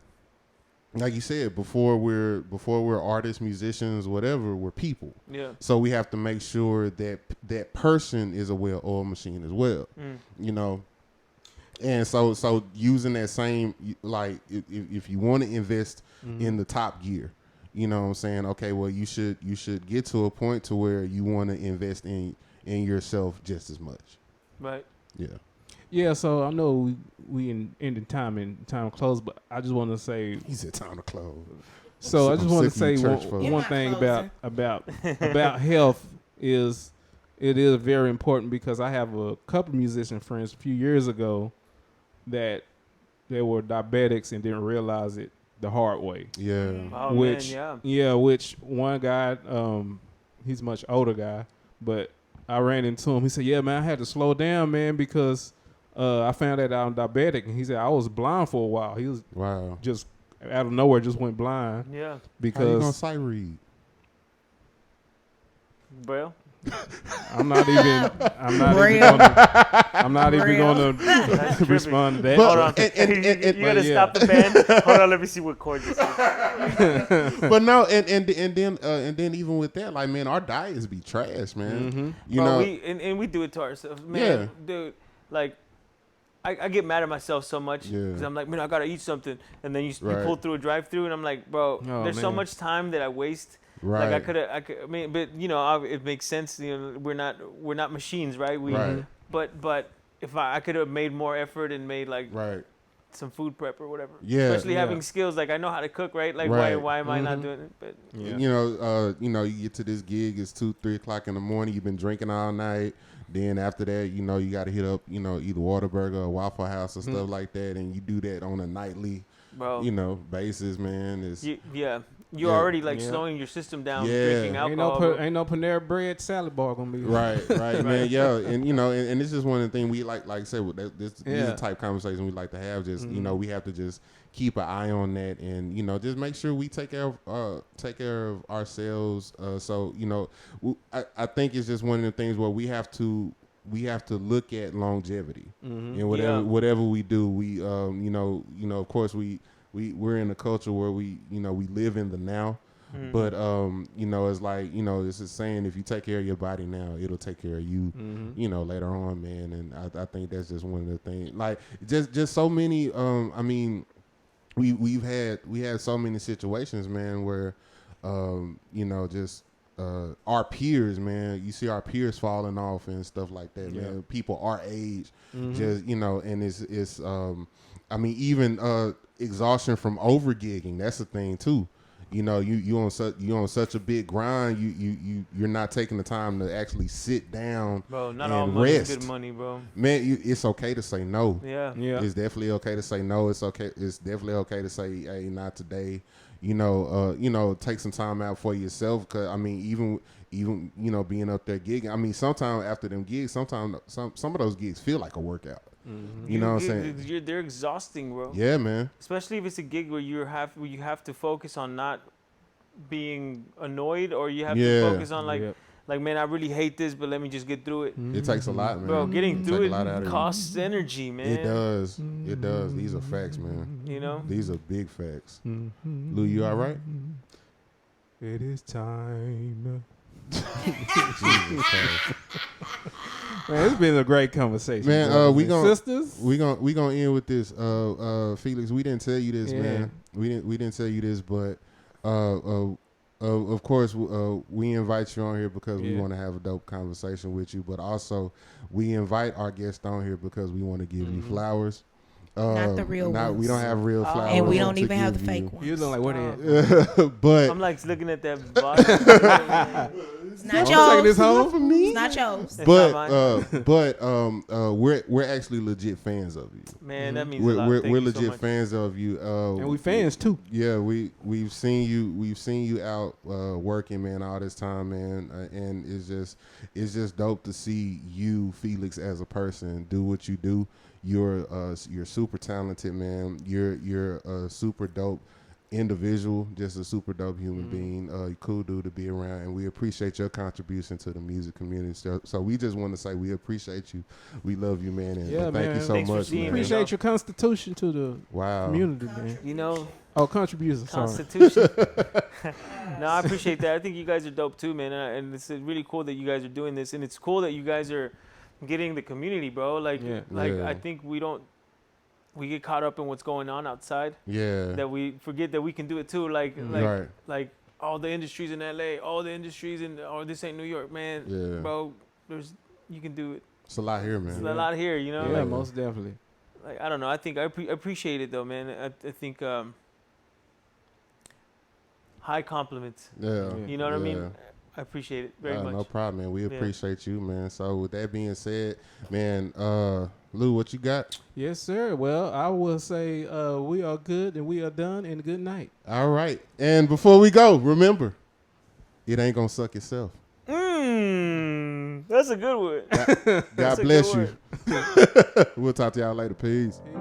like you said, before we're artists, musicians, whatever, we're people. Yeah. So we have to make sure that that person is a well-oiled machine as well. And so using that same, like if you want to invest in the top gear. You know what I'm saying? Okay, well, you should get to a point to where you want to invest in yourself just as much. Right. Yeah. Yeah, so I know we in time close, but I just want to say... He said time to close. So I just want to say one thing about health is it is very important, because I have a couple musician friends a few years ago that they were diabetics and didn't realize it the hard way. Yeah. Oh, which, man, which one guy, he's a much older guy, but I ran into him. He said, yeah, man, I had to slow down, man, because I found out I'm diabetic. And he said, I was blind for a while. He was just out of nowhere, just went blind. Yeah. How you gonna Because sight read? Well, I'm not even going to respond to that. hold on. You gotta stop the band. Hold on, let me see what chord this is. But no, and then even with that, like, man, our diets be trash, man. You know, we do it to ourselves, man. Dude, like, I get mad at myself so much because I'm like, man, I gotta eat something, and then you pull through a drive-through, and I'm like, bro, there's so much time that I waste. Right. Like I could, but it makes sense. We're not machines, right? But if I could have made more effort and made like some food prep or whatever. Yeah. Especially having skills, like I know how to cook, right? Like why am I not doing it? But you get to this gig, it's 2-3 o'clock in the morning. You've been drinking all night. Then after that, you got to hit up, either Whataburger or Waffle House or stuff like that, and you do that on a nightly, basis, man. You're already slowing your system down, drinking alcohol. Ain't no Panera Bread salad bar gonna be right, man. Yeah, and and this is one of the things we like I said, these are the type of conversation we like to have. Just we have to just keep an eye on that, and just make sure we take care of ourselves. I think it's just one of the things where we have to look at longevity and whatever we do. We of course we're in a culture where we live in the now, but it's like it's a saying, if you take care of your body now, it'll take care of you later on, man. And I think that's just one of the things, like just so many we had so many situations, man, where our peers, man, you see our peers falling off and stuff like that, man. People our age, just and it's even exhaustion from over gigging. That's a thing too. you know, you on such a big grind. You're not taking the time to actually sit down, bro. Not and all money rest. is good money, bro. Man, it's okay to say no. Yeah. It's definitely okay to say no. It's okay. It's definitely okay to say, hey, not today. You know, take some time out for yourself. Cause I mean, even you know, being up there gigging. I mean, sometimes after them gigs, sometimes some of those gigs feel like a workout. Mm-hmm. You know what I'm saying? They're exhausting, bro. Yeah, man. Especially if it's a gig where you have to focus on not being annoyed, or you have to focus on like, man, I really hate this, but let me just get through it. It takes a lot, man. Bro, getting through a lot out it of costs energy, man. It does. It does. These are facts, man. You know? These are big facts. Lou, you all right? It is time. Jesus Christ. Man, it's been a great conversation. Man, we gonna end with this. Felix, we didn't tell you this, man. We didn't tell you this, but of course we invite you on here because we want to have a dope conversation with you, but also we invite our guests on here because we want to give you flowers. Not the real ones. We don't have real flowers. And we don't even have the fake ones. You look like what they But I'm like looking at that box. It's not taking yours. this home for me. It's not yours. But we're actually legit fans of you. Man, that means a lot. We're Thank you so legit much. fans of you. and we fans too. Yeah, we've seen you out working, man, all this time, man, and it's just dope to see you, Felix, as a person do what you do. You're super talented, man. You're a super dope individual, just a super dope human being. Cool dude to be around, and we appreciate your contribution to the music community. So we just want to say we appreciate you. We love you, man, and thank you so Thanks for much, seeing man. me. Appreciate your constitution to the community, man. You know, Contribution. Sorry. Constitution. No, I appreciate that. I think you guys are dope too, man, and it's really cool that you guys are doing this, and it's cool that you guys are getting the community, bro. I think we get caught up in what's going on outside. Yeah. That we forget that we can do it too. Like all the industries in LA, all the industries this ain't New York, man. Yeah. Bro, you can do it. It's a lot here, man. It's a lot here, you know. Yeah, most definitely. Like I don't know. I think I appreciate it though, man. I think high compliments. Yeah. You know what I mean? I appreciate it very much. No problem, man. We appreciate you, man. So with that being said, man, Lou, what you got? Yes, sir. Well, I will say we are good and we are done, and good night. All right. And before we go, remember, it ain't gonna suck itself. That's a good one. God bless you. We'll talk to y'all later. Peace. Peace.